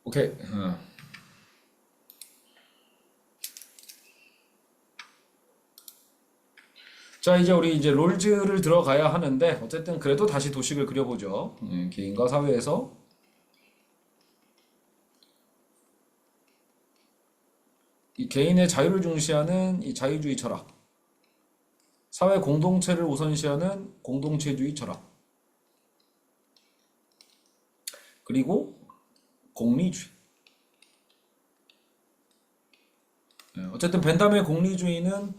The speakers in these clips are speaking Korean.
오케이. 자, 이제 우리 이제 롤즈를 들어가야 하는데, 어쨌든 그래도 다시 도식을 그려보죠. 개인과 사회에서 이 개인의 자유를 중시하는 이 자유주의 철학, 사회 공동체를 우선시하는 공동체주의 철학, 그리고 공리주의. 어쨌든 벤담의 공리주의는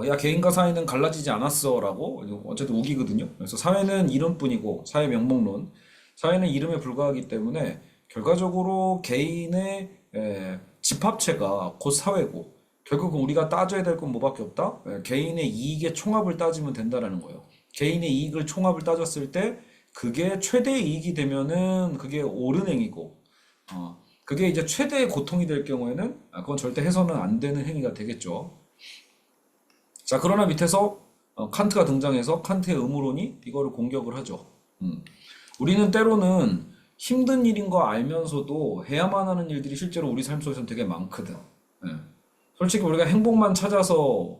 야 개인과 사회는 갈라지지 않았어라고 어쨌든 우기거든요. 그래서 사회는 이름뿐이고 사회 명목론, 사회는 이름에 불과하기 때문에 결과적으로 개인의 집합체가 곧 사회고 결국은 우리가 따져야 될 건 뭐밖에 없다? 개인의 이익의 총합을 따지면 된다라는 거예요. 개인의 이익을 총합을 따졌을 때 그게 최대 이익이 되면은 그게 옳은 행위고 그게 이제 최대의 고통이 될 경우에는 그건 절대 해서는 안 되는 행위가 되겠죠. 자, 그러나 밑에서 칸트가 등장해서 칸트의 의무론이 이거를 공격을 하죠. 우리는 때로는 힘든 일인 거 알면서도 해야만 하는 일들이 실제로 우리 삶 속에서는 되게 많거든. 예. 솔직히 우리가 행복만 찾아서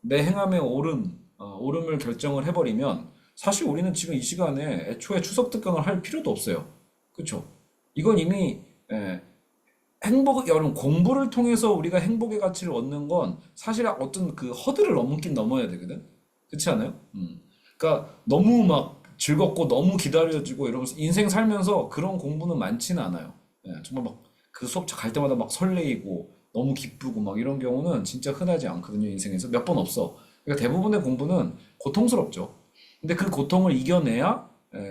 내 행함의 옳음을 결정을 해버리면 사실 우리는 지금 이 시간에 애초에 추석 특강을 할 필요도 없어요. 그쵸? 이건 이미 여러분 공부를 통해서 우리가 행복의 가치를 얻는 건 사실 어떤 그 허들을 넘긴 넘어야 되거든. 그렇지 않아요? 그러니까 너무 막 즐겁고 너무 기다려지고 이러면서 인생 살면서 그런 공부는 많지는 않아요. 정말 막 그 수업 갈 때마다 막 설레이고 너무 기쁘고 막 이런 경우는 진짜 흔하지 않거든요. 인생에서 몇 번 없어. 그러니까 대부분의 공부는 고통스럽죠. 근데 그 고통을 이겨내야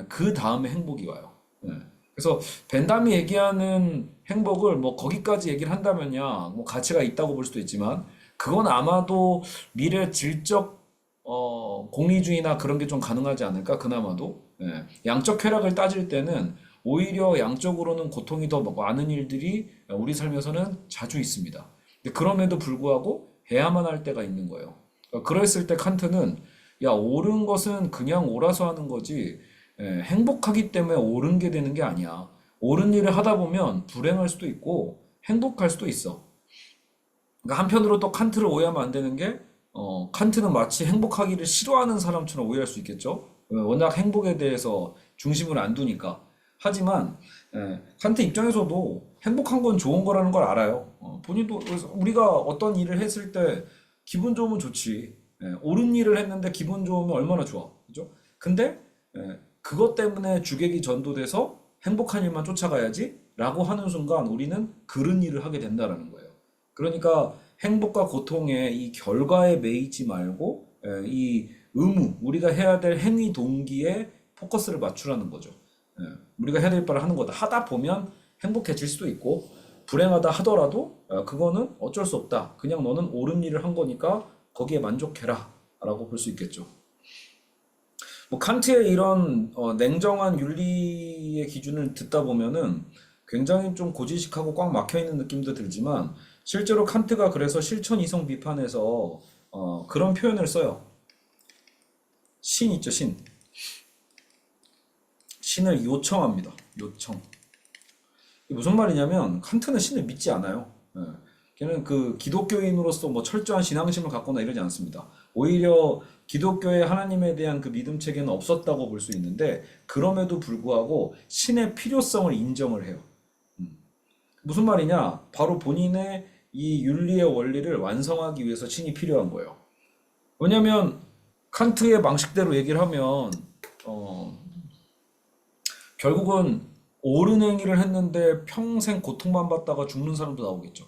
그 다음에 행복이 와요. 예. 그래서 벤담이 얘기하는 행복을 뭐 거기까지 얘기를 한다면야 뭐 가치가 있다고 볼 수도 있지만 그건 아마도 미래 질적 공리주의나 그런 게 좀 가능하지 않을까 그나마도 양적 쾌락을 따질 때는 오히려 양적으로는 고통이 더 많은 일들이 우리 삶에서는 자주 있습니다. 근데 그럼에도 불구하고 해야만 할 때가 있는 거예요. 그러니까 그랬을 때 칸트는 야 옳은 것은 그냥 옳아서 하는 거지 행복하기 때문에 옳은 게 되는 게 아니야. 옳은 일을 하다 보면 불행할 수도 있고 행복할 수도 있어. 그러니까 한편으로 또 칸트를 오해하면 안 되는 게 칸트는 마치 행복하기를 싫어하는 사람처럼 오해할 수 있겠죠. 워낙 행복에 대해서 중심을 안 두니까. 하지만 칸트 입장에서도 행복한 건 좋은 거라는 걸 알아요. 본인도 그래서 우리가 어떤 일을 했을 때 기분 좋으면 좋지. 옳은 일을 했는데 기분 좋으면 얼마나 좋아. 그죠? 근데 그것 때문에 주객이 전도돼서 행복한 일만 쫓아가야지 라고 하는 순간 우리는 그른 일을 하게 된다라는 거예요. 그러니까 행복과 고통의 이 결과에 매이지 말고 이 의무, 우리가 해야 될 행위 동기에 포커스를 맞추라는 거죠. 우리가 해야 될 바를 하는 거다. 하다 보면 행복해질 수도 있고 불행하다 하더라도 그거는 어쩔 수 없다. 그냥 너는 옳은 일을 한 거니까 거기에 만족해라 라고 볼 수 있겠죠. 뭐 칸트의 이런 냉정한 윤리의 기준을 듣다 보면은 굉장히 좀 고지식하고 꽉 막혀 있는 느낌도 들지만 실제로 칸트가 그래서 실천 이성 비판에서 그런 표현을 써요. 신 있죠, 신. 신을 요청합니다. 요청. 이게 무슨 말이냐면 칸트는 신을 믿지 않아요. 걔는 그 기독교인으로서 뭐 철저한 신앙심을 갖거나 이러지 않습니다. 오히려 기독교의 하나님에 대한 그 믿음 체계는 없었다고 볼 수 있는데 그럼에도 불구하고 신의 필요성을 인정을 해요. 무슨 말이냐? 바로 본인의 이 윤리의 원리를 완성하기 위해서 신이 필요한 거예요. 왜냐면 칸트의 방식대로 얘기를 하면 어, 결국은 옳은 행위를 했는데 평생 고통만 받다가 죽는 사람도 나오겠죠.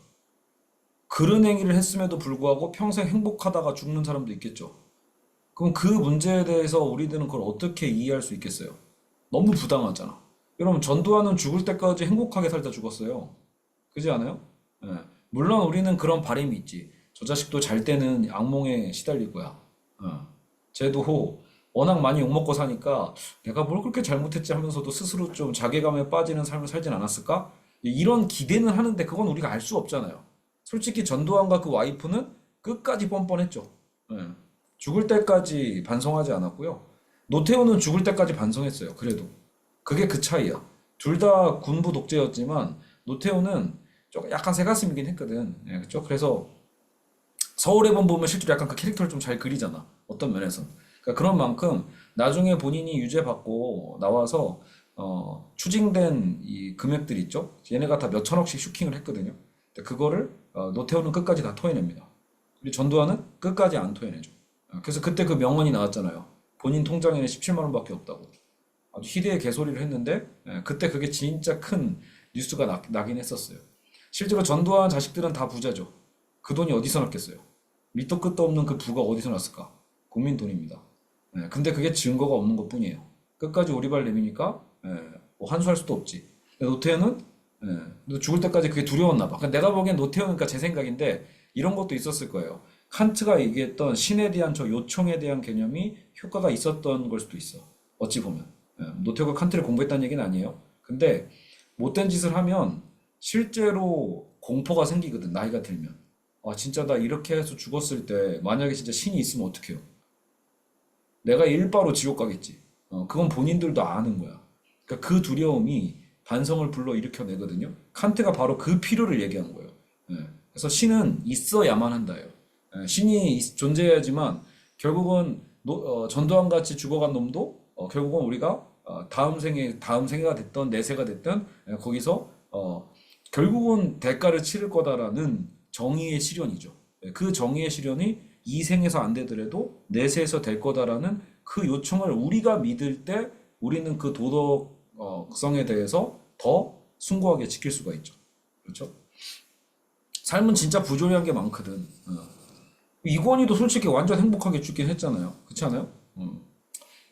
그런 행위를 했음에도 불구하고 평생 행복하다가 죽는 사람도 있겠죠. 그럼 그 문제에 대해서 우리들은 그걸 어떻게 이해할 수 있겠어요? 너무 부당하잖아. 여러분, 전두환은 죽을 때까지 행복하게 살다 죽었어요. 그지 않아요? 예. 물론 우리는 그런 바람이 있지. 저 자식도 잘 때는 악몽에 시달릴 거야. 쟤도 워낙 많이 욕먹고 사니까 내가 뭘 그렇게 잘못했지 하면서도 스스로 좀 자괴감에 빠지는 삶을 살진 않았을까? 이런 기대는 하는데 그건 우리가 알 수 없잖아요. 솔직히 전두환과 그 와이프는 끝까지 뻔뻔했죠. 예. 죽을 때까지 반성하지 않았고요. 노태우는 죽을 때까지 반성했어요. 그래도. 그게 그 차이야. 둘 다 군부 독재였지만 노태우는 좀 약간 새가슴이긴 했거든. 예, 그죠? 그래서 서울의 봄 보면 실제로 약간 그 캐릭터를 좀 잘 그리잖아. 어떤 면에서. 그러니까 그런 만큼 나중에 본인이 유죄받고 나와서 추징된 이 금액들 있죠? 얘네가 다 몇 천억씩 슈킹을 했거든요. 근데 그거를 노태우는 끝까지 다 토해냅니다. 그리고 전두환은 끝까지 안 토해내죠. 그래서 그때 그 명언이 나왔잖아요. 본인 통장에는 17만 원밖에 없다고. 아주 희대의 개소리를 했는데 그때 그게 진짜 큰 뉴스가 나긴 했었어요. 실제로 전두환 자식들은 다 부자죠. 그 돈이 어디서 났겠어요? 밑도 끝도 없는 그 부가 어디서 났을까? 국민 돈입니다. 근데 그게 증거가 없는 것뿐이에요. 끝까지 오리발 내미니까 뭐 환수할 수도 없지. 노태우는 너 죽을 때까지 그게 두려웠나 봐. 그러니까 내가 보기엔 노태우는 그러니까 제 생각인데 이런 것도 있었을 거예요. 칸트가 얘기했던 신에 대한 저 요청에 대한 개념이 효과가 있었던 걸 수도 있어. 어찌 보면. 노태우가 칸트를 공부했다는 얘기는 아니에요. 근데 못된 짓을 하면 실제로 공포가 생기거든, 나이가 들면. 아, 진짜 나 이렇게 해서 죽었을 때 만약에 진짜 신이 있으면 어떡해요? 내가 일바로 지옥 가겠지. 그건 본인들도 아는 거야. 그러니까 그 두려움이 반성을 불러 일으켜내거든요. 칸트가 바로 그 필요를 얘기한 거예요. 예. 그래서 신은 있어야만 한다예요. 신이 존재해야지만 결국은 전두환 같이 죽어간 놈도 결국은 우리가 다음 생애가 됐던 내세가 됐던 거기서 결국은 대가를 치를 거다라는 정의의 실현이죠. 그 정의의 실현이 이 생에서 안 되더라도 내세에서 될 거다라는 그 요청을 우리가 믿을 때 우리는 그 도덕성에 대해서 더 숭고하게 지킬 수가 있죠. 그렇죠? 삶은 진짜 부조리한 게 많거든. 이건희도 솔직히 완전 행복하게 죽긴 했잖아요. 그렇지 않아요?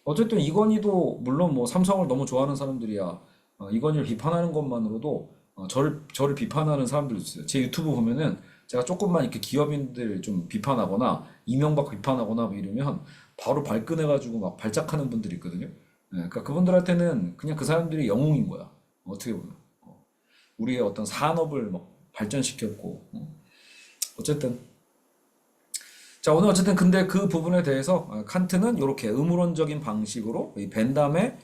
어쨌든 이건희도 물론 뭐 삼성을 너무 좋아하는 사람들이야. 이건희를 비판하는 것만으로도 저를 비판하는 사람들도 있어요. 제 유튜브 보면은 제가 조금만 이렇게 기업인들 좀 비판하거나 이명박 비판하거나 뭐 이러면 바로 발끈해가지고 막 발작하는 분들이 있거든요. 그러니까 그분들한테는 그냥 그 사람들이 영웅인 거야. 어떻게 보면. 우리의 어떤 산업을 막 발전시켰고. 어쨌든 자, 오늘 어쨌든 근데 그 부분에 대해서 칸트는 이렇게 의무론적인 방식으로 이 벤담의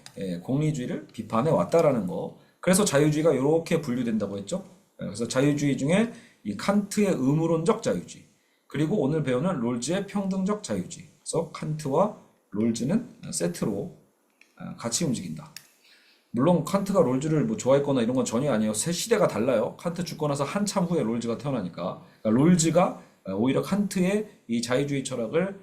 공리주의를 비판해 왔다라는 거. 그래서 자유주의가 이렇게 분류된다고 했죠. 그래서 자유주의 중에 이 칸트의 의무론적 자유주의, 그리고 오늘 배우는 롤즈의 평등적 자유주의. 그래서 칸트와 롤즈는 세트로 같이 움직인다. 물론 칸트가 롤즈를 뭐 좋아했거나 이런 건 전혀 아니에요. 새 시대가 달라요. 칸트 죽고 나서 한참 후에 롤즈가 태어나니까. 그러니까 롤즈가 오히려 칸트의 이 자유주의 철학을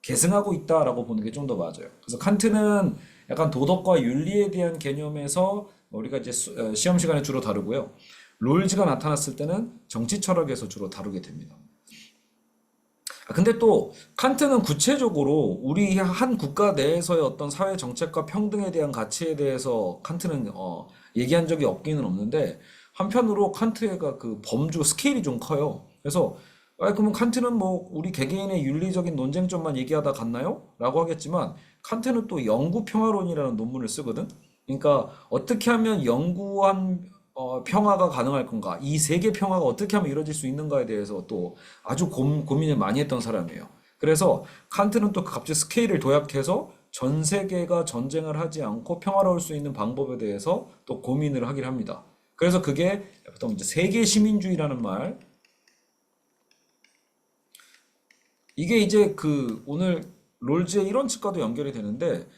계승하고 있다라고 보는 게 좀 더 맞아요. 그래서 칸트는 약간 도덕과 윤리에 대한 개념에서 우리가 이제 시험 시간에 주로 다루고요. 롤즈가 나타났을 때는 정치 철학에서 주로 다루게 됩니다. 근데 또 칸트는 구체적으로 우리 한 국가 내에서의 어떤 사회 정책과 평등에 대한 가치에 대해서 칸트는 얘기한 적이 없기는 없는데, 한편으로 칸트가 그 범주 스케일이 좀 커요. 그래서 그러면 칸트는 뭐 우리 개개인의 윤리적인 논쟁점만 얘기하다 갔나요? 라고 하겠지만 칸트는 또 영구 평화론이라는 논문을 쓰거든. 그러니까 어떻게 하면 영구한 평화가 가능할 건가? 이 세계 평화가 어떻게 하면 이루어질 수 있는가에 대해서 또 아주 고민을 많이 했던 사람이에요. 그래서 칸트는 또 갑자기 스케일을 도약해서 전 세계가 전쟁을 하지 않고 평화로울 수 있는 방법에 대해서 또 고민을 하긴 합니다. 그래서 그게 보통 이제 세계 시민주의라는 말, 이게 이제 그 오늘 롤즈의 이런 측과도 연결이 되는데,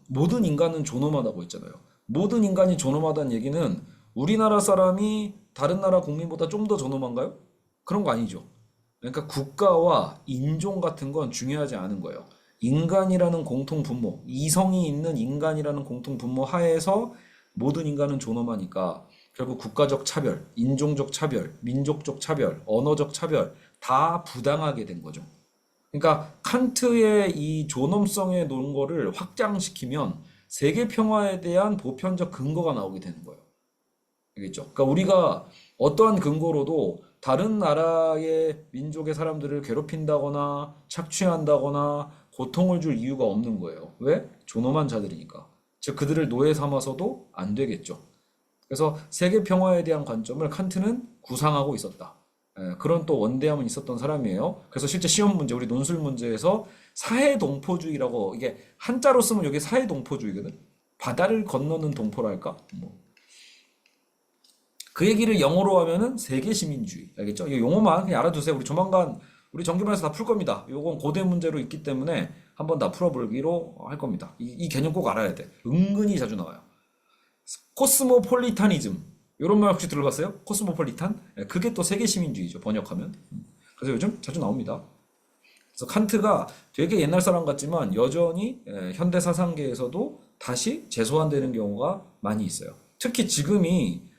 모든 인간은 존엄하다고 했잖아요. 모든 인간이 존엄하다는 얘기는 우리나라 사람이 다른 나라 국민보다 좀 더 존엄한가요? 그런 거 아니죠. 그러니까 국가와 인종 같은 건 중요하지 않은 거예요. 인간이라는 공통 분모, 이성이 있는 인간이라는 공통 분모 하에서 모든 인간은 존엄하니까 결국 국가적 차별, 인종적 차별, 민족적 차별, 언어적 차별 다 부당하게 된 거죠. 그러니까 칸트의 이 존엄성에 놓은 거를 확장시키면 세계 평화에 대한 보편적 근거가 나오게 되는 거예요. 알겠죠? 그러니까 우리가 어떠한 근거로도 다른 나라의 민족의 사람들을 괴롭힌다거나 착취한다거나 고통을 줄 이유가 없는 거예요. 왜? 존엄한 자들이니까. 즉 그들을 노예 삼아서도 안 되겠죠. 그래서 세계 평화에 대한 관점을 칸트는 구상하고 있었다. 그런 또 원대함은 있었던 사람이에요. 그래서 실제 시험 문제, 우리 논술 문제에서 사회동포주의라고, 이게 한자로 쓰면 이게 사회동포주의거든. 바다를 건너는 동포랄까? 뭐. 그 얘기를 영어로 하면은 세계 시민주의. 알겠죠? 이 용어만 그냥 알아두세요. 우리 조만간 우리 정규반에서 다 풀 겁니다. 요건 고대 문제로 있기 때문에 한번 다 풀어보기로 할 겁니다. 이 개념 꼭 알아야 돼. 은근히 자주 나와요. 코스모폴리타니즘. 이런 말 혹시 들어봤어요? 코스모폴리탄? 예, 그게 또 세계 시민주의죠. 번역하면. 그래서 요즘 자주 나옵니다. 그래서 칸트가 되게 옛날 사람 같지만 여전히 현대 사상계에서도 다시 재소환되는 경우가 많이 있어요. 특히 지금이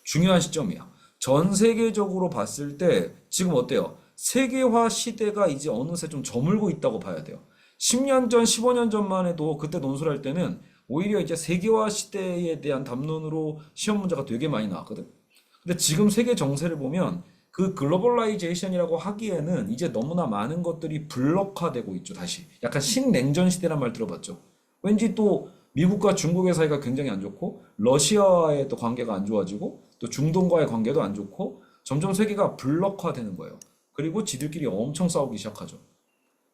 중요한 시점이야. 전 세계적으로 봤을 때 지금 어때요? 세계화 시대가 이제 어느새 좀 저물고 있다고 봐야 돼요. 10년 전, 15년 전만 해도 그때 논술할 때는 오히려 이제 세계화 시대에 대한 담론으로 시험 문제가 되게 많이 나왔거든. 근데 지금 세계 정세를 보면 그 글로벌라이제이션이라고 하기에는 이제 너무나 많은 것들이 블록화되고 있죠, 다시. 약간 신냉전 시대란 말 들어봤죠. 왠지 또 미국과 중국의 사이가 굉장히 안 좋고, 러시아와의 또 관계가 안 좋아지고, 또 중동과의 관계도 안 좋고, 점점 세계가 블록화되는 거예요. 그리고 지들끼리 엄청 싸우기 시작하죠.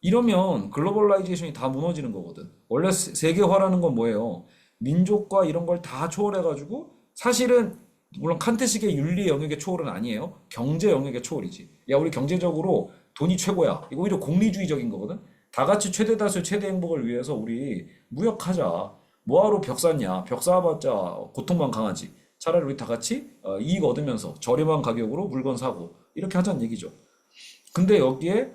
이러면 글로벌라이제이션이 다 무너지는 거거든. 원래 세계화라는 건 뭐예요? 민족과 이런 걸 다 초월해가지고 사실은 물론 칸트식의 윤리 영역의 초월은 아니에요. 경제 영역의 초월이지. 야, 우리 경제적으로 돈이 최고야. 이거 오히려 공리주의적인 거거든. 다 같이 최대 다수 최대 행복을 위해서 우리 무역하자. 뭐하러 벽 쌓냐? 벽 쌓아봤자 고통만 강하지. 차라리 우리 다 같이 이익 얻으면서 저렴한 가격으로 물건 사고 이렇게 하자는 얘기죠. 근데 여기에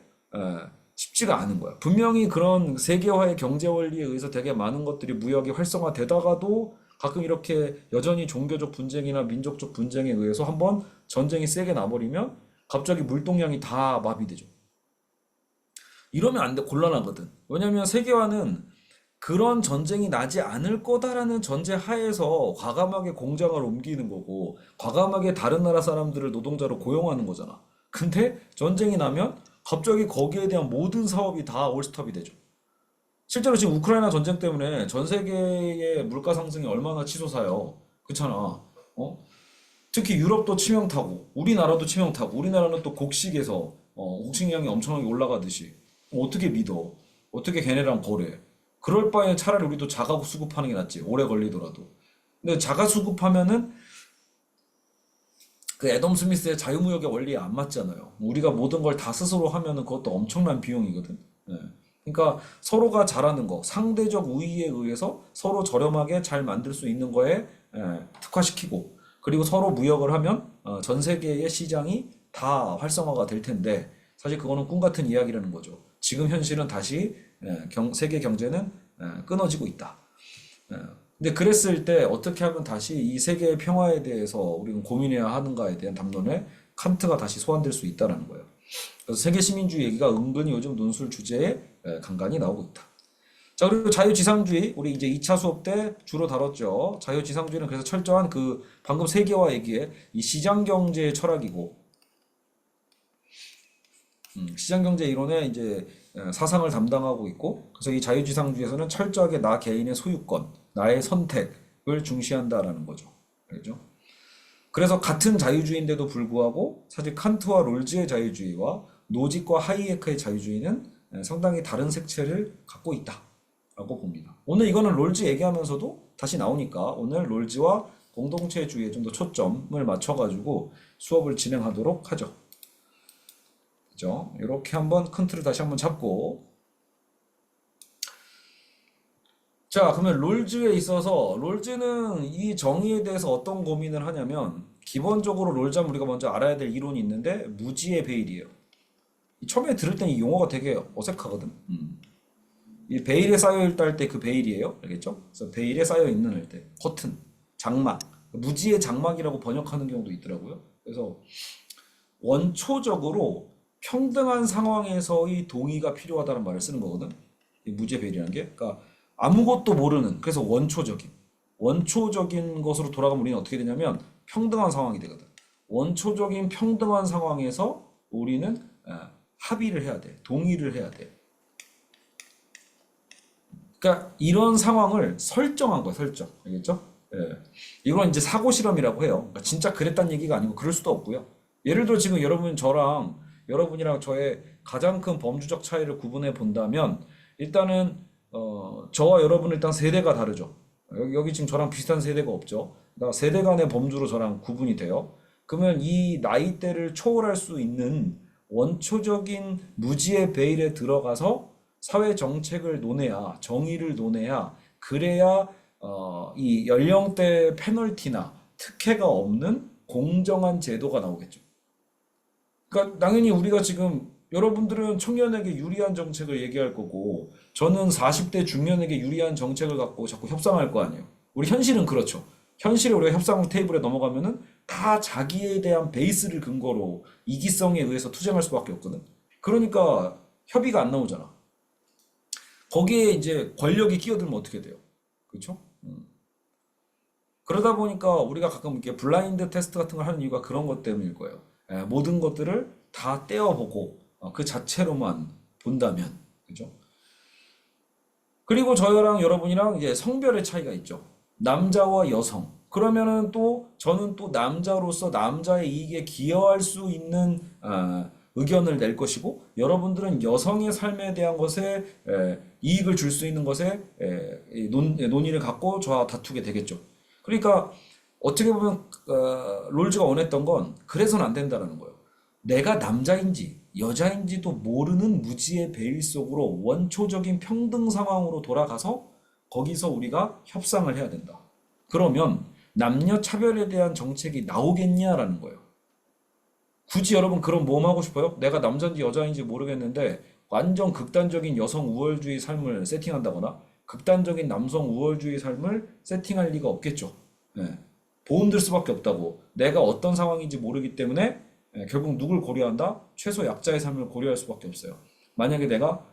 쉽지가 않은 거야. 분명히 그런 세계화의 경제 원리에 의해서 되게 많은 것들이 무역이 활성화되다가도 가끔 이렇게 여전히 종교적 분쟁이나 민족적 분쟁에 의해서 한번 전쟁이 세게 나버리면 갑자기 물동량이 다 마비되죠. 이러면 안 돼, 곤란하거든. 왜냐면 세계화는 그런 전쟁이 나지 않을 거다라는 전제 하에서 과감하게 공장을 옮기는 거고, 과감하게 다른 나라 사람들을 노동자로 고용하는 거잖아. 근데 전쟁이 나면 갑자기 거기에 대한 모든 사업이 다 올스톱이 되죠. 실제로 지금 우크라이나 전쟁 때문에 전 세계의 물가 상승이 얼마나 치솟아요. 그렇잖아. 어? 특히 유럽도 치명타고, 우리나라도 치명타고, 우리나라는 또 곡식에서 곡식량이 엄청나게 올라가듯이 어떻게 믿어? 어떻게 걔네랑 거래? 그럴 바에 차라리 우리도 자가 수급하는 게 낫지. 오래 걸리더라도. 근데 자가 수급하면은 그 애덤 스미스의 자유무역의 원리에 안 맞잖아요. 우리가 모든 걸 다 스스로 하면은 그것도 엄청난 비용이거든. 예. 그러니까 서로가 잘하는 거, 상대적 우위에 의해서 서로 저렴하게 잘 만들 수 있는 거에 특화시키고, 그리고 서로 무역을 하면 전 세계의 시장이 다 활성화가 될 텐데, 사실 그거는 꿈 같은 이야기라는 거죠. 지금 현실은 다시 세계 경제는 끊어지고 있다. 예. 근데 그랬을 때 어떻게 하면 다시 이 세계의 평화에 대해서 우리는 고민해야 하는가에 대한 담론에 칸트가 다시 소환될 수 있다라는 거예요. 그래서 세계 시민주의 얘기가 은근히 요즘 논술 주제에 간간히 나오고 있다. 자, 그리고 자유지상주의, 우리 이제 2차 수업 때 주로 다뤘죠. 자유지상주의는 그래서 철저한 그 방금 세계화 얘기에 이 시장경제의 철학이고, 시장경제 이론의 이제 사상을 담당하고 있고, 그래서 이 자유지상주의에서는 철저하게 나 개인의 소유권, 나의 선택을 중시한다라는 거죠. 알죠? 그래서 같은 자유주의인데도 불구하고 사실 칸트와 롤즈의 자유주의와 노직과 하이에크의 자유주의는 상당히 다른 색채를 갖고 있다라고 봅니다. 오늘 이거는 롤즈 얘기하면서도 다시 나오니까 오늘 롤즈와 공동체주의에 좀 더 초점을 맞춰가지고 수업을 진행하도록 하죠. 그죠? 이렇게 한번 큰 틀을 다시 한번 잡고, 자, 그러면 롤즈에 있어서 롤즈는 이 정의에 대해서 어떤 고민을 하냐면, 기본적으로 롤즈는 우리가 먼저 알아야 될 이론이 있는데 무지의 베일이에요. 처음에 들을 때는 이 용어가 되게 어색하거든. 이 베일에 쌓여 있다 할 때 그 베일이에요. 알겠죠? 그래서 베일에 쌓여 있는 할 때, 커튼, 장막, 무지의 장막이라고 번역하는 경우도 있더라고요. 그래서 원초적으로 평등한 상황에서의 동의가 필요하다는 말을 쓰는 거거든. 이 무지의 베일이라는 게. 그러니까 아무것도 모르는, 그래서 원초적인 것으로 돌아가면 우리는 어떻게 되냐면 평등한 상황이 되거든. 원초적인 평등한 상황에서 우리는 합의를 해야 돼. 동의를 해야 돼. 그러니까 이런 상황을 설정한 거야, 설정. 알겠죠? 예. 이건 이제 사고 실험이라고 해요. 그러니까 진짜 그랬단 얘기가 아니고 그럴 수도 없고요. 예를 들어 지금 여러분이랑 저의 가장 큰 범주적 차이를 구분해 본다면, 일단은 저와 여러분은 일단 세대가 다르죠. 여기 지금 저랑 비슷한 세대가 없죠. 그러니까 세대 간의 범주로 저랑 구분이 돼요. 그러면 이 나이대를 초월할 수 있는 원초적인 무지의 베일에 들어가서 사회 정책을 논해야, 정의를 논해야, 그래야 이 연령대 페널티나 특혜가 없는 공정한 제도가 나오겠죠. 그러니까 당연히 우리가 지금 여러분들은 청년에게 유리한 정책을 얘기할 거고 저는 40대 중년에게 유리한 정책을 갖고 자꾸 협상할 거 아니에요. 우리 현실은 그렇죠. 현실에 우리가 협상 테이블에 넘어가면은 다 자기에 대한 베이스를 근거로 이기성에 의해서 투쟁할 수밖에 없거든. 그러니까 협의가 안 나오잖아. 거기에 이제 권력이 끼어들면 어떻게 돼요? 그렇죠? 그러다 보니까 우리가 가끔 이렇게 블라인드 테스트 같은 걸 하는 이유가 그런 것 때문일 거예요. 모든 것들을 다 떼어보고 그 자체로만 본다면, 그죠? 그리고 저랑 여러분이랑 이제 성별의 차이가 있죠. 남자와 여성. 그러면은 또 저는 또 남자로서 남자의 이익에 기여할 수 있는 의견을 낼 것이고 여러분들은 여성의 삶에 대한 것에 이익을 줄 수 있는 것에 논의를 갖고 저와 다투게 되겠죠. 그러니까 어떻게 보면 롤즈가 원했던 건 그래서는 안 된다는 거예요. 내가 남자인지 여자인지도 모르는 무지의 베일 속으로 원초적인 평등 상황으로 돌아가서 거기서 우리가 협상을 해야 된다. 그러면 남녀 차별에 대한 정책이 나오겠냐라는 거예요. 굳이 여러분 그런 모험 하고 싶어요? 내가 남자인지 여자인지 모르겠는데 완전 극단적인 여성 우월주의 삶을 세팅한다거나 극단적인 남성 우월주의 삶을 세팅할 리가 없겠죠. 예. 보험들 수밖에 없다고. 내가 어떤 상황인지 모르기 때문에 결국 누굴 고려한다? 최소 약자의 삶을 고려할 수밖에 없어요. 만약에 내가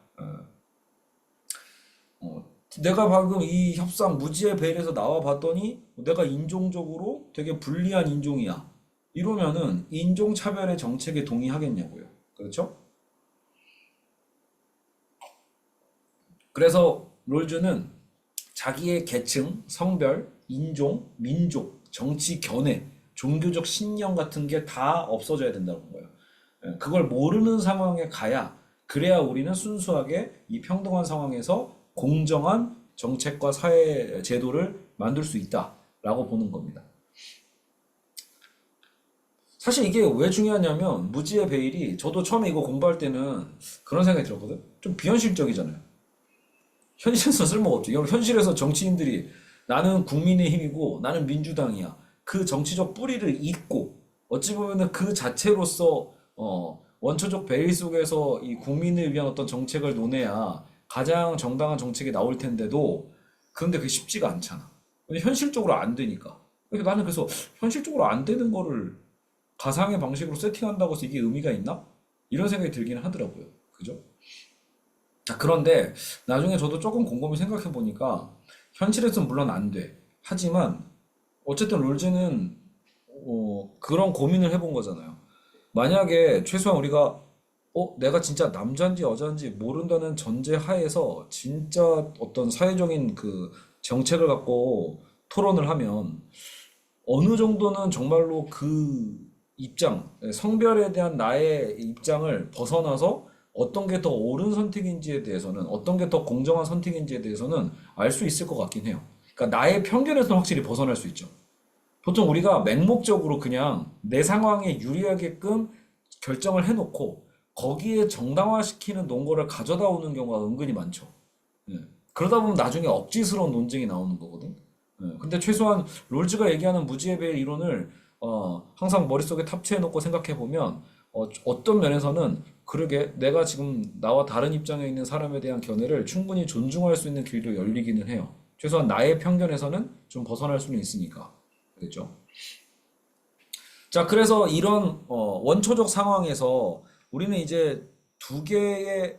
방금 이 협상 무지의 베일에서 나와 봤더니 내가 인종적으로 되게 불리한 인종이야. 이러면은 인종차별의 정책에 동의하겠냐고요. 그렇죠? 그래서 롤즈는 자기의 계층, 성별, 인종, 민족, 정치 견해, 종교적 신념 같은 게 다 없어져야 된다는 거예요. 그걸 모르는 상황에 가야 그래야 우리는 순수하게 이 평등한 상황에서 공정한 정책과 사회 제도를 만들 수 있다라고 보는 겁니다. 사실 이게 왜 중요하냐면 무지의 베일이 저도 처음에 이거 공부할 때는 그런 생각이 들었거든. 좀 비현실적이잖아요. 현실에서 쓸모가 없죠. 여러분 현실에서 정치인들이 나는 국민의힘이고 나는 민주당이야. 그 정치적 뿌리를 잇고 어찌 보면은 그 자체로서 원초적 베일 속에서 이 국민을 위한 어떤 정책을 논해야 가장 정당한 정책이 나올 텐데도 그런데 그게 쉽지가 않잖아. 근데 현실적으로 안 되니까. 그러니까 나는 그래서 현실적으로 안 되는 거를 가상의 방식으로 세팅한다고 해서 이게 의미가 있나? 이런 생각이 들기는 하더라고요. 그죠? 자, 그런데 나중에 저도 조금 곰곰이 생각해 보니까 현실에서는 물론 안 돼. 하지만 어쨌든 롤즈는 그런 고민을 해본 거잖아요. 만약에 최소한 우리가 내가 진짜 남자인지 여자인지 모른다는 전제 하에서 진짜 어떤 사회적인 그 정책을 갖고 토론을 하면 어느 정도는 정말로 그 입장, 성별에 대한 나의 입장을 벗어나서 어떤 게 더 옳은 선택인지에 대해서는, 어떤 게 더 공정한 선택인지에 대해서는 알 수 있을 것 같긴 해요. 그러니까 나의 편견에서는 확실히 벗어날 수 있죠. 보통 우리가 맹목적으로 그냥 내 상황에 유리하게끔 결정을 해놓고 거기에 정당화시키는 논거를 가져다 오는 경우가 은근히 많죠. 예. 그러다 보면 나중에 억지스러운 논쟁이 나오는 거거든. 근데 최소한 롤즈가 얘기하는 무지개별 이론을 항상 머릿속에 탑재해놓고 생각해보면 어떤 면에서는 그러게 내가 지금 나와 다른 입장에 있는 사람에 대한 견해를 충분히 존중할 수 있는 길도 열리기는 해요. 최소한 나의 편견에서는 좀 벗어날 수는 있으니까. 그렇죠? 자, 그래서 이런 원초적 상황에서 우리는 이제 두 개의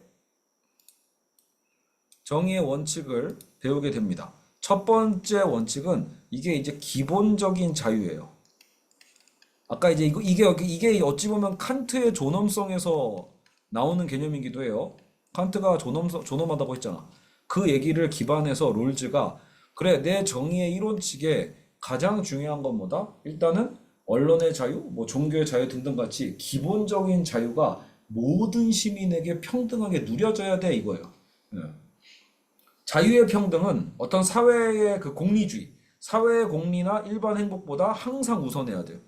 정의의 원칙을 배우게 됩니다. 첫 번째 원칙은 이게 이제 기본적인 자유예요. 아까 이제 이게 어찌 보면 칸트의 존엄성에서 나오는 개념이기도 해요. 칸트가 존엄하다고 했잖아. 그 얘기를 기반해서 롤즈가 그래 내 정의의 이론칙에 가장 중요한 건 뭐다? 일단은 언론의 자유, 뭐 종교의 자유 등등 같이 기본적인 자유가 모든 시민에게 평등하게 누려져야 돼 이거예요. 예. 자유의 평등은 어떤 사회의 그 공리주의, 사회의 공리나 일반 행복보다 항상 우선해야 돼요.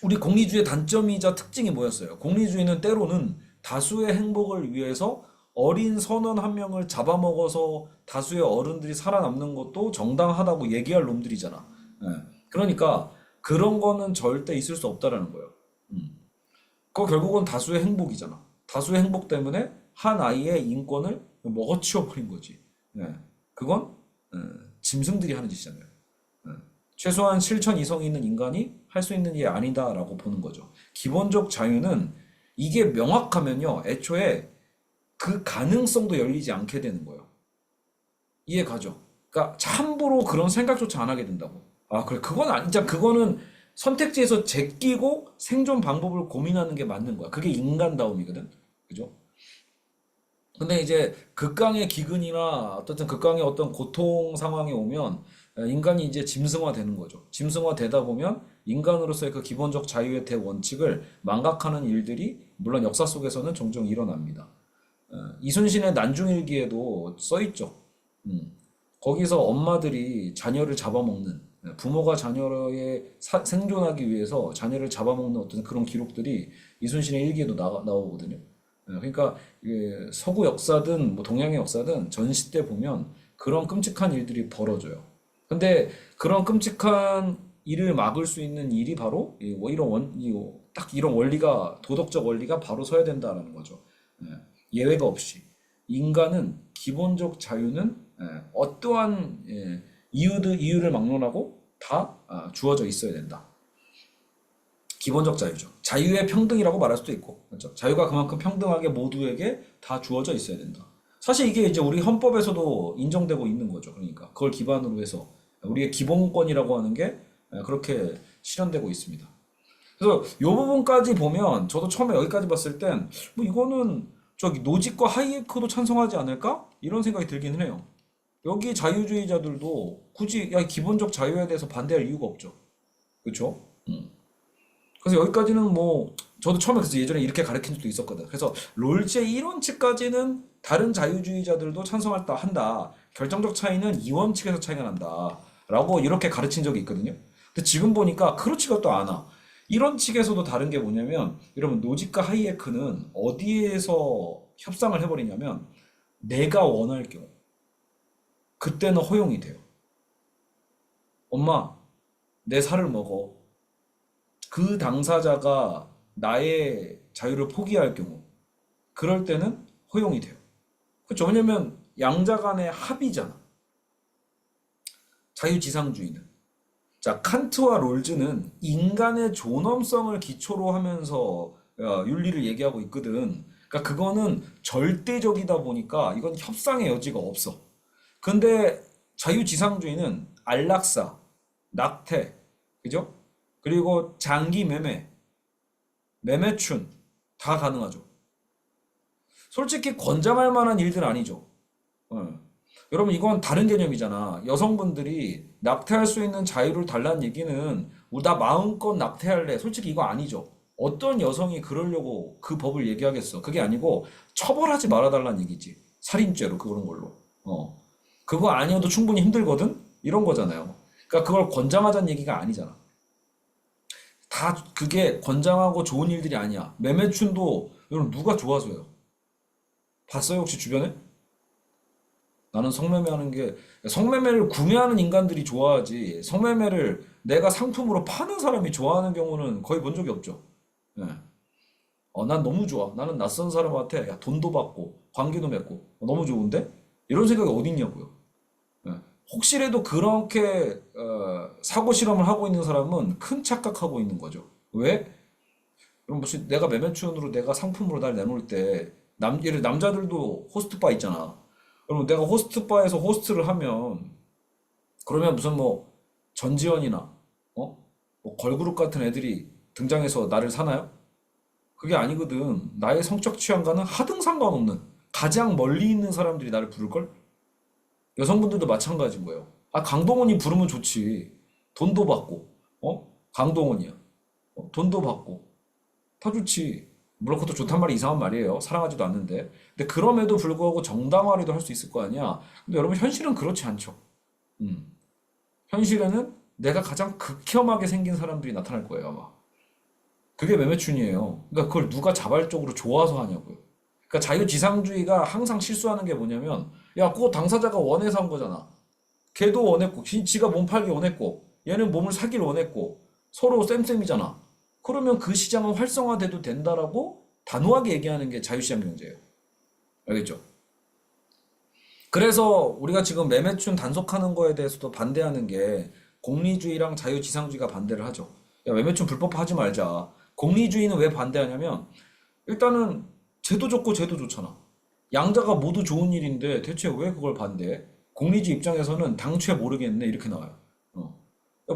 우리 공리주의의 단점이자 특징이 뭐였어요? 공리주의는 때로는 다수의 행복을 위해서 어린 선원 한 명을 잡아먹어서 다수의 어른들이 살아남는 것도 정당하다고 얘기할 놈들이잖아. 예. 그러니까 그런 거는 절대 있을 수 없다라는 거예요. 음. 그거 결국은 다수의 행복이잖아. 다수의 행복 때문에 한 아이의 인권을 먹어치워 버린 거지. 예. 그건 예, 짐승들이 하는 짓이잖아요. 예. 최소한 실천 이성이 있는 인간이 할 수 있는 일이 아니다라고 보는 거죠. 기본적 자유는 이게 명확하면요, 애초에 그 가능성도 열리지 않게 되는 거예요. 이해 가죠? 그러니까 함부로 그런 생각조차 안 하게 된다고. 아, 그래. 그건 진짜 그거는 선택지에서 제끼고 생존 방법을 고민하는 게 맞는 거야. 그게 인간다움이거든. 그죠? 근데 이제 극강의 기근이나 어떤 극강의 어떤 고통 상황이 오면 인간이 이제 짐승화 되는 거죠. 짐승화 되다 보면 인간으로서의 그 기본적 자유의 대원칙을 망각하는 일들이 물론 역사 속에서는 종종 일어납니다. 이순신의 난중일기에도 써 있죠. 음. 거기서 엄마들이 자녀를 잡아먹는, 부모가 자녀의 생존하기 위해서 자녀를 잡아먹는 어떤 그런 기록들이 이순신의 일기에도 나오거든요. 그러니까 이게 서구 역사든 뭐 동양의 역사든 전시 때 보면 그런 끔찍한 일들이 벌어져요. 근데 그런 끔찍한 일을 막을 수 있는 일이 바로 딱 이런 원리가 도덕적 원리가 바로 서야 된다라는 거죠. 예. 예외가 없이 인간은 기본적 자유는 어떠한 이유를 막론하고 다 주어져 있어야 된다. 기본적 자유죠. 자유의 평등이라고 말할 수도 있고, 그렇죠? 자유가 그만큼 평등하게 모두에게 다 주어져 있어야 된다. 사실 이게 이제 우리 헌법에서도 인정되고 있는 거죠. 그러니까 그걸 기반으로 해서 우리의 기본권이라고 하는 게 그렇게 실현되고 있습니다. 그래서 이 부분까지 보면 저도 처음에 여기까지 봤을 땐 뭐 이거는 저기 노지과 하이에크도 찬성하지 않을까? 이런 생각이 들기는 해요. 여기 자유주의자들도 굳이 야, 기본적 자유에 대해서 반대할 이유가 없죠. 그렇죠? 그래서 여기까지는 뭐 저도 처음에 그래서 예전에 이렇게 가르친 적도 있었거든. 그래서 롤제 이론칙까지는 다른 자유주의자들도 찬성할 한다. 결정적 차이는 이원 측에서 차이가 난다. 라고 이렇게 가르친 적이 있거든요. 근데 지금 보니까 그렇지가 또 않아. 이런 측에서도 다른 게 뭐냐면 여러분 노지과 하이에크는 어디에서 협상을 해버리냐면 내가 원할 경우 그때는 허용이 돼요. 엄마 내 살을 먹어. 그 당사자가 나의 자유를 포기할 경우, 그럴 때는 허용이 돼요. 그렇죠? 왜냐면 양자 간의 합의잖아. 자유지상주의는. 자, 칸트와 롤즈는 인간의 존엄성을 기초로 하면서 윤리를 얘기하고 있거든. 그러니까 그거는 절대적이다 보니까 이건 협상의 여지가 없어. 근데 자유지상주의는 안락사, 낙태, 그죠? 그리고 장기 매매, 매매춘 다 가능하죠. 솔직히 권장할 만한 일들 아니죠. 어. 여러분 이건 다른 개념이잖아. 여성분들이 낙태할 수 있는 자유를 달라는 얘기는 나 마음껏 낙태할래. 솔직히 이거 아니죠. 어떤 여성이 그러려고 그 법을 얘기하겠어. 그게 아니고 처벌하지 말아달라는 얘기지. 살인죄로 그런 걸로. 그거 아니어도 충분히 힘들거든? 이런 거잖아요. 그러니까 그걸 권장하자는 얘기가 아니잖아. 다 그게 권장하고 좋은 일들이 아니야. 매매춘도 여러분 누가 좋아서요? 봤어요 혹시 주변에? 나는 성매매하는 게 성매매를 구매하는 인간들이 좋아하지 성매매를 내가 상품으로 파는 사람이 좋아하는 경우는 거의 본 적이 없죠. 예. 난 너무 좋아. 나는 낯선 사람한테 야, 돈도 받고 관계도 맺고 너무 좋은데? 이런 생각이 어디 있냐고요. 예. 혹시라도 그렇게 사고 실험을 하고 있는 사람은 큰 착각하고 있는 거죠. 왜? 그럼 무슨 내가 매매춘으로 내가 상품으로 날 내놓을 때 예를 남자들도 호스트바 있잖아. 그러면 내가 호스트바에서 호스트를 하면 그러면 무슨 뭐 전지현이나 뭐 걸그룹 같은 애들이 등장해서 나를 사나요? 그게 아니거든. 나의 성적 취향과는 하등 상관없는 가장 멀리 있는 사람들이 나를 부를걸? 여성분들도 마찬가지인 거예요. 아, 강동원이 부르면 좋지. 돈도 받고, 강동원이야. 돈도 받고, 다 좋지. 물론 그것도 좋단 말이 이상한 말이에요. 사랑하지도 않는데. 근데 그럼에도 불구하고 정당화라도 할 수 있을 거 아니야. 근데 여러분 현실은 그렇지 않죠. 음. 현실에는 내가 가장 극혐하게 생긴 사람들이 나타날 거예요, 아마. 그게 매매춘이에요. 그러니까 그걸 누가 자발적으로 좋아서 하냐고요. 그러니까 자유지상주의가 항상 실수하는 게 뭐냐면, 야, 그거 당사자가 원해서 한 거잖아. 걔도 원했고, 지가 몸 팔기 원했고, 얘는 몸을 사기를 원했고, 서로 쌤쌤이잖아. 그러면 그 시장은 활성화돼도 된다라고 단호하게 얘기하는 게 자유시장 경제예요. 알겠죠? 그래서 우리가 지금 매매춘 단속하는 거에 대해서도 반대하는 게 공리주의랑 자유지상주의가 반대를 하죠. 야, 매매춘 불법화하지 말자. 공리주의는 왜 반대하냐면 일단은 쟤도 좋고 쟤도 좋잖아. 양자가 모두 좋은 일인데 대체 왜 그걸 반대해? 공리주의 입장에서는 당최 모르겠네 이렇게 나와요. 어.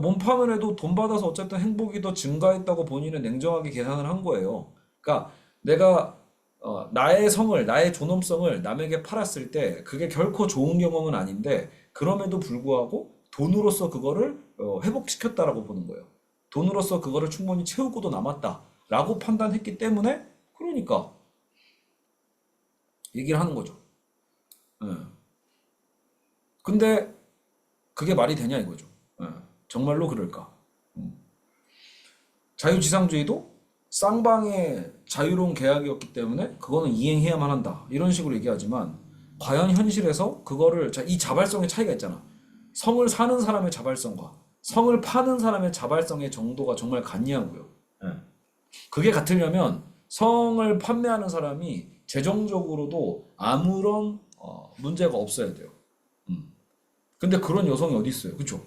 몸 파는 애도 돈 받아서 어쨌든 행복이 더 증가했다고 본인은 냉정하게 계산을 한 거예요. 그러니까 내가 나의 성을, 나의 존엄성을 남에게 팔았을 때 그게 결코 좋은 경험은 아닌데 그럼에도 불구하고 돈으로서 그거를 회복시켰다라고 보는 거예요. 돈으로서 그거를 충분히 채우고도 남았다라고 판단했기 때문에 그러니까 얘기를 하는 거죠. 예. 근데 그게 말이 되냐 이거죠. 예. 정말로 그럴까? 음. 자유지상주의도 쌍방의 자유로운 계약이었기 때문에 그거는 이행해야만 한다. 이런 식으로 얘기하지만 과연 현실에서 그거를 이 자발성의 차이가 있잖아. 성을 사는 사람의 자발성과 성을 파는 사람의 자발성의 정도가 정말 같냐고요. 예. 그게 같으려면 성을 판매하는 사람이 재정적으로도 아무런 문제가 없어야 돼요. 음. 근데 그런 여성이 어디 있어요? 그쵸?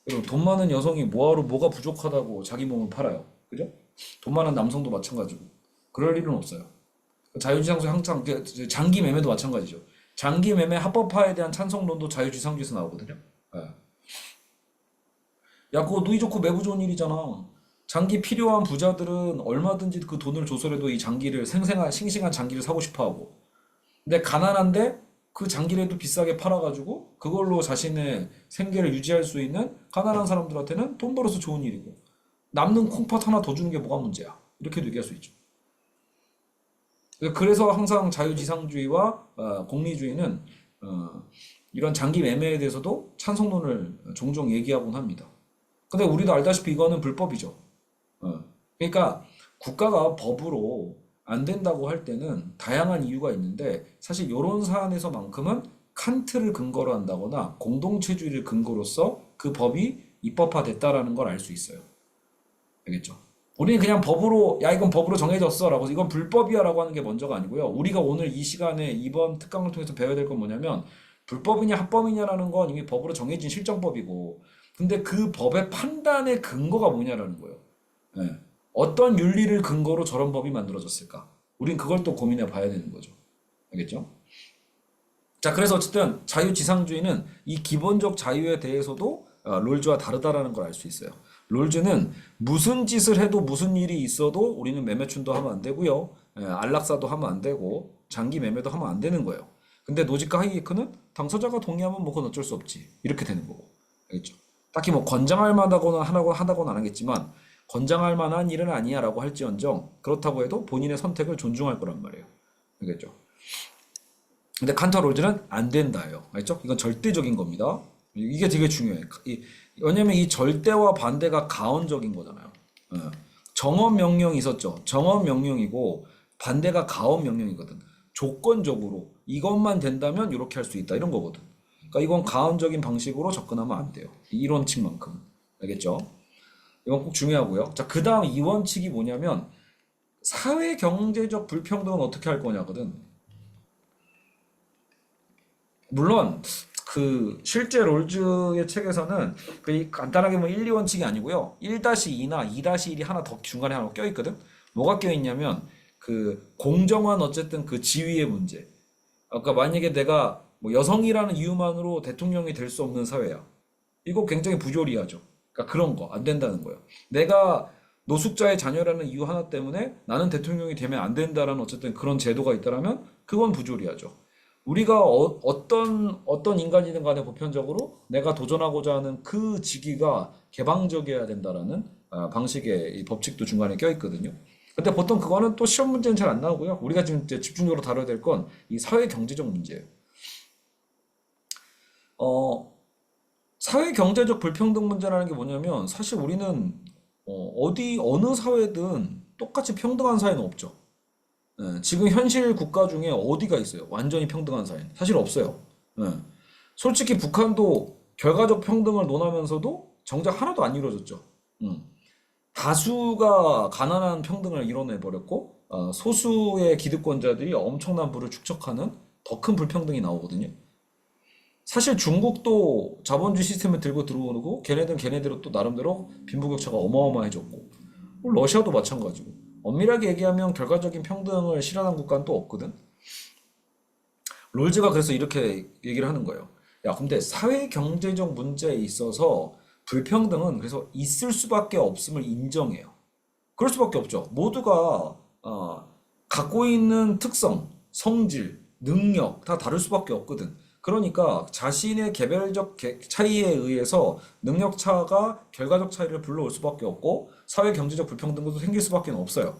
여러분, 돈 많은 여성이 뭐하러 뭐가 부족하다고 자기 몸을 팔아요. 그죠? 돈 많은 남성도 마찬가지고. 그럴 일은 없어요. 자유지상주의 항상 장기 매매도 마찬가지죠. 장기 매매 합법화에 대한 찬성론도 자유지상주의에서 나오거든요. 예. 야, 그거 누이 좋고 매부 좋은 일이잖아. 장기 필요한 부자들은 얼마든지 그 돈을 줘서라도 이 장기를 생생한 싱싱한 장기를 사고 싶어 하고. 근데 가난한데 그 장기라도 비싸게 팔아가지고 그걸로 자신의 생계를 유지할 수 있는 가난한 사람들한테는 돈 벌어서 좋은 일이고 남는 콩팥 하나 더 주는 게 뭐가 문제야. 이렇게도 얘기할 수 있죠. 그래서 항상 자유지상주의와 공리주의는 이런 장기 매매에 대해서도 찬성론을 종종 얘기하곤 합니다. 근데 우리도 알다시피 이거는 불법이죠. 그러니까 국가가 법으로 안 된다고 할 때는 다양한 이유가 있는데 사실 이런 사안에서만큼은 칸트를 근거로 한다거나 공동체주의를 근거로서 그 법이 입법화됐다라는 걸 알 수 있어요. 알겠죠? 우리는 그냥 법으로 야 이건 법으로 정해졌어 라고 이건 불법이야 라고 하는 게 먼저가 아니고요. 우리가 오늘 이 시간에 이번 특강을 통해서 배워야 될 건 뭐냐면 불법이냐 합법이냐라는 건 이미 법으로 정해진 실정법이고 근데 그 법의 판단의 근거가 뭐냐라는 거예요. 예. 어떤 윤리를 근거로 저런 법이 만들어졌을까? 우린 그걸 또 고민해 봐야 되는 거죠. 알겠죠? 자, 그래서 어쨌든 자유지상주의는 이 기본적 자유에 대해서도 롤즈와 다르다라는 걸 알 수 있어요. 롤즈는 무슨 짓을 해도 무슨 일이 있어도 우리는 매매춘도 하면 안 되고요. 안락사도 하면 안 되고 장기 매매도 하면 안 되는 거예요. 근데 노지카 하이에크는 당사자가 동의하면 뭐 그건 어쩔 수 없지. 이렇게 되는 거고. 알겠죠? 딱히 뭐 권장할 만하거나 하다고는 안 하겠지만 권장할 만한 일은 아니야라고 할지언정 그렇다고 해도 본인의 선택을 존중할 거란 말이에요. 알겠죠? 근데 칸터 롤즈는 안 된다예요. 알죠? 이건 절대적인 겁니다. 이게 되게 중요해. 왜냐면 이 절대와 반대가 가언적인 거잖아요. 정언 명령이 있었죠. 정언 명령이고 반대가 가언 명령이거든. 조건적으로 이것만 된다면 이렇게 할 수 있다 이런 거거든. 그러니까 이건 가언적인 방식으로 접근하면 안 돼요. 이 원칙만큼. 알겠죠? 이건 꼭 중요하고요. 자, 그 다음 이 원칙이 뭐냐면 사회 경제적 불평등은 어떻게 할 거냐거든. 물론 그 실제 롤즈의 책에서는 그 간단하게 뭐 1, 2원칙이 아니고요. 1-2나 2-1이 하나 더 중간에 하나 껴 있거든. 뭐가 껴 있냐면 그 공정한 어쨌든 그 지위의 문제. 아까 만약에 내가 뭐 여성이라는 이유만으로 대통령이 될 수 없는 사회야. 이거 굉장히 부조리하죠. 그러니까 그런 거 안 된다는 거예요. 내가 노숙자의 자녀라는 이유 하나 때문에 나는 대통령이 되면 안 된다라는 어쨌든 그런 제도가 있다라면 그건 부조리하죠. 우리가 어떤 인간이든 간에 보편적으로 내가 도전하고자 하는 그 직위가 개방적이어야 된다라는 방식의 이 법칙도 중간에 껴있거든요. 근데 보통 그거는 또 시험 문제는 잘 안 나오고요. 우리가 지금 이제 집중적으로 다뤄야 될 건 이 사회 경제적 문제예요. 어, 사회 경제적 불평등 문제라는 게 뭐냐면 사실 우리는 어디 어느 사회든 똑같이 평등한 사회는 없죠. 예, 지금 현실 국가 중에 어디가 있어요? 완전히 평등한 사회는 사실 없어요. 예. 솔직히 북한도 결과적 평등을 논하면서도 정작 하나도 안 이루어졌죠. 음. 다수가 가난한 평등을 이뤄내 버렸고 소수의 기득권자들이 엄청난 부를 축적하는 더 큰 불평등이 나오거든요. 사실 중국도 자본주의 시스템을 들고 들어오고 걔네들은 걔네대로 또 나름대로 빈부격차가 어마어마해졌고 러시아도 마찬가지고 엄밀하게 얘기하면 결과적인 평등을 실현한 국가는 또 없거든. 롤즈가 그래서 이렇게 얘기를 하는 거예요. 야, 근데 사회 경제적 문제에 있어서 불평등은 그래서 있을 수밖에 없음을 인정해요. 그럴 수밖에 없죠. 모두가 갖고 있는 특성, 성질, 능력 다 다를 수밖에 없거든. 그러니까 자신의 개별적 차이에 의해서 능력 차가 결과적 차이를 불러올 수밖에 없고 사회 경제적 불평등도 생길 수밖에 없어요.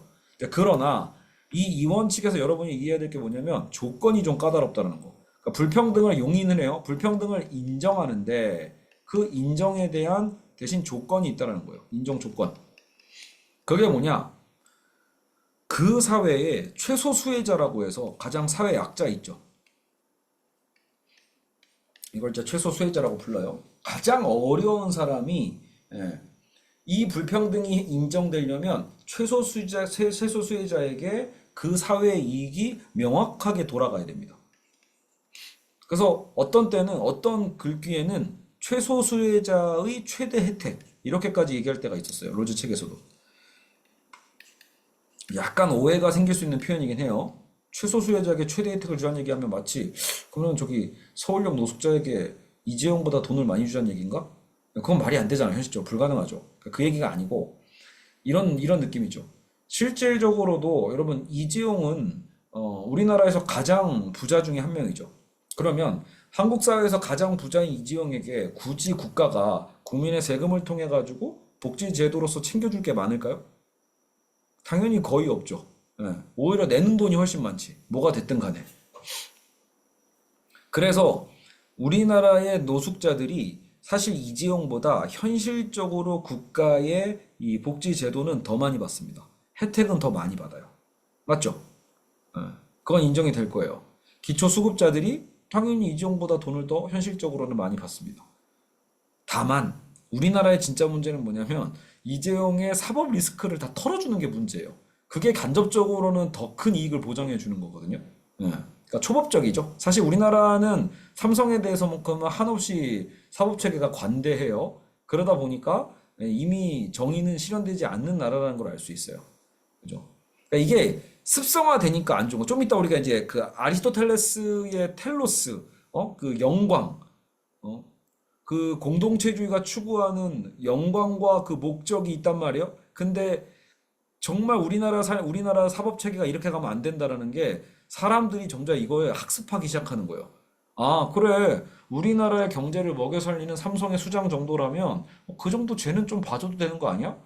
그러나 이 원칙에서 여러분이 이해해야 될 게 뭐냐면 조건이 좀 까다롭다는 거. 그러니까 불평등을 용인을 해요. 불평등을 인정하는데 그 인정에 대한 대신 조건이 있다는 거예요. 인정 조건. 그게 뭐냐? 그 사회의 최소 수혜자라고 해서 가장 사회 약자 있죠. 이걸 이제 최소 수혜자라고 불러요. 가장 어려운 사람이 예, 이 불평등이 인정되려면 최소 수혜자에게 그 사회의 이익이 명확하게 돌아가야 됩니다. 그래서 어떤 때는 어떤 글귀에는 최소 수혜자의 최대 혜택 이렇게까지 얘기할 때가 있었어요. 로즈 책에서도. 약간 오해가 생길 수 있는 표현이긴 해요. 최소 수혜자에게 최대 혜택을 주라는 얘기하면 마치 그러면 저기 서울역 노숙자에게 이재용보다 돈을 많이 주자는 얘기인가? 그건 말이 안 되잖아요. 현실적으로 불가능하죠. 그 얘기가 아니고 이런 느낌이죠. 실질적으로도 여러분 이재용은 우리나라에서 가장 부자 중에 한 명이죠. 그러면 한국 사회에서 가장 부자인 이재용에게 굳이 국가가 국민의 세금을 통해 가지고 복지 제도로서 챙겨줄 게 많을까요? 당연히 거의 없죠. 예, 오히려 내는 돈이 훨씬 많지. 뭐가 됐든 간에. 그래서 우리나라의 노숙자들이 사실 이재용보다 현실적으로 국가의 이 복지 제도는 더 많이 받습니다. 혜택은 더 많이 받아요. 맞죠? 예, 그건 인정이 될 거예요. 기초수급자들이 당연히 이재용보다 돈을 더 현실적으로는 많이 받습니다. 다만 우리나라의 진짜 문제는 뭐냐면 이재용의 사법 리스크를 다 털어주는 게 문제예요. 그게 간접적으로는 더 큰 이익을 보장해 주는 거거든요. 예. 그러니까 초법적이죠. 사실 우리나라는 삼성에 대해서만큼은 한없이 사법 체계가 관대해요. 그러다 보니까 이미 정의는 실현되지 않는 나라라는 걸 알 수 있어요. 그죠? 그러니까 이게 습성화되니까 안 좋은 거. 좀 이따 우리가 이제 그 아리스토텔레스의 텔로스, 그 영광, 어, 그 공동체주의가 추구하는 영광과 그 목적이 있단 말이에요. 근데 정말 우리나라 사법 체계가 이렇게 가면 안 된다라는 게 사람들이 점점 이거에 학습하기 시작하는 거예요. 아, 그래. 우리나라의 경제를 먹여 살리는 삼성의 수장 정도라면 그 정도 죄는 좀 봐줘도 되는 거 아니야?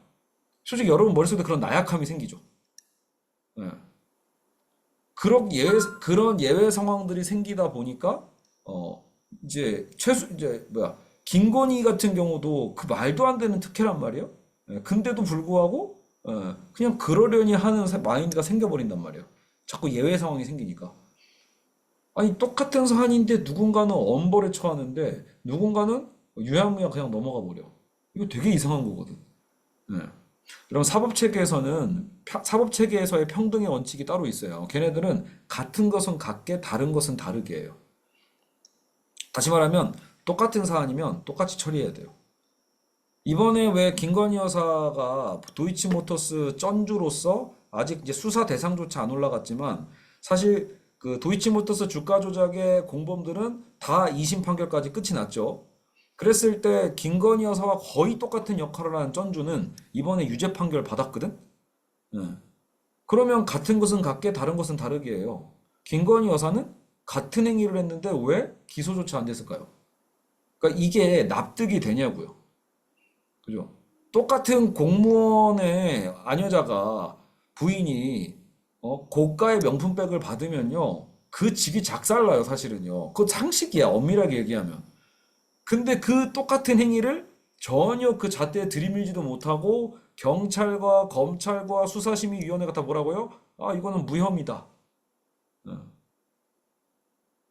솔직히 여러분 머릿속에 그런 나약함이 생기죠. 예. 그런 예외 상황들이 생기다 보니까 어 이제 뭐야 김건희 같은 경우도 그 말도 안 되는 특혜란 말이에요. 예, 근데도 불구하고 그냥 그러려니 하는 마인드가 생겨버린단 말이에요. 자꾸 예외 상황이 생기니까. 아니 똑같은 사안인데 누군가는 엄벌에 처하는데 누군가는 유야무야 그냥 넘어가 버려. 이거 되게 이상한 거거든. 예. 그럼 사법 체계에서의 평등의 원칙이 따로 있어요. 걔네들은 같은 것은 같게 다른 것은 다르게 해요. 다시 말하면 똑같은 사안이면 똑같이 처리해야 돼요. 이번에 왜 김건희 여사가 도이치모터스 전주로서 아직 이제 수사 대상조차 안 올라갔지만 사실 그 도이치모터스 주가 조작의 공범들은 다 2심 판결까지 끝이 났죠. 그랬을 때 김건희 여사와 거의 똑같은 역할을 한 전주는 이번에 유죄 판결 받았거든? 예. 그러면 같은 것은 같게 다른 것은 다르게 해요. 김건희 여사는 같은 행위를 했는데 왜 기소조차 안 됐을까요? 그러니까 이게 납득이 되냐고요. 그죠? 똑같은 공무원의 아녀자가 부인이 고가의 명품백을 받으면요. 그 집이 작살나요, 사실은요. 그거 상식이야, 엄밀하게 얘기하면. 근데 그 똑같은 행위를 전혀 그 잣대에 들이밀지도 못하고 경찰과 검찰과 수사심의위원회가 다 뭐라고요? 아, 이거는 무혐의다. 어.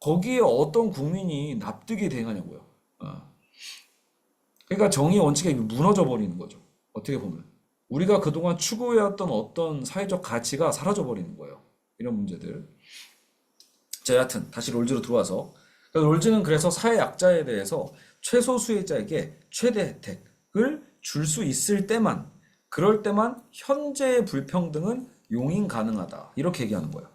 거기에 어떤 국민이 납득이 되냐고요. 어. 그러니까 정의 원칙이 무너져 버리는 거죠. 어떻게 보면. 우리가 그동안 추구해왔던 어떤 사회적 가치가 사라져 버리는 거예요. 이런 문제들. 자, 여하튼 다시 롤즈로 들어와서 롤즈는 그래서 사회 약자에 대해서 최소 수혜자에게 최대 혜택을 줄 수 있을 때만 그럴 때만 현재의 불평등은 용인 가능하다. 이렇게 얘기하는 거예요.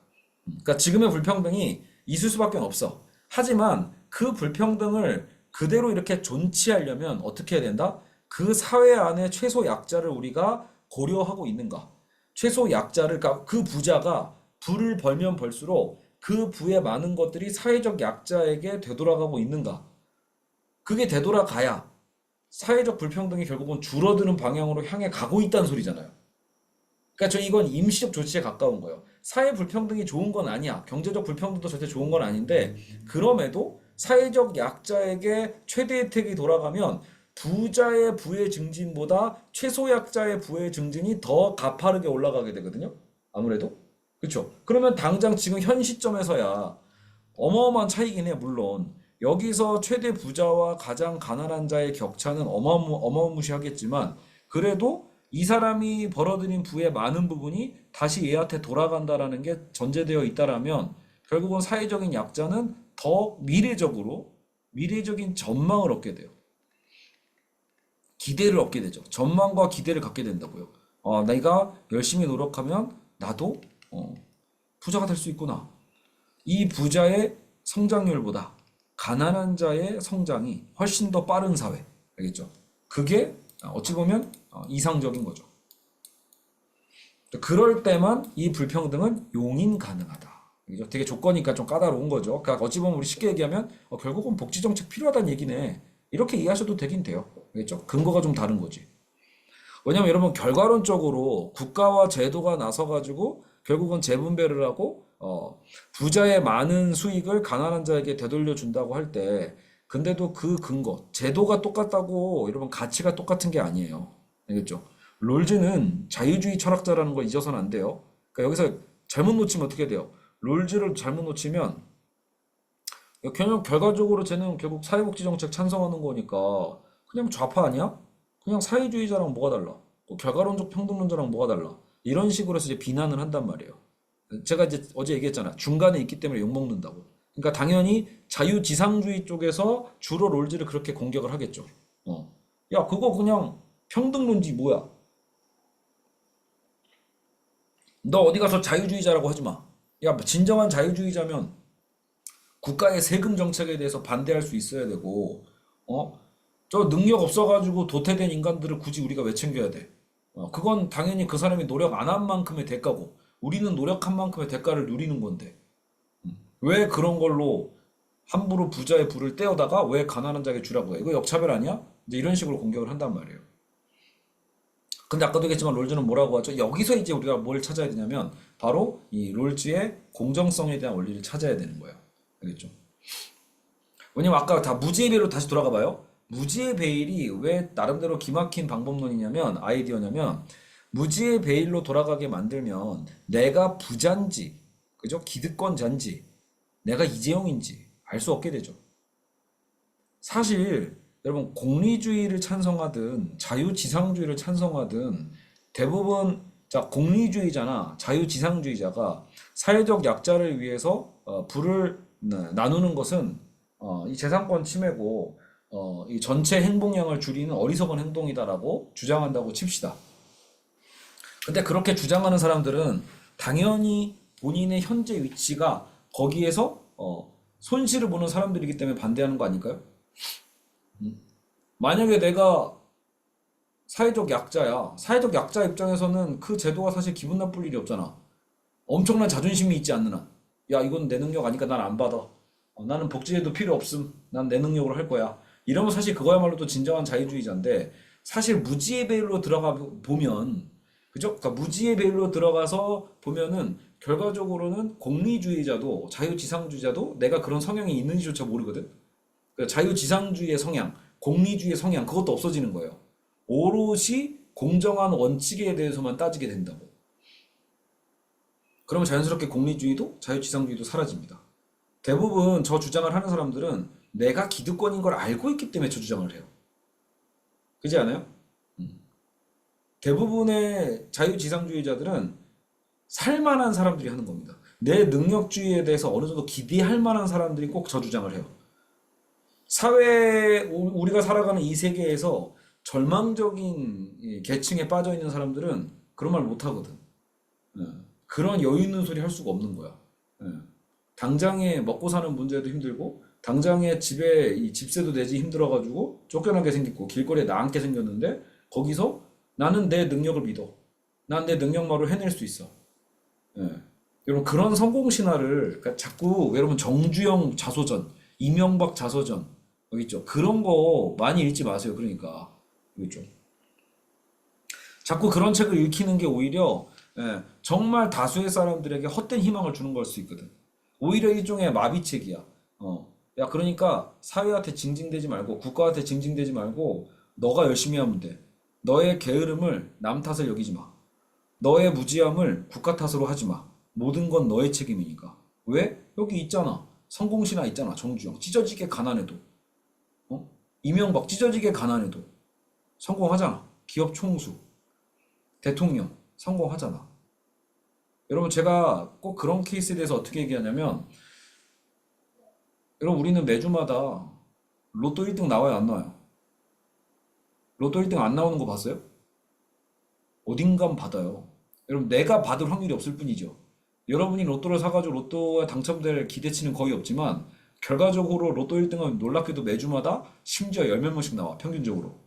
그러니까 지금의 불평등이 있을 수밖에 없어. 하지만 그 불평등을 그대로 이렇게 존치하려면 어떻게 해야 된다? 그 사회 안에 최소 약자를 우리가 고려하고 있는가? 최소 약자를, 그러니까 그 부자가 부를 벌면 벌수록 그 부의 많은 것들이 사회적 약자에게 되돌아가고 있는가? 그게 되돌아가야 사회적 불평등이 결국은 줄어드는 방향으로 향해 가고 있다는 소리잖아요. 그러니까 저 이건 임시적 조치에 가까운 거예요. 사회 불평등이 좋은 건 아니야. 경제적 불평등도 절대 좋은 건 아닌데 그럼에도 사회적 약자에게 최대 혜택이 돌아가면 부자의 부의 증진보다 최소 약자의 부의 증진이 더 가파르게 올라가게 되거든요. 아무래도. 그렇죠. 그러면 당장 지금 현 시점에서야 어마어마한 차이긴 해, 물론. 여기서 최대 부자와 가장 가난한 자의 격차는 어마무시하겠지만, 그래도 이 사람이 벌어들인 부의 많은 부분이 다시 얘한테 돌아간다라는 게 전제되어 있다라면, 결국은 사회적인 약자는 더 미래적인 전망을 얻게 돼요. 기대를 얻게 되죠. 전망과 기대를 갖게 된다고요. 내가 열심히 노력하면 나도 부자가 될 수 있구나. 이 부자의 성장률보다 가난한 자의 성장이 훨씬 더 빠른 사회. 알겠죠? 그게 어찌 보면 이상적인 거죠. 그럴 때만 이 불평등은 용인 가능하다. 알겠죠? 되게 조건이니까 좀 까다로운 거죠. 그러니까 어찌 보면 우리 쉽게 얘기하면 결국은 복지정책 필요하다는 얘기네. 이렇게 이해하셔도 되긴 돼요. 알겠죠? 근거가 좀 다른 거지. 왜냐면 여러분 결과론적으로 국가와 제도가 나서가지고 결국은 재분배를 하고 부자의 많은 수익을 가난한 자에게 되돌려 준다고 할 때 근데도 그 근거 제도가 똑같다고 여러분 가치가 똑같은 게 아니에요. 알겠죠? 롤즈는 자유주의 철학자라는 걸 잊어서는 안 돼요. 그러니까 여기서 잘못 놓치면 어떻게 돼요? 롤즈를 잘못 놓치면 그냥 결과적으로 쟤는 결국 사회복지 정책 찬성하는 거니까 그냥 좌파 아니야? 그냥 사회주의자랑 뭐가 달라? 또 결과론적 평등론자랑 뭐가 달라? 이런 식으로 해서 이제 비난을 한단 말이에요. 제가 이제 어제 얘기했잖아. 중간에 있기 때문에 욕먹는다고. 그러니까 당연히 자유지상주의 쪽에서 주로 롤즈를 그렇게 공격을 하겠죠. 야, 그거 그냥 평등론지 뭐야? 너 어디 가서 자유주의자라고 하지 마. 야, 진정한 자유주의자면 국가의 세금 정책에 대해서 반대할 수 있어야 되고, 저 능력 없어가지고 도태된 인간들을 굳이 우리가 왜 챙겨야 돼? 그건 당연히 그 사람이 노력 안 한 만큼의 대가고, 우리는 노력한 만큼의 대가를 누리는 건데, 왜 그런 걸로 함부로 부자의 부를 떼어다가 왜 가난한 자에게 주라고 해? 이거 역차별 아니야? 이제 이런 식으로 공격을 한단 말이에요. 근데 아까도 얘기했지만 롤즈는 뭐라고 하죠? 여기서 이제 우리가 뭘 찾아야 되냐면, 바로 이 롤즈의 공정성에 대한 원리를 찾아야 되는 거예요. 알겠죠? 왜냐면 아까 다 무지의 베일로 다시 돌아가 봐요. 무지의 베일이 왜 나름대로 기막힌 방법론이냐면 아이디어냐면 무지의 베일로 돌아가게 만들면 내가 부잔지 그죠? 기득권자인지 내가 이재용인지 알 수 없게 되죠. 사실 여러분 공리주의를 찬성하든 자유지상주의를 찬성하든 대부분 자 공리주의자나 자유지상주의자가 사회적 약자를 위해서 부를 나누는 것은 이 재산권 침해고 이 전체 행복량을 줄이는 어리석은 행동이다라고 주장한다고 칩시다. 근데 그렇게 주장하는 사람들은 당연히 본인의 현재 위치가 거기에서 손실을 보는 사람들이기 때문에 반대하는 거 아닐까요? 만약에 내가 사회적 약자야. 사회적 약자 입장에서는 그 제도가 사실 기분 나쁠 일이 없잖아. 엄청난 자존심이 있지 않는 한. 야, 이건 내 능력 아니까 난 안 받아. 나는 복지에도 필요 없음. 난 내 능력으로 할 거야. 이러면 사실 그거야말로 또 진정한 자유주의자인데 사실 무지의 베일로 들어가 보면 그죠? 그러니까 무지의 베일로 들어가서 보면은 결과적으로는 공리주의자도 자유지상주의자도 내가 그런 성향이 있는지조차 모르거든. 그러니까 자유지상주의의 성향, 공리주의의 성향 그것도 없어지는 거예요. 오롯이 공정한 원칙에 대해서만 따지게 된다고. 그러면 자연스럽게 공리주의도 자유지상주의도 사라집니다. 대부분 저 주장을 하는 사람들은 내가 기득권인 걸 알고 있기 때문에 저 주장을 해요. 그렇지 않아요? 대부분의 자유지상주의자들은 살만한 사람들이 하는 겁니다. 내 능력주의에 대해서 어느 정도 기대할 만한 사람들이 꼭 저 주장을 해요. 우리가 살아가는 이 세계에서 절망적인 계층에 빠져 있는 사람들은 그런 말 못 하거든. 예. 그런 여유 있는 소리 할 수가 없는 거야. 예. 당장에 먹고 사는 문제도 힘들고, 당장에 집에 이 집세도 내지 힘들어가지고 쫓겨나게 생겼고, 길거리에 나앉게 생겼는데, 거기서 나는 내 능력을 믿어. 난 내 능력만으로 해낼 수 있어. 예. 여러분, 그런 성공 신화를, 그러니까 자꾸, 여러분, 정주영 자소전, 이명박 자서전, 여기 있죠. 그런 거 많이 읽지 마세요. 그러니까. 여기 있죠. 자꾸 그런 책을 읽히는 게 오히려 정말 다수의 사람들에게 헛된 희망을 주는 걸 수 있거든. 오히려 일종의 마비책이야. 야, 그러니까 사회한테 징징대지 말고 국가한테 징징대지 말고 너가 열심히 하면 돼. 너의 게으름을 남 탓을 여기지 마. 너의 무지함을 국가 탓으로 하지 마. 모든 건 너의 책임이니까. 왜? 여기 있잖아. 성공신화 있잖아. 정주영. 찢어지게 가난해도. 이명박 찢어지게 가난해도 성공하잖아. 기업 총수, 대통령 성공하잖아. 여러분 제가 꼭 그런 케이스에 대해서 어떻게 얘기하냐면 여러분 우리는 매주마다 로또 1등 나와요 안 나와요? 로또 1등 안 나오는 거 봤어요? 어딘간 받아요. 여러분 내가 받을 확률이 없을 뿐이죠. 여러분이 로또를 사가지고 로또에 당첨될 기대치는 거의 없지만 결과적으로 로또 1등은 놀랍게도 매주마다 심지어 열 몇 명씩 나와 평균적으로.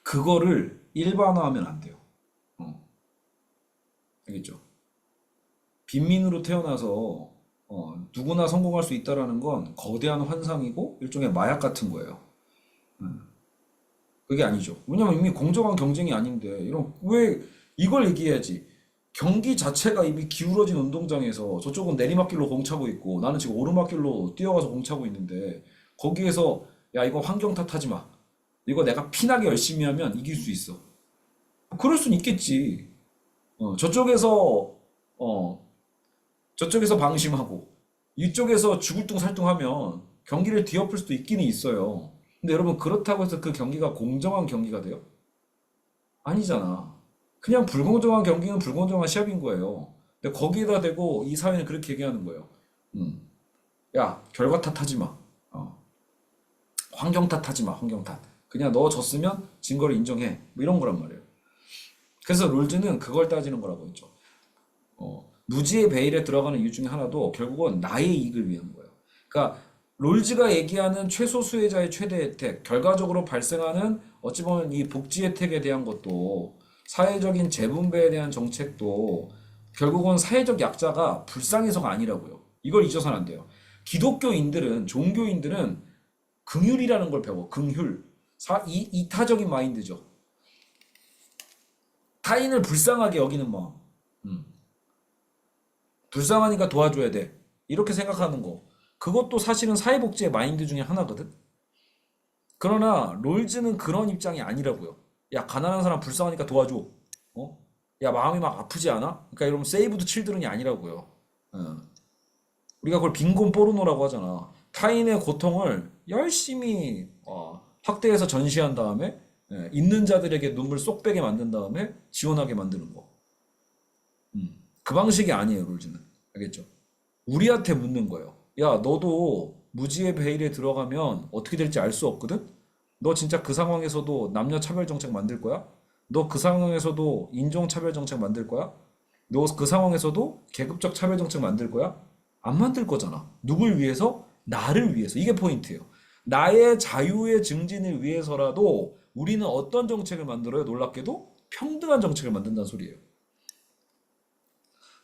그거를 일반화하면 안 돼요. 어, 알겠죠? 빈민으로 태어나서 누구나 성공할 수 있다라는 건 거대한 환상이고 일종의 마약 같은 거예요. 그게 아니죠. 왜냐면 이미 공정한 경쟁이 아닌데 이런 왜 이걸 얘기해야지. 경기 자체가 이미 기울어진 운동장에서 저쪽은 내리막길로 공차고 있고 나는 지금 오르막길로 뛰어가서 공차고 있는데 거기에서 야 이거 환경 탓하지 마. 이거 내가 피나게 열심히 하면 이길 수 있어. 그럴 순 있겠지. 저쪽에서 저쪽에서 방심하고 이쪽에서 죽을뚱살뚱하면 경기를 뒤엎을 수도 있기는 있어요. 근데 여러분 그렇다고 해서 그 경기가 공정한 경기가 돼요? 아니잖아. 그냥 불공정한 경기는 불공정한 시합인 거예요. 근데 거기에다 대고 이 사회는 그렇게 얘기하는 거예요. 음. 야, 결과 탓하지 마. 어. 환경 탓하지 마. 환경 탓. 그냥 너 졌으면 진 거를 인정해. 뭐 이런 거란 말이에요. 그래서 룰즈는 그걸 따지는 거라고 했죠. 무지의 베일에 들어가는 이유 중에 하나도 결국은 나의 이익을 위한 거예요. 그러니까 롤즈가 얘기하는 최소 수혜자의 최대 혜택, 결과적으로 발생하는 어찌 보면 이 복지 혜택에 대한 것도 사회적인 재분배에 대한 정책도 결국은 사회적 약자가 불쌍해서가 아니라고요. 이걸 잊어서는 안 돼요. 기독교인들은 종교인들은 긍휼이라는 걸 배워. 긍휼. 이타적인 마인드죠. 타인을 불쌍하게 여기는 마음. 음. 불쌍하니까 도와줘야 돼. 이렇게 생각하는 거. 그것도 사실은 사회복지의 마인드 중에 하나거든. 그러나 롤즈는 그런 입장이 아니라고요. 야, 가난한 사람 불쌍하니까 도와줘. 야, 마음이 막 아프지 않아? 그러니까 여러분 세이브드 칠드런이 아니라고요. 어. 우리가 그걸 빈곤 포르노라고 하잖아. 타인의 고통을 열심히 확대해서 전시한 다음에 있는 자들에게 눈물 쏙 빼게 만든 다음에 지원하게 만드는 거. 그 방식이 아니에요, 롤즈는. 알겠죠? 우리한테 묻는 거예요. 야, 너도 무지의 베일에 들어가면 어떻게 될지 알 수 없거든? 너 진짜 그 상황에서도 남녀 차별 정책 만들 거야? 너 그 상황에서도 인종 차별 정책 만들 거야? 너 그 상황에서도 계급적 차별 정책 만들 거야? 안 만들 거잖아. 누굴 위해서? 나를 위해서. 이게 포인트예요. 나의 자유의 증진을 위해서라도 우리는 어떤 정책을 만들어요? 놀랍게도 평등한 정책을 만든다는 소리예요.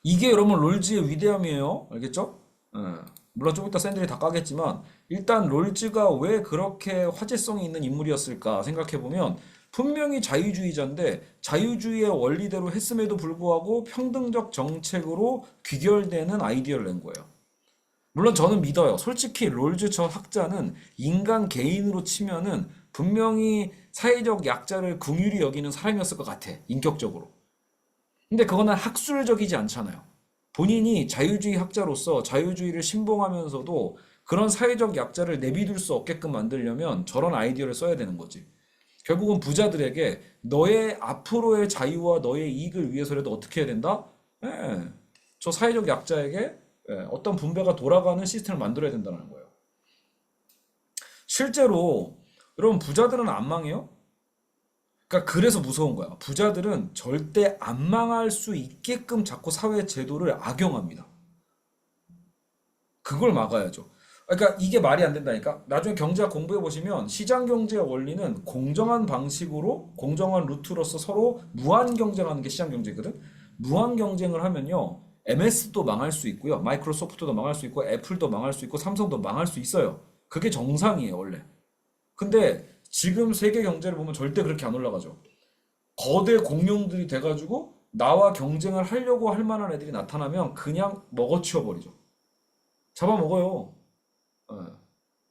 이게 여러분 롤즈의 위대함이에요. 알겠죠? 예. 물론 좀 이따 샌들이 다 까겠지만 일단 롤즈가 왜 그렇게 화제성이 있는 인물이었을까 생각해보면 분명히 자유주의자인데 자유주의의 원리대로 했음에도 불구하고 평등적 정책으로 귀결되는 아이디어를 낸 거예요. 물론 저는 믿어요. 솔직히 롤즈 저 학자는 인간 개인으로 치면은 분명히 사회적 약자를 긍휼히 여기는 사람이었을 것 같아. 인격적으로. 근데 그거는 학술적이지 않잖아요. 본인이 자유주의 학자로서 자유주의를 신봉하면서도 그런 사회적 약자를 내비둘 수 없게끔 만들려면 저런 아이디어를 써야 되는 거지. 결국은 부자들에게 너의 앞으로의 자유와 너의 이익을 위해서라도 어떻게 해야 된다? 예, 저 사회적 약자에게 어떤 분배가 돌아가는 시스템을 만들어야 된다는 거예요. 실제로 여러분 부자들은 안 망해요? 그러니까 그래서 무서운 거야. 부자들은 절대 안 망할 수 있게끔 자꾸 사회 제도를 악용합니다. 그걸 막아야죠. 그러니까 이게 말이 안 된다니까. 나중에 경제학 공부해 보시면 시장 경제의 원리는 공정한 방식으로 공정한 루트로서 서로 무한 경쟁하는 게 시장 경제거든. 무한 경쟁을 하면요. MS도 망할 수 있고요. 마이크로소프트도 망할 수 있고 애플도 망할 수 있고 삼성도 망할 수 있어요. 그게 정상이에요, 원래. 근데 지금 세계 경제를 보면 절대 그렇게 안 올라가죠. 거대 공룡들이 돼가지고 나와 경쟁을 하려고 할 만한 애들이 나타나면 그냥 먹어치워 버리죠. 잡아먹어요. 어.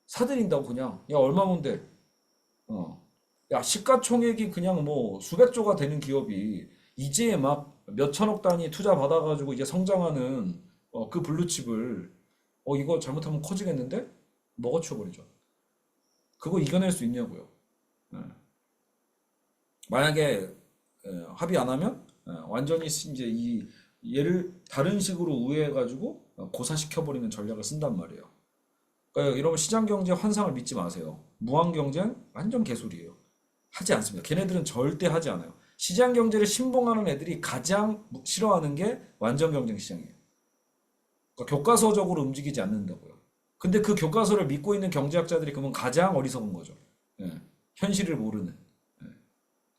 사들인다고 그냥. 야, 얼마 뭔데? 어. 야, 시가총액이 그냥 뭐 수백조가 되는 기업이 이제 막 몇천억 단위 투자 받아가지고 이제 성장하는 그 블루칩을 이거 잘못하면 커지겠는데? 먹어치워 버리죠. 그거 이겨낼 수 있냐고요. 예. 만약에 합의 안 하면 완전히 이제 이 얘를 다른 식으로 우회해가지고 고사시켜버리는 전략을 쓴단 말이에요. 그러니까 여러분 시장 경제 환상을 믿지 마세요. 무한 경쟁 완전 개소리예요. 하지 않습니다. 걔네들은 절대 하지 않아요. 시장 경제를 신봉하는 애들이 가장 싫어하는 게 완전 경쟁 시장이에요. 그러니까 교과서적으로 움직이지 않는다고요. 근데 그 교과서를 믿고 있는 경제학자들이 그러면 가장 어리석은 거죠. 예. 현실을 모르는. 예.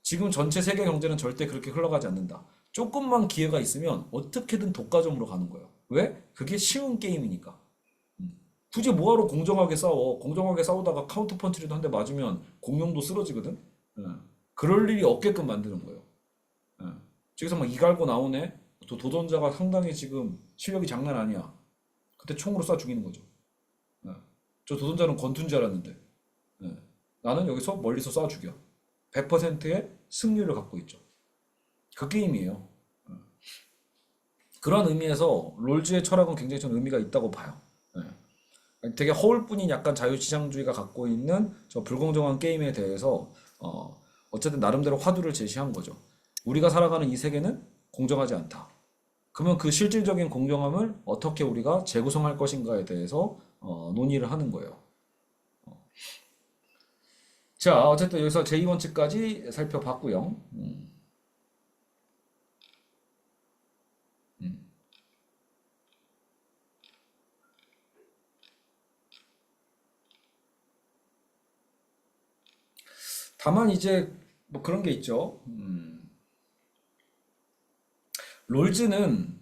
지금 전체 세계 경제는 절대 그렇게 흘러가지 않는다. 조금만 기회가 있으면 어떻게든 독과점으로 가는 거예요. 왜? 그게 쉬운 게임이니까. 굳이 뭐하러 공정하게 싸워? 공정하게 싸우다가 카운터 펀치라도 한 대 맞으면 공룡도 쓰러지거든. 예. 그럴 일이 없게끔 만드는 거예요. 예. 저기서 막 이갈고 나오네. 도전자가 상당히 지금 실력이 장난 아니야. 그때 총으로 쏴 죽이는 거죠. 예. 저 도전자는 권투인 줄 알았는데. 예. 나는 여기서 멀리서 쏴 죽여. 100%의 승률을 갖고 있죠. 그 게임이에요. 그런 의미에서 롤즈의 철학은 굉장히 저는 의미가 있다고 봐요. 되게 허울뿐인 약간 자유시장주의가 갖고 있는 저 불공정한 게임에 대해서 어쨌든 나름대로 화두를 제시한 거죠. 우리가 살아가는 이 세계는 공정하지 않다. 그러면 그 실질적인 공정함을 어떻게 우리가 재구성할 것인가에 대해서 논의를 하는 거예요. 자, 어쨌든 여기서 제2원칙까지 살펴봤고요. 다만 이제 뭐 그런 게 있죠. 롤즈는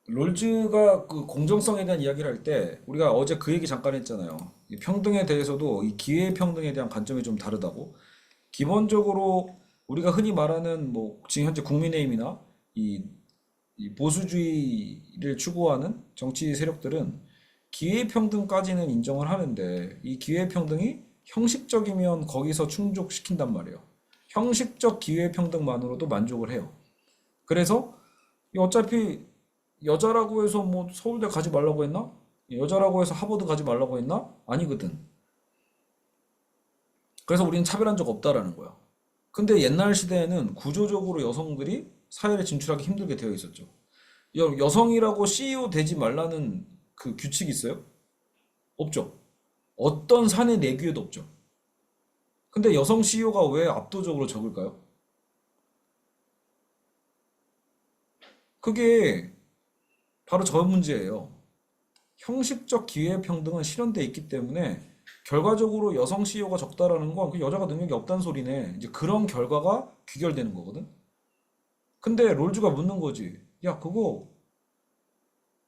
롤즈가 그 공정성에 대한 이야기를 할 때 우리가 어제 그 얘기 잠깐 했잖아요. 이 평등에 대해서도 이 기회 평등에 대한 관점이 좀 다르다고. 기본적으로 우리가 흔히 말하는 뭐 지금 현재 국민의힘이나 이, 이 보수주의를 추구하는 정치 세력들은 기회 평등까지는 인정을 하는데 이 기회 평등이 형식적이면 거기서 충족시킨단 말이에요. 형식적 기회 평등만으로도 만족을 해요. 그래서 어차피 여자라고 해서 뭐 서울대 가지 말라고 했나? 여자라고 해서 하버드 가지 말라고 했나? 아니거든. 그래서 우리는 차별한 적 없다라는 거야. 근데 옛날 시대에는 구조적으로 여성들이 사회에 진출하기 힘들게 되어 있었죠. 여성이라고 CEO 되지 말라는 그 규칙이 있어요? 없죠. 어떤 사내 내규에도 없죠. 근데 여성 CEO가 왜 압도적으로 적을까요? 그게 바로 저 문제예요. 형식적 기회평등은 실현돼 있기 때문에 결과적으로 여성 CEO가 적다라는 건 그 여자가 능력이 없다는 소리네. 이제 그런 결과가 귀결되는 거거든. 근데 롤즈가 묻는 거지. 야, 그거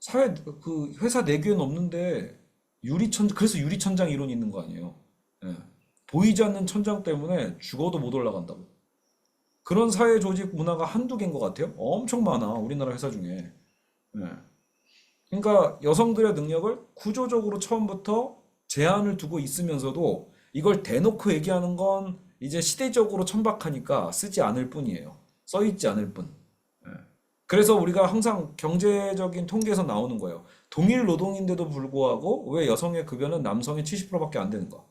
사회 회사 내규에는 없는데 그래서 유리천장 이론이 있는 거 아니에요. 예. 보이지 않는 천장 때문에 죽어도 못 올라간다고. 그런 사회 조직 문화가 한두 개인 것 같아요? 엄청 많아, 우리나라 회사 중에. 예. 그러니까 여성들의 능력을 구조적으로 처음부터 제한을 두고 있으면서도 이걸 대놓고 얘기하는 건 이제 시대적으로 천박하니까 쓰지 않을 뿐이에요. 써 있지 않을 뿐. 예. 그래서 우리가 항상 경제적인 통계에서 나오는 거예요. 동일 노동인데도 불구하고 왜 여성의 급여는 남성의 70%밖에 안 되는가?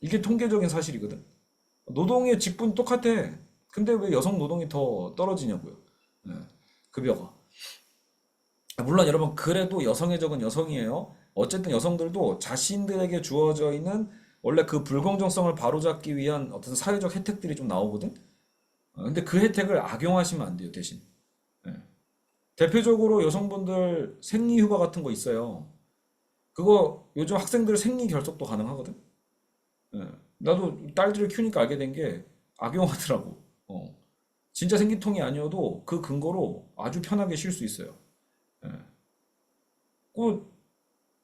이게 통계적인 사실이거든. 노동의 직분 똑같아. 근데 왜 여성 노동이 더 떨어지냐고요. 예. 급여가. 물론 여러분 그래도 여성의 적은 여성이에요. 어쨌든 여성들도 자신들에게 주어져 있는 원래 그 불공정성을 바로잡기 위한 어떤 사회적 혜택들이 좀 나오거든. 근데 그 혜택을 악용하시면 안 돼요, 대신. 예. 대표적으로 여성분들 생리휴가 같은 거 있어요. 그거 요즘 학생들 생리 결석도 가능하거든. 예. 나도 딸들을 키우니까 알게 된 게 악용하더라고. 진짜 생리통이 아니어도 그 근거로 아주 편하게 쉴 수 있어요. 예. 그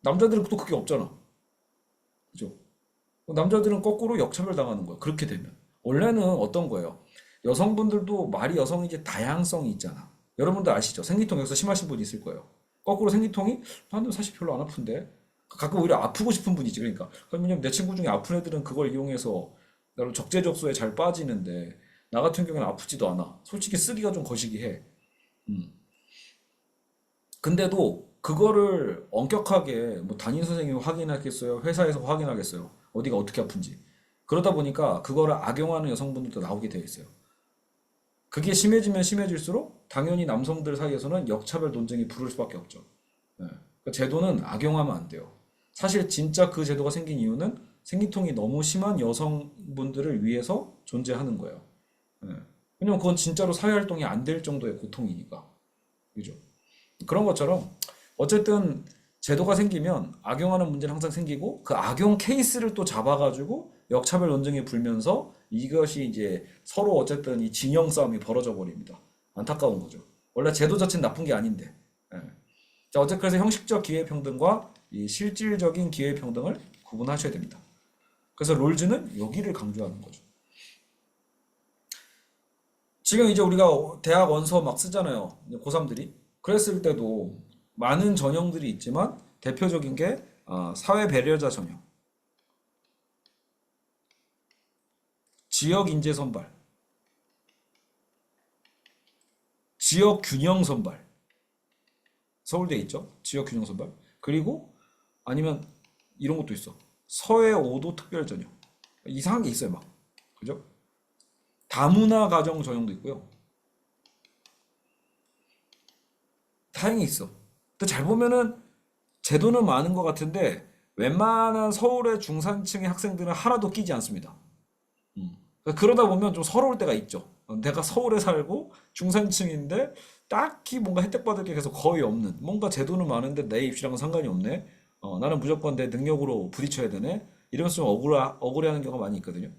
남자들은 또 그게 없잖아. 그죠? 남자들은 거꾸로 역차별 당하는 거야. 그렇게 되면. 원래는 어떤 거예요? 여성분들도 말이 여성이지 다양성이 있잖아. 여러분들 아시죠? 생리통 여기서 심하신 분 있을 거예요. 거꾸로 생리통이 나는 사실 별로 안 아픈데. 가끔 오히려 아프고 싶은 분이지. 그러니까. 왜냐면 내 친구 중에 아픈 애들은 그걸 이용해서 나름 적재적소에 잘 빠지는데 나 같은 경우는 아프지도 않아. 솔직히 쓰기가 좀 거시기해. 음. 근데도 그거를 엄격하게 뭐 담임 선생님이 확인하겠어요? 회사에서 확인하겠어요? 어디가 어떻게 아픈지. 그러다 보니까 그거를 악용하는 여성분들도 나오게 되어 있어요. 그게 심해지면 심해질수록 당연히 남성들 사이에서는 역차별 논쟁이 부를 수밖에 없죠. 예. 그러니까 제도는 악용하면 안 돼요. 사실 진짜 그 제도가 생긴 이유는 생리통이 너무 심한 여성분들을 위해서 존재하는 거예요. 예. 왜냐면 그건 진짜로 사회활동이 안 될 정도의 고통이니까. 그죠? 그런 것처럼 어쨌든 제도가 생기면 악용하는 문제는 항상 생기고 그 악용 케이스를 또 잡아가지고 역차별 논쟁이 불면서 이것이 이제 서로 어쨌든 이 진영 싸움이 벌어져 버립니다. 안타까운 거죠. 원래 제도 자체는 나쁜 게 아닌데. 예. 자, 어쨌든 그래서 형식적 기회평등과 이 실질적인 기회평등을 구분하셔야 됩니다. 그래서 롤즈는 여기를 강조하는 거죠. 지금 이제 우리가 대학 원서 막 쓰잖아요. 고3들이. 그랬을 때도 많은 전형들이 있지만 대표적인 게 사회 배려자 전형, 지역 인재 선발, 지역 균형 선발. 서울대 있죠? 지역 균형 선발. 그리고 아니면 이런 것도 있어. 서해 5도 특별 전형. 이상한 게 있어요, 막. 그죠? 다문화 가정 전형도 있고요. 다행히 있어. 근데 잘 보면은 제도는 많은 것 같은데 웬만한 서울의 중산층의 학생들은 하나도 끼지 않습니다. 그러니까 그러다 보면 좀 서러울 때가 있죠. 내가 서울에 살고 중산층인데 딱히 뭔가 혜택 받을 게 계속 거의 없는. 뭔가 제도는 많은데 내 입시랑은 상관이 없네. 나는 무조건 내 능력으로 부딪혀야 되네. 이러면서 좀 억울해하는 경우가 많이 있거든요.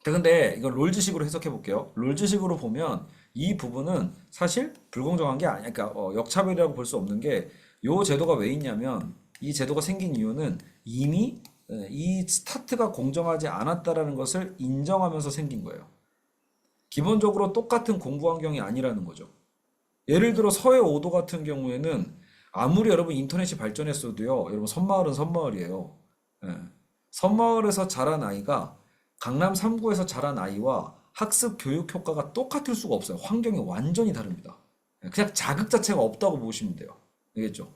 근데 이건 롤즈식으로 해석해 볼게요. 롤즈식으로 보면 이 부분은 사실 불공정한 게 아니야. 그러니까 역차별이라고 볼 수 없는 게 이 제도가 왜 있냐면 이 제도가 생긴 이유는 이미 이 스타트가 공정하지 않았다라는 것을 인정하면서 생긴 거예요. 기본적으로 똑같은 공부 환경이 아니라는 거죠. 예를 들어 서해 5도 같은 경우에는 아무리 여러분 인터넷이 발전했어도요. 여러분 섬마을은 섬마을이에요. 예. 섬마을에서 자란 아이가 강남 3구에서 자란 아이와 학습 교육 효과가 똑같을 수가 없어요. 환경이 완전히 다릅니다. 예, 그냥 자극 자체가 없다고 보시면 돼요. 알겠죠?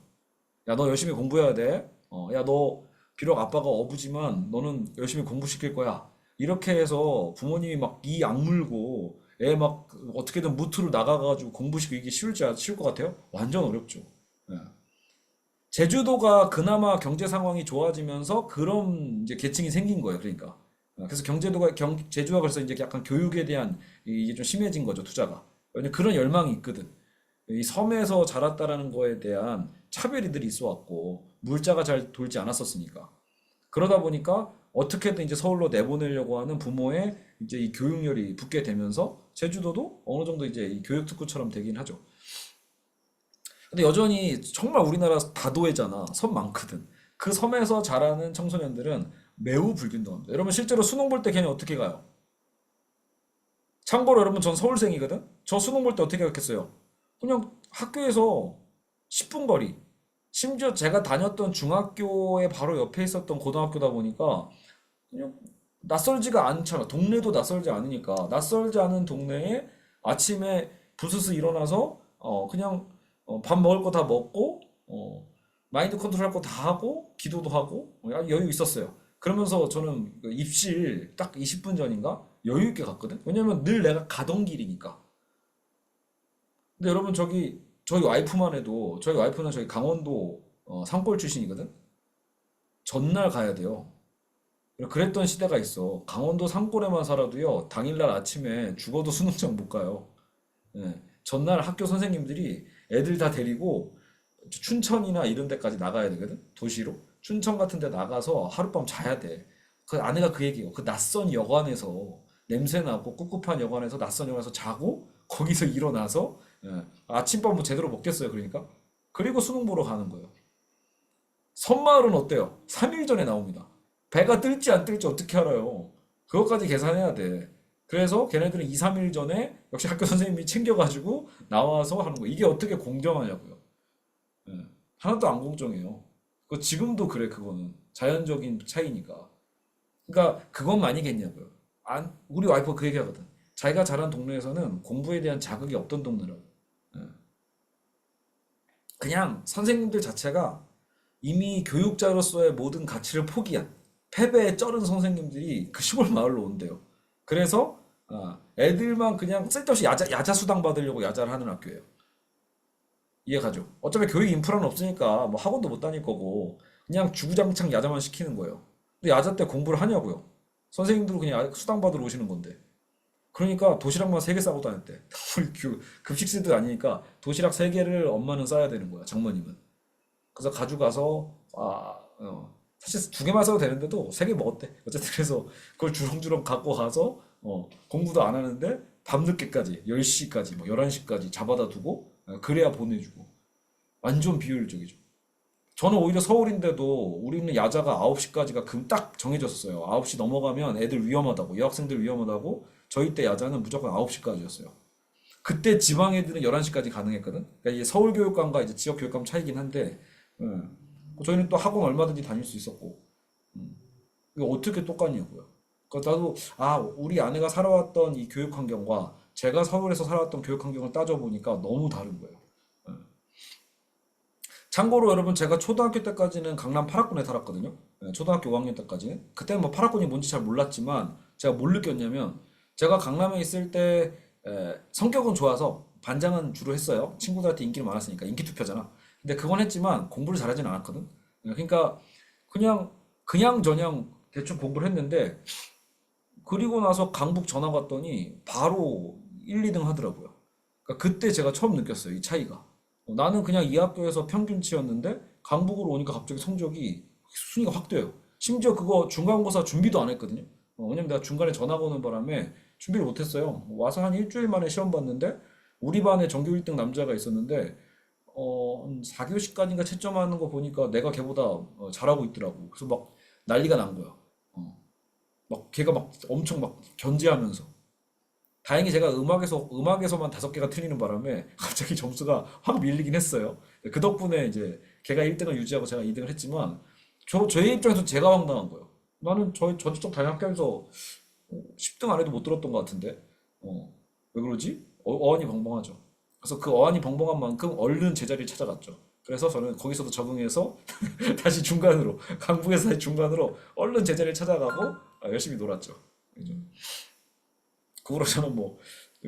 야, 너 열심히 공부해야 돼. 야, 너 비록 아빠가 어부지만 너는 열심히 공부시킬 거야. 이렇게 해서 부모님이 막 이 악물고 애 막 어떻게든 무투를 나가가지고 공부시키기 쉬울 것 같아요? 완전 어렵죠. 예. 제주도가 그나마 경제 상황이 좋아지면서 그런 이제 계층이 생긴 거예요. 그러니까. 그래서 제주가 그래서 이제 약간 교육에 대한 이게 좀 심해진 거죠, 투자가. 왜냐면 그런 열망이 있거든. 이 섬에서 자랐다라는 거에 대한 차별이들이 있어 왔고, 물자가 잘 돌지 않았었으니까. 그러다 보니까 어떻게든 이제 서울로 내보내려고 하는 부모의 이제 이 교육열이 붙게 되면서 제주도도 어느 정도 이제 이 교육특구처럼 되긴 하죠. 근데 여전히 정말 우리나라 다도해잖아. 섬 많거든. 그 섬에서 자라는 청소년들은 매우 불균등합니다. 여러분 실제로 수능 볼 때 걔네 어떻게 가요? 참고로 여러분 전 서울생이거든? 저 수능 볼 때 어떻게 갔겠어요? 그냥 학교에서 10분 거리. 심지어 제가 다녔던 중학교에 바로 옆에 있었던 고등학교다 보니까 그냥 낯설지가 않잖아. 동네도 낯설지 않으니까. 낯설지 않은 동네에 아침에 부스스 일어나서 그냥 밥 먹을 거 다 먹고 마인드 컨트롤 할 거 다 하고 기도도 하고 여유 있었어요. 그러면서 저는 그 입실 딱 20분 전인가 여유 있게 갔거든. 왜냐면 늘 내가 가던 길이니까. 근데 여러분 저희 와이프만 해도 저희 와이프는 저희 강원도 산골 출신이거든. 전날 가야 돼요. 그랬던 시대가 있어. 강원도 산골에만 살아도요, 당일날 아침에 죽어도 수능장 못 가요. 예. 전날 학교 선생님들이 애들 다 데리고 춘천이나 이런 데까지 나가야 되거든? 도시로. 춘천 같은 데 나가서 하룻밤 자야 돼. 그 아내가 그 얘기예요. 그 낯선 여관에서 냄새나고 꿉꿉한 여관에서 낯선 여관에서 자고 거기서 일어나서 아침밥 뭐 제대로 먹겠어요. 그러니까. 그리고 수능 보러 가는 거예요. 섬마을은 어때요? 3일 전에 나옵니다. 배가 뜰지 안 뜰지 어떻게 알아요? 그것까지 계산해야 돼. 그래서 걔네들은 2, 3일 전에 역시 학교 선생님이 챙겨가지고 나와서 하는 거. 이게 어떻게 공정하냐고요. 예. 하나도 안 공정해요. 그 지금도 그래, 그거는. 자연적인 차이니까. 그러니까 그건 아니겠냐고요. 우리 와이프 그 얘기 하거든. 자기가 자란 동네에서는 공부에 대한 자극이 없던 동네라고. 예. 그냥 선생님들 자체가 이미 교육자로서의 모든 가치를 포기한 패배에 쩔은 선생님들이 그 시골 마을로 온대요. 그래서 애들만 그냥 쓸데없이 야자 수당 받으려고 야자를 하는 학교예요. 이해가죠? 어차피 교육 인프라는 없으니까 뭐 학원도 못 다닐 거고 그냥 주구장창 야자만 시키는 거예요. 근데 야자 때 공부를 하냐고요? 선생님들은 그냥 수당 받으러 오시는 건데. 그러니까 도시락만 3개 싸고 다녔대. 우리 급식세도 아니니까 도시락 3개를 엄마는 싸야 되는 거야, 장모님은. 그래서 가져가서 사실 2개만 써도 되는데도 3개 먹었대. 어쨌든 그래서 그걸 주렁주렁 갖고 가서 공부도 안 하는데 밤늦게까지 10시까지 뭐 11시까지 잡아다 두고 그래야 보내주고 완전 비효율적이죠. 저는 오히려 서울인데도 우리는 야자가 9시까지가 금 딱 정해졌어요. 9시 넘어가면 애들 위험하다고 여학생들 위험하다고 저희 때 야자는 무조건 9시까지였어요. 그때 지방 애들은 11시까지 가능했거든. 그러니까 이게 서울 교육감과 이제 지역 교육감 차이긴 한데 저희는 또 학원 얼마든지 다닐 수 있었고 이거 어떻게 똑같냐고요. 그러니까 나도 우리 아내가 살아왔던 이 교육 환경과 제가 서울에서 살아왔던 교육 환경을 따져보니까 너무 다른 거예요. 예. 참고로 여러분 제가 초등학교 때까지는 강남 8학군에 살았거든요. 초등학교 5학년 때까지는. 그때는 뭐 8학군이 뭔지 잘 몰랐지만 제가 뭘 느꼈냐면 제가 강남에 있을 때 성격은 좋아서 반장은 주로 했어요. 친구들한테 인기를 많았으니까 인기 투표잖아. 근데 그건 했지만 공부를 잘하진 않았거든. 그러니까 그냥 저냥 대충 공부를 했는데 그리고 나서 강북 전학 왔더니 바로 1, 2등 하더라고요. 그러니까 그때 제가 처음 느꼈어요. 이 차이가. 나는 그냥 이 학교에서 평균치였는데 강북으로 오니까 갑자기 성적이 순위가 확 돼요. 심지어 그거 중간고사 준비도 안 했거든요. 왜냐면 내가 중간에 전학 오는 바람에 준비를 못 했어요. 와서 한 일주일 만에 시험 봤는데 우리 반에 전교 1등 남자가 있었는데 한 4교시까지인가 채점하는 거 보니까 내가 걔보다 잘하고 있더라고. 그래서 막 난리가 난 거야. 막 걔가 막 엄청 막 견제하면서. 다행히 제가 음악에서만 5개가 틀리는 바람에 갑자기 점수가 확 밀리긴 했어요. 그 덕분에 이제 걔가 1등을 유지하고 제가 2등을 했지만 저의 입장에서 제가 황당한 거예요. 나는 저쪽 다른 학교에서 10등 안에도 못 들었던 것 같은데 왜 그러지? 어안이 벙벙하죠. 그래서 그 어안이 벙벙한 만큼 얼른 제자리를 찾아갔죠. 그래서 저는 거기서도 적응해서 다시 중간으로 강북에서 다시 중간으로 얼른 제자리를 찾아가고 열심히 놀았죠. 그죠? 그 후로 저는 뭐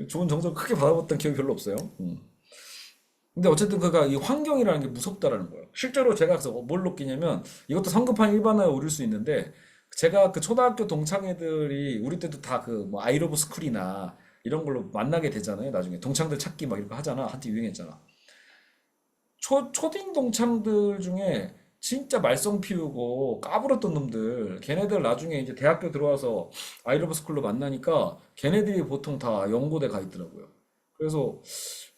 좋은 정보를 크게 받아봤던 기억이 별로 없어요. 근데 어쨌든 그가 이 환경이라는 게 무섭다라는 거예요. 실제로 제가 그래서 뭘 느끼냐면 이것도 성급한 일반화에 오를 수 있는데 제가 그 초등학교 동창 애들이 우리 때도 다 그 뭐 아이러브 스쿨이나 이런 걸로 만나게 되잖아요. 나중에 동창들 찾기 막 이런 거 하잖아. 한때 유행했잖아. 초딩 동창들 중에 진짜 말썽 피우고 까불었던 놈들, 걔네들 나중에 이제 대학교 들어와서 아이러브 스쿨로 만나니까 걔네들이 보통 다 연고대 가 있더라고요. 그래서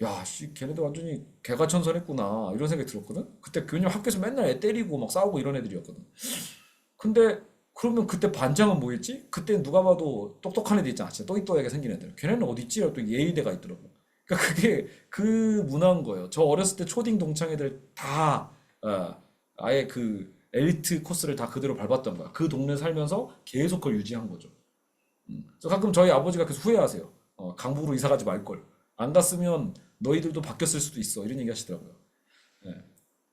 야, 씨, 걔네들 완전히 개가천선했구나 이런 생각이 들었거든. 그때 교년 학교에서 맨날 애 때리고 막 싸우고 이런 애들이었거든. 근데 그러면 그때 반장은 뭐였지? 그때 누가 봐도 똑똑한 애들 있잖아. 진짜 또이또하게 생긴 애들. 걔네는 어디 있지? 또 예의대가 있더라고. 그러니까 그게 그 문화인 거예요. 저 어렸을 때 초딩 동창 애들 다 아예 그 엘리트 코스를 다 그대로 밟았던 거야. 그 동네 살면서 계속 그걸 유지한 거죠. 그래서 가끔 저희 아버지가 계속 후회하세요. 강북으로 이사 가지 말 걸. 안 갔으면 너희들도 바뀌었을 수도 있어. 이런 얘기 하시더라고요. 예.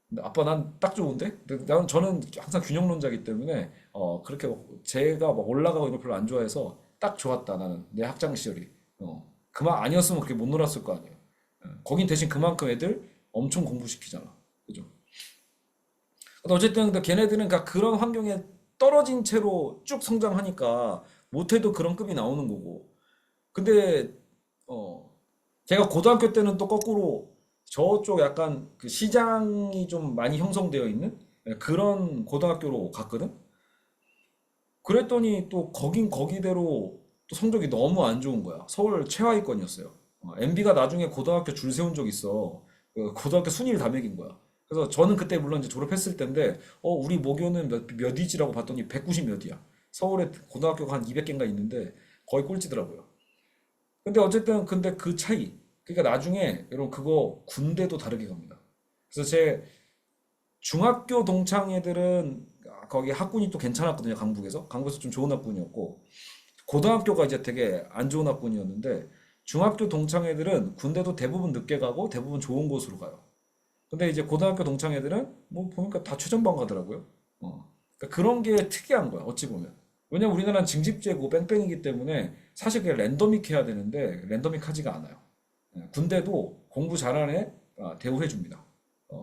근데 아빠 난 딱 좋은데? 저는 항상 균형론자이기 때문에 그렇게 제가 막 올라가고 이런 걸 별로 안 좋아해서 딱 좋았다 나는 내 학창 시절이 그만 아니었으면 그렇게 못 놀았을 거 아니에요. 거긴 대신 그만큼 애들 엄청 공부시키잖아. 그죠? 근데 어쨌든 근데 걔네들은 그런 환경에 떨어진 채로 쭉 성장하니까 못해도 그런 급이 나오는 거고. 근데 어 제가 고등학교 때는 또 거꾸로 저쪽 약간 그 시장이 좀 많이 형성되어 있는 그런 고등학교로 갔거든. 그랬더니 또 거긴 거기대로 또 성적이 너무 안 좋은 거야. 서울 최하위권이었어요. MB가 나중에 고등학교 줄 세운 적 있어. 고등학교 순위를 다 매긴 거야. 그래서 저는 그때 물론 이제 졸업했을 때인데, 우리 모교는 몇 위지라고 봤더니 190 몇이야. 서울에 고등학교가 한 200개인가 있는데 거의 꼴찌더라고요. 근데 어쨌든 근데 그 차이. 그러니까 나중에 여러분 그거 군대도 다르게 갑니다. 그래서 제 중학교 동창 애들은 거기 학군이 또 괜찮았거든요. 강북에서 좀 좋은 학군이었고 고등학교가 이제 되게 안 좋은 학군이었는데 중학교 동창 애들은 군대도 대부분 늦게 가고 대부분 좋은 곳으로 가요. 근데 이제 고등학교 동창 애들은 뭐 보니까 다 최전방 가더라고요. 그러니까 그런 게 특이한 거야. 어찌 보면. 왜냐면 우리나라는 징집제고 뺑뺑이기 때문에 사실 그게 랜더믹 해야 되는데 랜더믹 하지가 않아요. 군대도 공부 잘하는 애 대우해 줍니다.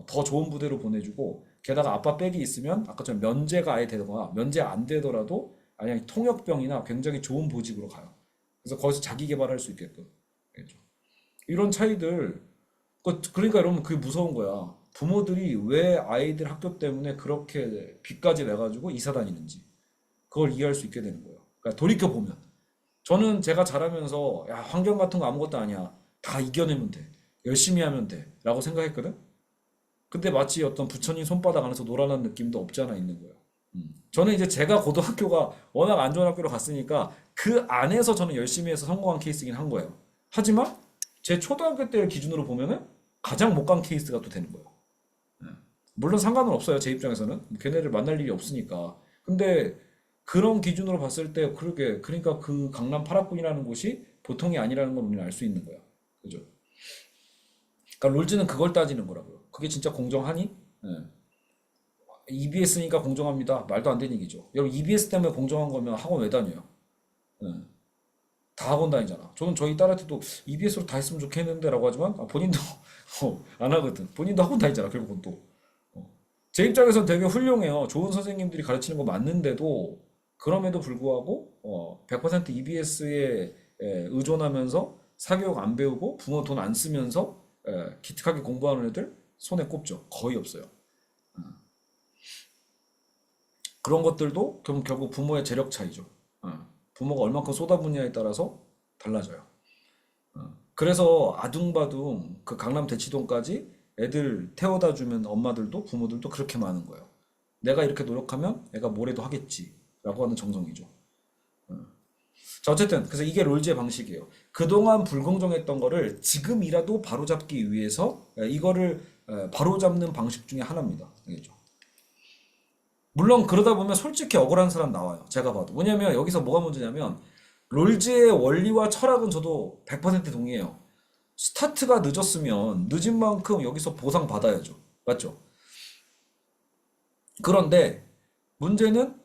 더 좋은 부대로 보내주고 게다가 아빠 백이 있으면 아까처럼 면제가 아예 되거나 면제 안 되더라도 아니 통역병이나 굉장히 좋은 보직으로 가요. 그래서 거기서 자기 개발할 수 있게끔. 알겠죠? 이런 차이들 그러니까 여러분 그게 무서운 거야. 부모들이 왜 아이들 학교 때문에 그렇게 빚까지 내가지고 이사 다니는지 그걸 이해할 수 있게 되는 거예요. 그러니까 돌이켜 보면 저는 제가 자라면서 야 환경 같은 거 아무것도 아니야. 다 이겨내면 돼. 열심히 하면 돼. 라고 생각했거든. 근데 마치 어떤 부처님 손바닥 안에서 놀아난 느낌도 없지 않아 있는 거예요. 저는 이제 제가 고등학교가 워낙 안 좋은 학교로 갔으니까 그 안에서 저는 열심히 해서 성공한 케이스긴 한 거예요. 하지만 제 초등학교 때를 기준으로 보면은 가장 못 간 케이스가 또 되는 거예요. 물론 상관은 없어요. 제 입장에서는. 걔네를 만날 일이 없으니까. 근데 그런 기준으로 봤을 때 그러니까 그 강남 8학군이라는 곳이 보통이 아니라는 걸 우리는 알 수 있는 거야. 그죠? 그러니까 롤즈는 그걸 따지는 거라고요. 그게 진짜 공정하니? 예. EBS니까 공정합니다. 말도 안 되는 얘기죠. 여러분 EBS 때문에 공정한 거면 학원 왜 다녀요? 예. 다 학원 다니잖아. 저는 저희 딸한테도 EBS로 다 했으면 좋겠는데 라고 하지만 본인도 안 하거든. 본인도 학원 다니잖아. 결국은 또. 제 입장에선 되게 훌륭해요. 좋은 선생님들이 가르치는 거 맞는데도 그럼에도 불구하고 100% EBS에 의존하면서 사교육 안 배우고 부모 돈 안 쓰면서 기특하게 공부하는 애들 손에 꼽죠. 거의 없어요. 그런 것들도 결국 부모의 재력 차이죠. 부모가 얼만큼 쏟아붓냐에 따라서 달라져요. 그래서 아둥바둥 그 강남 대치동까지 애들 태워다 주면 엄마들도 부모들도 그렇게 많은 거예요. 내가 이렇게 노력하면 애가 뭐래도 하겠지. 라고 하는 정성이죠. 자, 어쨌든, 그래서 이게 롤즈의 방식이에요. 그동안 불공정했던 거를 지금이라도 바로잡기 위해서 이거를 바로잡는 방식 중에 하나입니다. 알겠죠? 물론 그러다 보면 솔직히 억울한 사람 나와요. 제가 봐도. 왜냐면 여기서 뭐가 문제냐면 롤즈의 원리와 철학은 저도 100% 동의해요. 스타트가 늦었으면 늦은 만큼 여기서 보상받아야죠. 맞죠? 그런데 문제는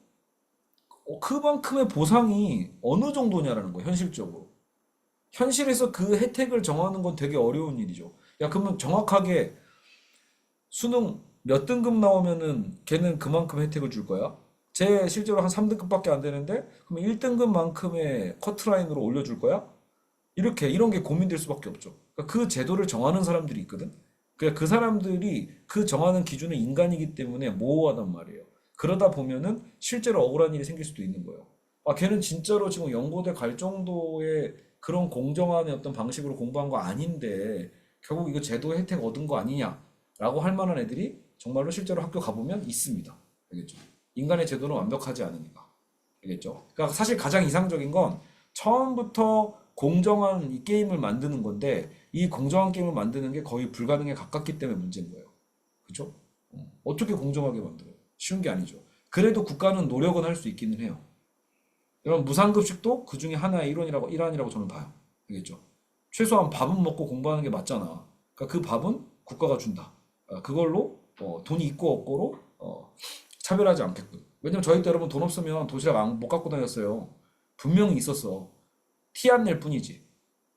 그만큼의 보상이 어느 정도냐라는 거예요, 현실적으로. 현실에서 그 혜택을 정하는 건 되게 어려운 일이죠. 야, 그러면 정확하게 수능 몇 등급 나오면은 걔는 그만큼 혜택을 줄 거야? 제 실제로 한 3등급밖에 안 되는데, 그럼 1등급만큼의 커트라인으로 올려줄 거야? 이런 게 고민될 수밖에 없죠. 그러니까 그 제도를 정하는 사람들이 있거든. 그 사람들이 그 정하는 기준은 인간이기 때문에 모호하단 말이에요. 그러다 보면은 실제로 억울한 일이 생길 수도 있는 거예요. 걔는 진짜로 지금 연고대 갈 정도의 그런 공정한 어떤 방식으로 공부한 거 아닌데 결국 이거 제도 혜택 얻은 거 아니냐라고 할 만한 애들이 정말로 실제로 학교 가보면 있습니다. 알겠죠? 인간의 제도는 완벽하지 않으니까. 알겠죠? 그러니까 사실 가장 이상적인 건 처음부터 공정한 이 게임을 만드는 건데 이 공정한 게임을 만드는 게 거의 불가능에 가깝기 때문에 문제인 거예요. 그죠? 어떻게 공정하게 만들어요? 쉬운 게 아니죠. 그래도 국가는 노력은 할 수 있기는 해요. 이런 무상급식도 그 중에 하나의 일환이라고 저는 봐요. 알겠죠? 최소한 밥은 먹고 공부하는 게 맞잖아. 그러니까 그 밥은 국가가 준다. 그걸로 돈이 있고 없고로 차별하지 않게끔. 왜냐면 저희 때 여러분 돈 없으면 도시락 못 갖고 다녔어요. 분명히 있었어. 티 안 낼 뿐이지.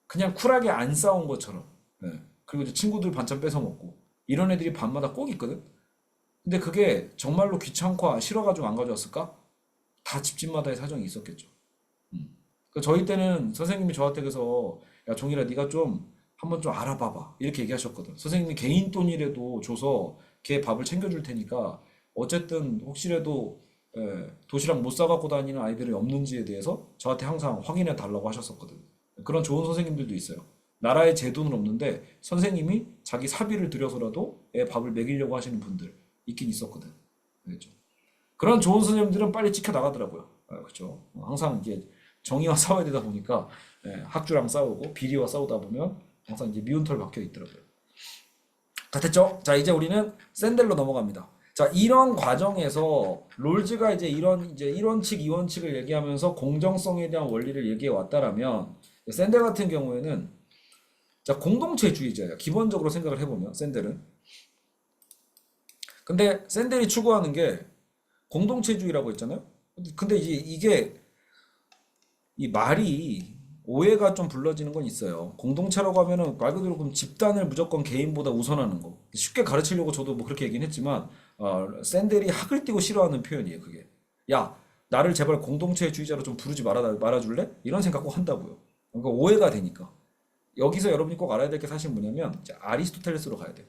그냥 쿨하게 안 싸운 것처럼. 네. 그리고 이제 친구들 반찬 뺏어 먹고. 이런 애들이 밤마다 꼭 있거든. 근데 그게 정말로 귀찮고 싫어가지고 안 가져왔을까? 다 집집마다의 사정이 있었겠죠. 그 저희 때는 선생님이 저한테 그래서 야 종일아 네가 좀 한번 좀 알아봐봐 이렇게 얘기하셨거든. 선생님이 개인 돈이라도 줘서 걔 밥을 챙겨줄 테니까 어쨌든 혹시라도 도시락 못 싸갖고 다니는 아이들이 없는지에 대해서 저한테 항상 확인해 달라고 하셨었거든. 그런 좋은 선생님들도 있어요. 나라에 제 돈은 없는데 선생님이 자기 사비를 들여서라도 애 밥을 먹이려고 하시는 분들 있긴 있었거든. 알겠죠? 그런 좋은 선생님들은 빨리 찍혀 나가더라고요. 그렇죠. 항상 이게 정의와 싸워야 되다 보니까 학주랑 싸우고 비리와 싸우다 보면 항상 이제 미운 털 박혀 있더라고요. 다 됐죠? 자, 이제 우리는 샌델로 넘어갑니다. 자, 이런 과정에서 롤즈가 이제 이제 1원칙, 2원칙을 얘기하면서 공정성에 대한 원리를 얘기해 왔다라면 샌델 같은 경우에는 자, 공동체주의자예요. 기본적으로 생각을 해보면 샌델은. 근데 샌델이 추구하는 게 공동체주의라고 했잖아요. 근데 이제 이게 이 말이 오해가 좀 불러지는 건 있어요. 공동체라고 하면은 말 그대로 그럼 집단을 무조건 개인보다 우선하는 거. 쉽게 가르치려고 저도 뭐 그렇게 얘기는 했지만 샌델이 학을 띄고 싫어하는 표현이에요. 그게. 야, 나를 제발 공동체주의자로 좀 부르지 말아줄래? 이런 생각 꼭 한다고요. 그러니까 오해가 되니까. 여기서 여러분이 꼭 알아야 될 게 사실 뭐냐면 이제 아리스토텔레스로 가야 돼요.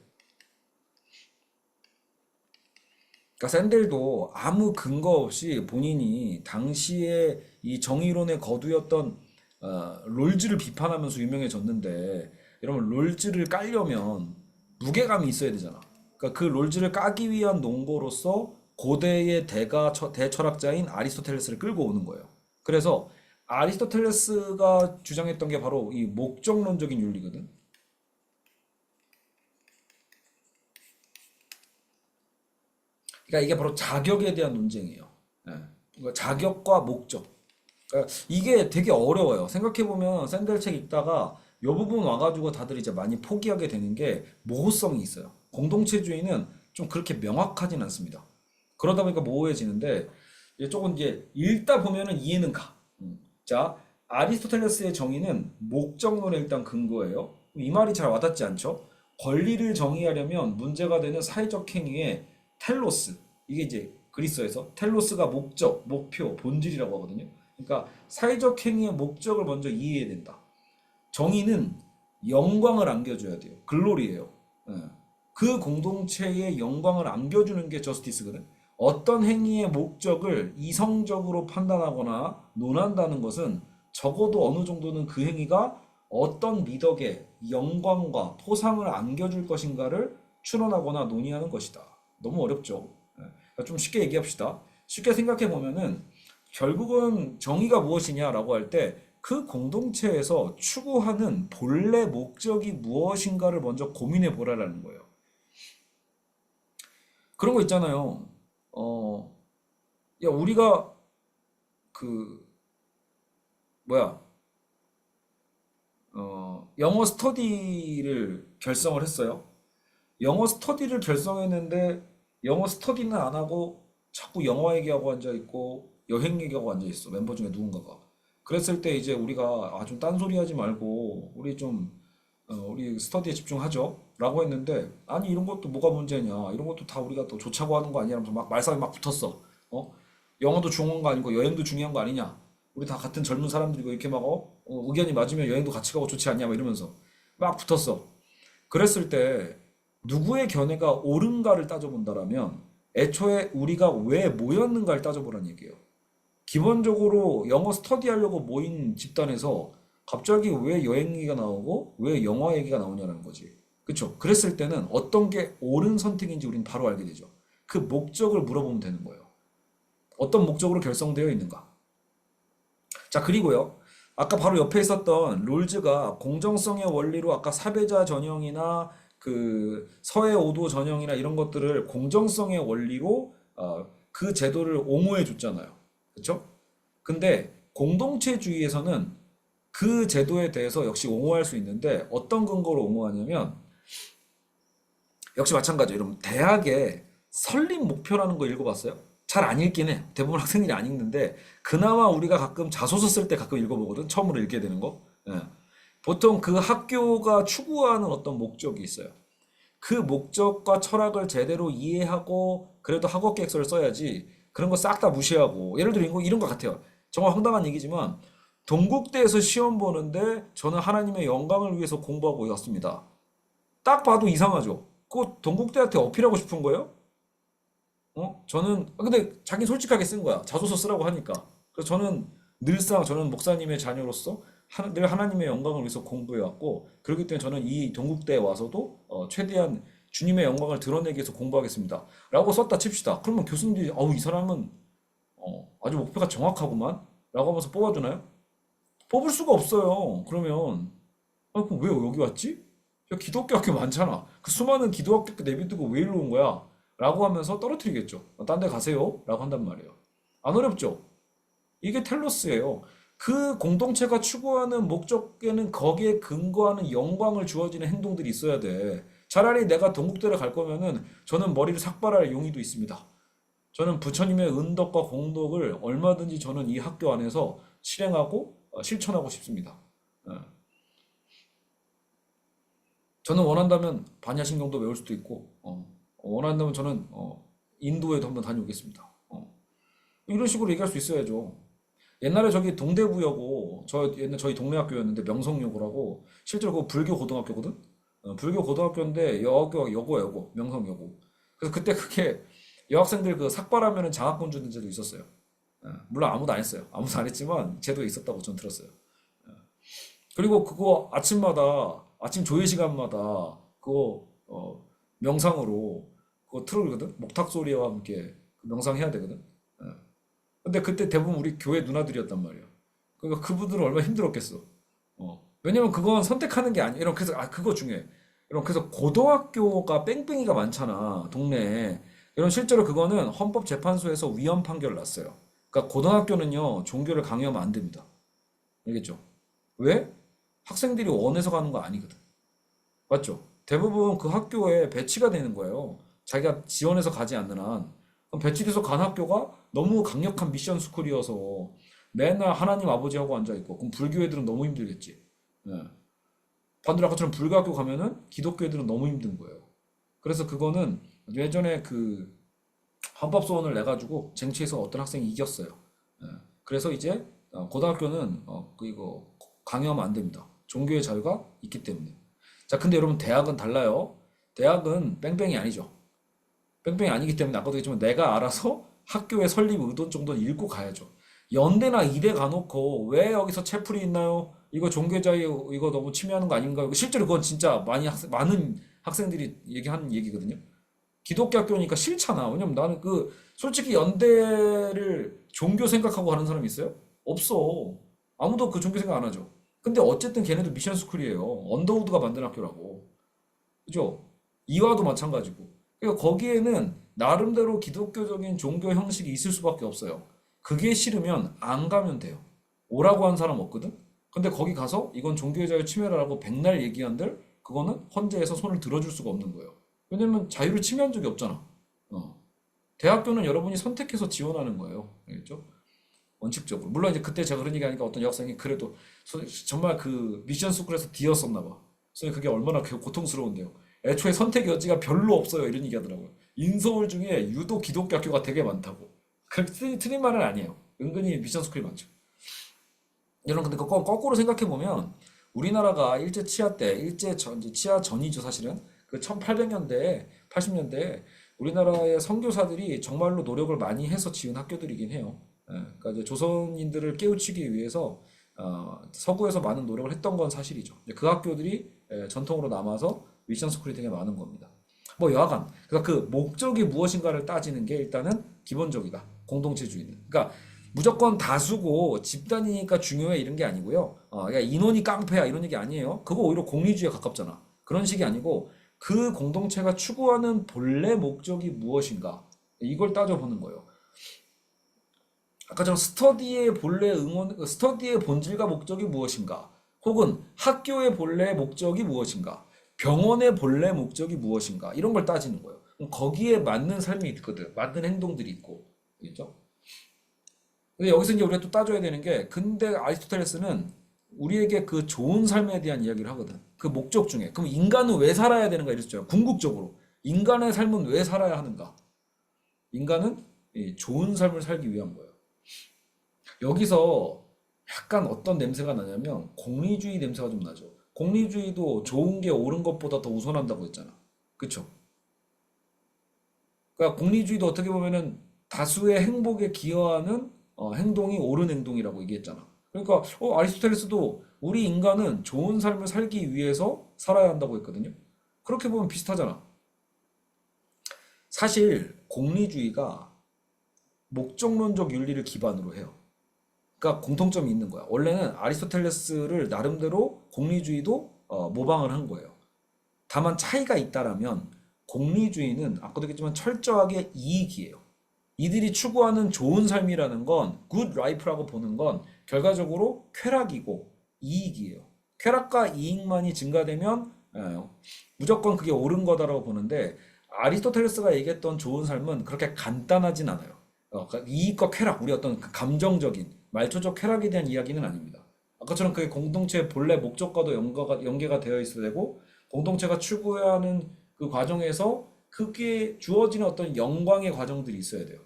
그러니까 샌델도 아무 근거 없이 본인이 당시에 이 정의론의 거두였던 롤즈를 비판하면서 유명해졌는데 여러분 롤즈를 깔려면 무게감이 있어야 되잖아. 그러니까 그 롤즈를 까기 위한 논거로서 고대의 대철학자인 아리스토텔레스를 끌고 오는 거예요. 그래서 아리스토텔레스가 주장했던 게 바로 이 목적론적인 윤리거든. 그러니까 이게 바로 자격에 대한 논쟁이에요. 예. 그러니까 자격과 목적. 그러니까 이게 되게 어려워요. 생각해보면 샌델 책 읽다가 이 부분 와가지고 다들 이제 많이 포기하게 되는 게 모호성이 있어요. 공동체주의는 좀 그렇게 명확하진 않습니다. 그러다 보니까 모호해지는데 이제 조금 이제 읽다 보면은 이해는 가. 자, 아리스토텔레스의 정의는 목적론에 일단 근거예요. 이 말이 잘 와닿지 않죠? 권리를 정의하려면 문제가 되는 사회적 행위에 텔로스, 이게 이제 그리스어에서 텔로스가 목적, 목표, 본질이라고 하거든요. 그러니까 사회적 행위의 목적을 먼저 이해해야 된다. 정의는 영광을 안겨줘야 돼요. 글로리예요. 예. 그 공동체의 영광을 안겨주는 게 저스티스거든. 어떤 행위의 목적을 이성적으로 판단하거나 논한다는 것은 적어도 어느 정도는 그 행위가 어떤 미덕의 영광과 포상을 안겨줄 것인가를 추론하거나 논의하는 것이다. 너무 어렵죠. 예. 좀 쉽게 얘기합시다. 쉽게 생각해 보면은 결국은 정의가 무엇이냐라고 할 때 그 공동체에서 추구하는 본래 목적이 무엇인가를 먼저 고민해 보라라는 거예요. 그런 거 있잖아요. 야, 우리가 그 뭐야, 영어 스터디를 결성을 했어요. 영어 스터디를 결성했는데 영어 스터디는 안 하고 자꾸 영화 얘기하고 앉아 있고 여행 얘기하고 앉아 있어. 멤버 중에 누군가가. 그랬을 때 이제 우리가 좀 딴소리 하지 말고 우리 스터디에 집중하죠. 라고 했는데 아니 이런 것도 뭐가 문제냐. 이런 것도 다 우리가 또 좋자고 하는 거 아니야. 하면서 막 말싸움이 막 붙었어. 영어도 중요한 거 아니고 여행도 중요한 거 아니냐. 우리 다 같은 젊은 사람들이고 이렇게 막 의견이 맞으면 여행도 같이 가고 좋지 않냐. 막 이러면서 막 붙었어. 그랬을 때 누구의 견해가 옳은가를 따져본다라면 애초에 우리가 왜 모였는가를 따져보라는 얘기예요. 기본적으로 영어 스터디 하려고 모인 집단에서 갑자기 왜 여행 얘기가 나오고 왜 영화 얘기가 나오냐는 거지. 그쵸? 그랬을 때는 어떤 게 옳은 선택인지 우리는 바로 알게 되죠. 그 목적을 물어보면 되는 거예요. 어떤 목적으로 결성되어 있는가? 자, 그리고요. 아까 바로 옆에 있었던 롤즈가 공정성의 원리로 아까 사배자 전형이나 그 서해 5도 전형이나 이런 것들을 공정성의 원리로 그 제도를 옹호해 줬잖아요. 그렇죠? 근데 공동체주의에서는 그 제도에 대해서 역시 옹호할 수 있는데 어떤 근거로 옹호하냐면 역시 마찬가지예요. 여러분 대학의 설립 목표라는 거 읽어봤어요? 잘 안 읽긴 해. 대부분 학생들이 안 읽는데 그나마 우리가 가끔 자소서 쓸 때 가끔 읽어보거든. 처음으로 읽게 되는 거. 예. 보통 그 학교가 추구하는 어떤 목적이 있어요. 그 목적과 철학을 제대로 이해하고 그래도 학업 계획서를 써야지 그런 거 싹 다 무시하고 예를 들어 이런 거 같아요. 정말 황당한 얘기지만 동국대에서 시험 보는데 저는 하나님의 영광을 위해서 공부하고 왔습니다. 딱 봐도 이상하죠. 그거 동국대한테 어필하고 싶은 거예요? 저는 근데 자기 솔직하게 쓴 거야. 자소서 쓰라고 하니까. 그래서 저는 목사님의 자녀로서 늘 하나님의 영광을 위해서 공부해 왔고 그렇기 때문에 저는 이 동국대에 와서도 최대한 주님의 영광을 드러내기 위해서 공부하겠습니다. 라고 썼다 칩시다. 그러면 교수님들이 이 사람은 아주 목표가 정확하구만 라고 하면서 뽑아주나요? 뽑을 수가 없어요. 그러면 그럼 왜 여기 왔지? 야, 기독교 학교 많잖아. 그 수많은 기독교 학교 내비두고 왜 일로 온 거야? 라고 하면서 떨어뜨리겠죠. 딴 데 가세요. 라고 한단 말이에요. 안 어렵죠? 이게 텔로스예요. 그 공동체가 추구하는 목적에는 거기에 근거하는 영광을 주어지는 행동들이 있어야 돼. 차라리 내가 동국대를 갈 거면은 저는 머리를 삭발할 용의도 있습니다. 저는 부처님의 은덕과 공덕을 얼마든지 저는 이 학교 안에서 실행하고 실천하고 싶습니다. 예. 저는 원한다면 반야신경도 외울 수도 있고, 원한다면 저는 인도에도 한번 다녀오겠습니다. 이런 식으로 얘기할 수 있어야죠. 옛날에 저기 동대구여고, 옛날 저희 동네 학교였는데 명성여고라고, 실제로 그거 불교 고등학교거든? 불교 고등학교인데 여고, 명성여고. 그래서 그때 그게 여학생들 그 삭발하면은 장학금 주는 제도 있었어요. 물론 아무도 안 했어요. 아무도 안 했지만 제도에 있었다고 전 들었어요. 그리고 그거 아침 조회 시간마다 그거 명상으로 그거 틀어주거든. 목탁 소리와 함께 그 명상해야 되거든. 예. 근데 그때 대부분 우리 교회 누나들이었단 말이야. 그러니까 그분들은 얼마나 힘들었겠어. 왜냐면 그건 선택하는 게 아니야. 이런 그래서 그거 중요해. 이런 그래서 고등학교가 뺑뺑이가 많잖아. 동네에. 이런 실제로 그거는 헌법재판소에서 위헌 판결을 났어요. 그러니까 고등학교는요 종교를 강요하면 안 됩니다. 알겠죠? 왜? 학생들이 원해서 가는 거 아니거든. 맞죠? 대부분 그 학교에 배치가 되는 거예요. 자기가 지원해서 가지 않는 한. 그럼 배치돼서 간 학교가 너무 강력한 미션 스쿨이어서 맨날 하나님 아버지하고 앉아있고, 그럼 불교 애들은 너무 힘들겠지. 예. 반대로 아까처럼 불교학교 가면은 기독교 애들은 너무 힘든 거예요. 그래서 그거는 예전에 그 헌법소원을 내가지고 쟁취해서 어떤 학생이 이겼어요. 예. 그래서 이제 고등학교는 이거 강요하면 안 됩니다. 종교의 자유가 있기 때문에. 자, 근데 여러분 대학은 달라요. 대학은 뺑뺑이 아니죠. 뺑뺑이 아니기 때문에 아까도 얘기했지만 내가 알아서 학교의 설립 의도 정도는 읽고 가야죠. 연대나 이대 가놓고 왜 여기서 채플이 있나요? 이거 종교자유 이거 너무 침해하는 거 아닌가요? 실제로 그건 진짜 많은 학생들이 얘기하는 얘기거든요. 기독교 학교니까 싫잖아. 왜냐면 나는 솔직히 연대를 종교 생각하고 하는 사람이 있어요? 없어. 아무도 그 종교 생각 안 하죠. 근데 어쨌든 걔네도 미션 스쿨이에요. 언더우드가 만든 학교라고. 그죠? 이화도 마찬가지고. 그러니까 거기에는 나름대로 기독교적인 종교 형식이 있을 수밖에 없어요. 그게 싫으면 안 가면 돼요. 오라고 한 사람 없거든? 근데 거기 가서 이건 종교의 자유 침해라고 백날 얘기한들 그거는 헌재에서 손을 들어줄 수가 없는 거예요. 왜냐면 자유를 침해한 적이 없잖아. 대학교는 여러분이 선택해서 지원하는 거예요. 알겠죠? 원칙적으로. 물론 이제 그때 제가 그런 얘기하니까 어떤 여학생이 그래도 정말 그 미션 스쿨에서 D였었나 봐. 그래서 그게 얼마나 고통스러운데요. 애초에 선택 여지가 별로 없어요. 이런 얘기 하더라고요. 인서울 중에 유독 기독교 학교가 되게 많다고. 그렇게 틀린 말은 아니에요. 은근히 미션 스쿨이 많죠. 여러분 근데 그거 거꾸로 생각해 보면 우리나라가 일제 치하 때 이제 치하 전이죠 사실은 그 1800년대 80년대 우리나라의 선교사들이 정말로 노력을 많이 해서 지은 학교들이긴 해요. 그러니까 이제 조선인들을 깨우치기 위해서 서구에서 많은 노력을 했던 건 사실이죠. 이제 그 학교들이 전통으로 남아서 미션 스쿨이 되게 많은 겁니다. 뭐 여하간 그러니까 그 목적이 무엇인가를 따지는 게 일단은 기본적이다. 공동체주의는. 그러니까 무조건 다수고 집단이니까 중요해 이런 게 아니고요. 야, 인원이 깡패야 이런 얘기 아니에요. 그거 오히려 공리주의에 가깝잖아. 그런 식이 아니고 그 공동체가 추구하는 본래 목적이 무엇인가 이걸 따져보는 거예요. 아까처럼 스터디의 본래 스터디의 본질과 목적이 무엇인가? 혹은 학교의 본래 목적이 무엇인가? 병원의 본래 목적이 무엇인가? 이런 걸 따지는 거예요. 그럼 거기에 맞는 삶이 있거든. 맞는 행동들이 있고. 그렇죠? 근데 여기서 이제 우리가 또 따져야 되는 게, 근데 아리스토텔레스는 우리에게 그 좋은 삶에 대한 이야기를 하거든. 그 목적 중에. 그럼 인간은 왜 살아야 되는가 이랬죠. 궁극적으로. 인간의 삶은 왜 살아야 하는가? 인간은 이 좋은 삶을 살기 위한 거예요. 여기서 약간 어떤 냄새가 나냐면 공리주의 냄새가 좀 나죠. 공리주의도 좋은 게 옳은 것보다 더 우선한다고 했잖아. 그쵸? 그러니까 공리주의도 어떻게 보면은 다수의 행복에 기여하는 행동이 옳은 행동이라고 얘기했잖아. 그러니까 아리스토텔레스도 우리 인간은 좋은 삶을 살기 위해서 살아야 한다고 했거든요. 그렇게 보면 비슷하잖아. 사실 공리주의가 목적론적 윤리를 기반으로 해요. 그러니까 공통점이 있는 거야. 원래는 아리스토텔레스를 나름대로 공리주의도 모방을 한 거예요. 다만 차이가 있다라면 공리주의는 아까도 얘기했지만 철저하게 이익이에요. 이들이 추구하는 좋은 삶이라는 건 good life라고 보는 건 결과적으로 쾌락이고 이익이에요. 쾌락과 이익만이 증가되면 무조건 그게 옳은 거다라고 보는데 아리스토텔레스가 얘기했던 좋은 삶은 그렇게 간단하진 않아요. 그러니까 이익과 쾌락, 우리 어떤 그 감정적인 말초적 쾌락에 대한 이야기는 아닙니다. 아까처럼 그게 공동체의 본래 목적과도 연계가 되어 있어야 되고 공동체가 추구하는 그 과정에서 그게 주어지는 어떤 영광의 과정들이 있어야 돼요.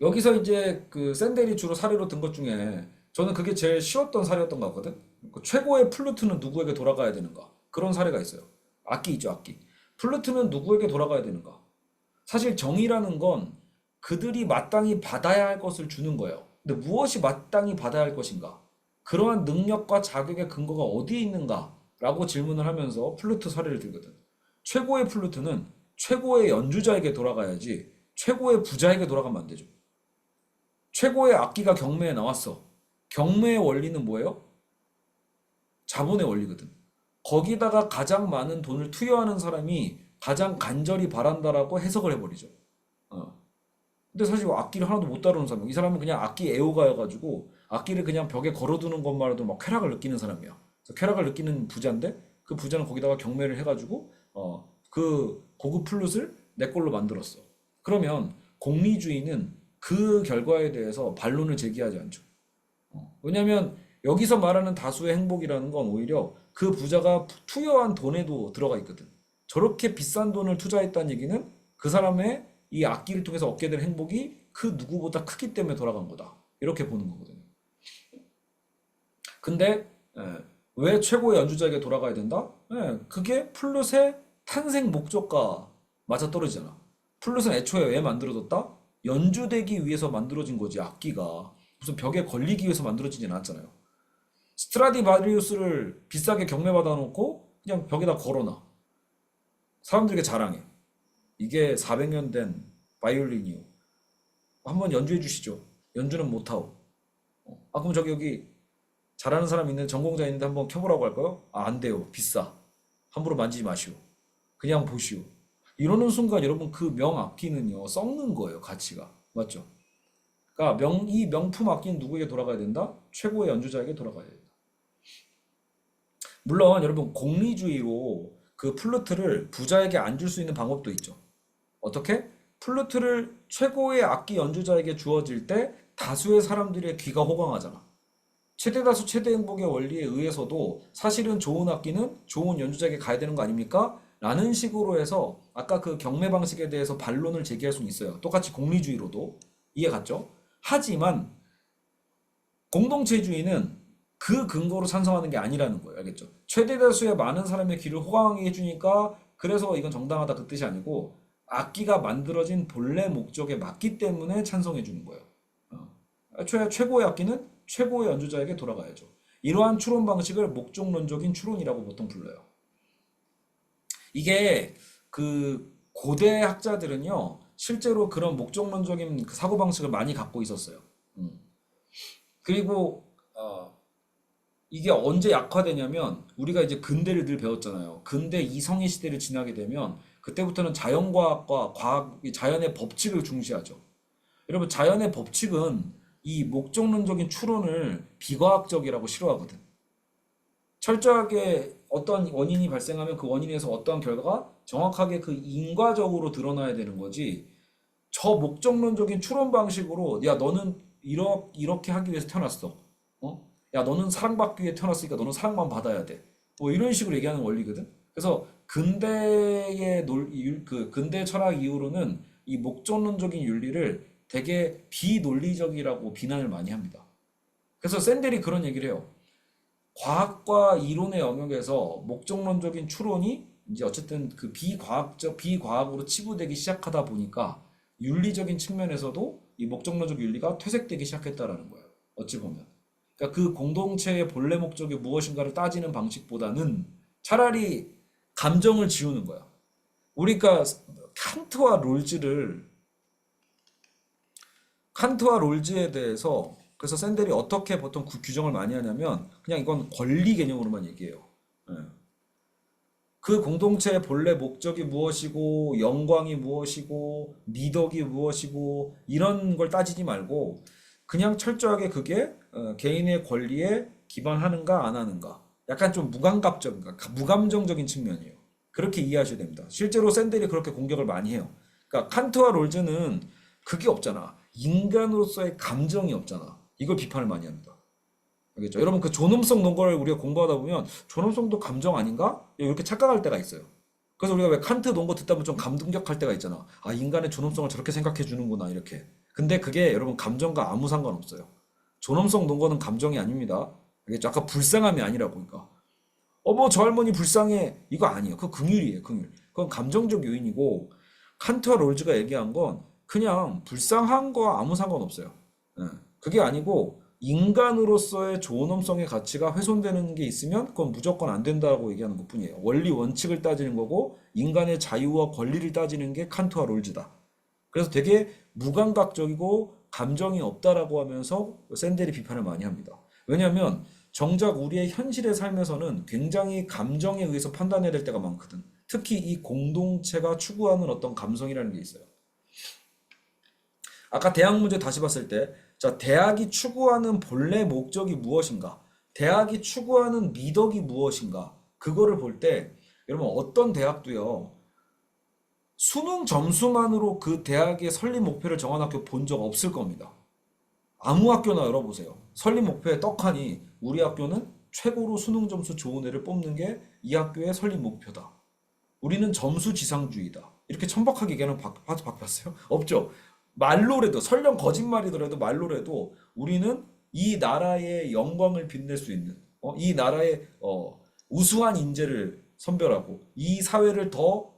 여기서 이제 그 샌델이 주로 사례로 든 것 중에 저는 그게 제일 쉬웠던 사례였던 것 같거든. 그 최고의 플루트는 누구에게 돌아가야 되는가? 그런 사례가 있어요. 악기 있죠, 악기. 플루트는 누구에게 돌아가야 되는가? 사실 정의라는 건 그들이 마땅히 받아야 할 것을 주는 거예요. 근데 무엇이 마땅히 받아야 할 것인가? 그러한 능력과 자격의 근거가 어디에 있는가? 라고 질문을 하면서 플루트 사례를 들거든. 최고의 플루트는 최고의 연주자에게 돌아가야지 최고의 부자에게 돌아가면 안 되죠. 최고의 악기가 경매에 나왔어. 경매의 원리는 뭐예요? 자본의 원리거든. 거기다가 가장 많은 돈을 투여하는 사람이 가장 간절히 바란다라고 해석을 해버리죠. 어. 근데 사실 악기를 하나도 못 다루는 사람, 이 사람은 그냥 악기 애호가여가지고 악기를 그냥 벽에 걸어두는 것만으로도 막 쾌락을 느끼는 사람이야. 그래서 쾌락을 느끼는 부자인데 그 부자는 거기다가 경매를 해가지고 그 고급 플룻을 내 걸로 만들었어. 그러면 공리주의는 그 결과에 대해서 반론을 제기하지 않죠. 왜냐하면 여기서 말하는 다수의 행복이라는 건 오히려 그 부자가 투여한 돈에도 들어가 있거든. 저렇게 비싼 돈을 투자했다는 얘기는 그 사람의 이 악기를 통해서 얻게 될 행복이 그 누구보다 크기 때문에 돌아간 거다. 이렇게 보는 거거든요. 근데 왜 최고의 연주자에게 돌아가야 된다? 그게 플룻의 탄생 목적과 맞아떨어지잖아. 플룻은 애초에 왜 만들어졌다? 연주되기 위해서 만들어진 거지, 악기가. 무슨 벽에 걸리기 위해서 만들어지진 않았잖아요. 스트라디바리우스를 비싸게 경매받아 놓고 그냥 벽에다 걸어놔. 사람들에게 자랑해. 이게 400년 된 바이올린이요. 한번 연주해 주시죠. 연주는 못하고. 그럼 저기 여기 잘하는 사람 있는 전공자 있는데 한번 켜보라고 할까요? 안 돼요. 비싸. 함부로 만지지 마시오. 그냥 보시오. 이러는 순간 여러분 그 명악기는요 썩는 거예요. 가치가. 맞죠? 그러니까 이 명품 악기는 누구에게 돌아가야 된다? 최고의 연주자에게 돌아가야 된다. 물론 여러분 공리주의로 그 플루트를 부자에게 안 줄 수 있는 방법도 있죠. 어떻게? 플루트를 최고의 악기 연주자에게 주어질 때 다수의 사람들의 귀가 호강하잖아. 최대 다수 최대 행복의 원리에 의해서도 사실은 좋은 악기는 좋은 연주자에게 가야 되는 거 아닙니까? 라는 식으로 해서 아까 그 경매 방식에 대해서 반론을 제기할 수는 있어요. 똑같이 공리주의로도 이해 갔죠? 하지만 공동체주의는 그 근거로 찬성하는 게 아니라는 거예요. 알겠죠? 최대 다수의 많은 사람의 귀를 호강하게 해주니까 그래서 이건 정당하다 그 뜻이 아니고 악기가 만들어진 본래 목적에 맞기 때문에 찬성해 주는 거예요. 최고의 악기는 최고의 연주자에게 돌아가야죠. 이러한 추론 방식을 목적론적인 추론이라고 보통 불러요. 이게 그 고대 학자들은요, 실제로 그런 목적론적인 그 사고방식을 많이 갖고 있었어요. 음. 그리고 이게 언제 약화되냐면 우리가 이제 근대를 늘 배웠잖아요. 근대 이성의 시대를 지나게 되면 그때부터는 자연과학과 과학, 이 자연의 법칙을 중시하죠. 여러분, 자연의 법칙은 이 목적론적인 추론을 비과학적이라고 싫어하거든. 철저하게 어떤 원인이 발생하면 그 원인에서 어떠한 결과가 정확하게 그 인과적으로 드러나야 되는 거지. 저 목적론적인 추론 방식으로 야 너는 이렇게 하기 위해서 태어났어. 어? 야 너는 사랑받기 위해 태어났으니까 너는 사랑만 받아야 돼. 뭐 이런 식으로 얘기하는 원리거든. 그래서 그 근대 철학 이후로는 이 목적론적인 윤리를 되게 비논리적이라고 비난을 많이 합니다. 그래서 샌델이 그런 얘기를 해요. 과학과 이론의 영역에서 목적론적인 추론이 이제 어쨌든 그 비과학으로 치부되기 시작하다 보니까 윤리적인 측면에서도 이 목적론적 윤리가 퇴색되기 시작했다라는 거예요. 어찌 보면. 그러니까 그 공동체의 본래 목적이 무엇인가를 따지는 방식보다는 차라리 감정을 지우는 거야. 우리가 칸트와 롤즈를 칸트와 롤즈에 대해서 그래서 샌델이 어떻게 보통 규정을 많이 하냐면 그냥 이건 권리 개념으로만 얘기해요. 예. 그 공동체의 본래 목적이 무엇이고 영광이 무엇이고 미덕이 무엇이고 이런 걸 따지지 말고 그냥 철저하게 그게 개인의 권리에 기반하는가 안 하는가 약간 좀 무감정적인 측면이에요. 그렇게 이해하셔야 됩니다. 실제로 샌델이 그렇게 공격을 많이 해요. 그러니까 칸트와 롤즈는 그게 없잖아. 인간으로서의 감정이 없잖아. 이걸 비판을 많이 합니다. 알겠죠? 여러분 그 존엄성 논거를 우리가 공부하다 보면 존엄성도 감정 아닌가? 이렇게 착각할 때가 있어요. 그래서 우리가 왜 칸트 논거 듣다 보면 좀 감동적할 때가 있잖아. 아, 인간의 존엄성을 저렇게 생각해 주는구나 이렇게. 근데 그게 여러분 감정과 아무 상관없어요. 존엄성 논거는 감정이 아닙니다. 알겠죠? 아까 불쌍함이 아니라고 그러니까. 어머 저 할머니 불쌍해. 이거 아니에요. 그거 긍휼이에요. 긍휼. 그건 감정적 요인이고 칸트와 롤즈가 얘기한 건 그냥 불쌍한 거와 아무 상관없어요. 예. 그게 아니고 인간으로서의 존엄성의 가치가 훼손되는 게 있으면 그건 무조건 안 된다고 얘기하는 것뿐이에요. 원리 원칙을 따지는 거고 인간의 자유와 권리를 따지는 게 칸트와 롤즈다. 그래서 되게 무감각적이고 감정이 없다라고 하면서 샌델이 비판을 많이 합니다. 왜냐하면 정작 우리의 현실의 삶에서는 굉장히 감정에 의해서 판단해야 될 때가 많거든. 특히 이 공동체가 추구하는 어떤 감성이라는 게 있어요. 아까 대학 문제 다시 봤을 때, 자, 대학이 추구하는 본래 목적이 무엇인가? 대학이 추구하는 미덕이 무엇인가? 그거를 볼 때, 여러분, 어떤 대학도요, 수능 점수만으로 그 대학의 설립 목표를 정한 학교 본 적 없을 겁니다. 아무 학교나 열어보세요. 설립 목표에 떡하니, 우리 학교는 최고로 수능 점수 좋은 애를 뽑는 게 이 학교의 설립 목표다. 우리는 점수 지상주의다. 이렇게 천박하게 얘기하는 바뀌었어요? 없죠. 말로라도 설령 거짓말이더라도 말로라도 우리는 이 나라의 영광을 빛낼 수 있는 이 나라의 우수한 인재를 선별하고 이 사회를 더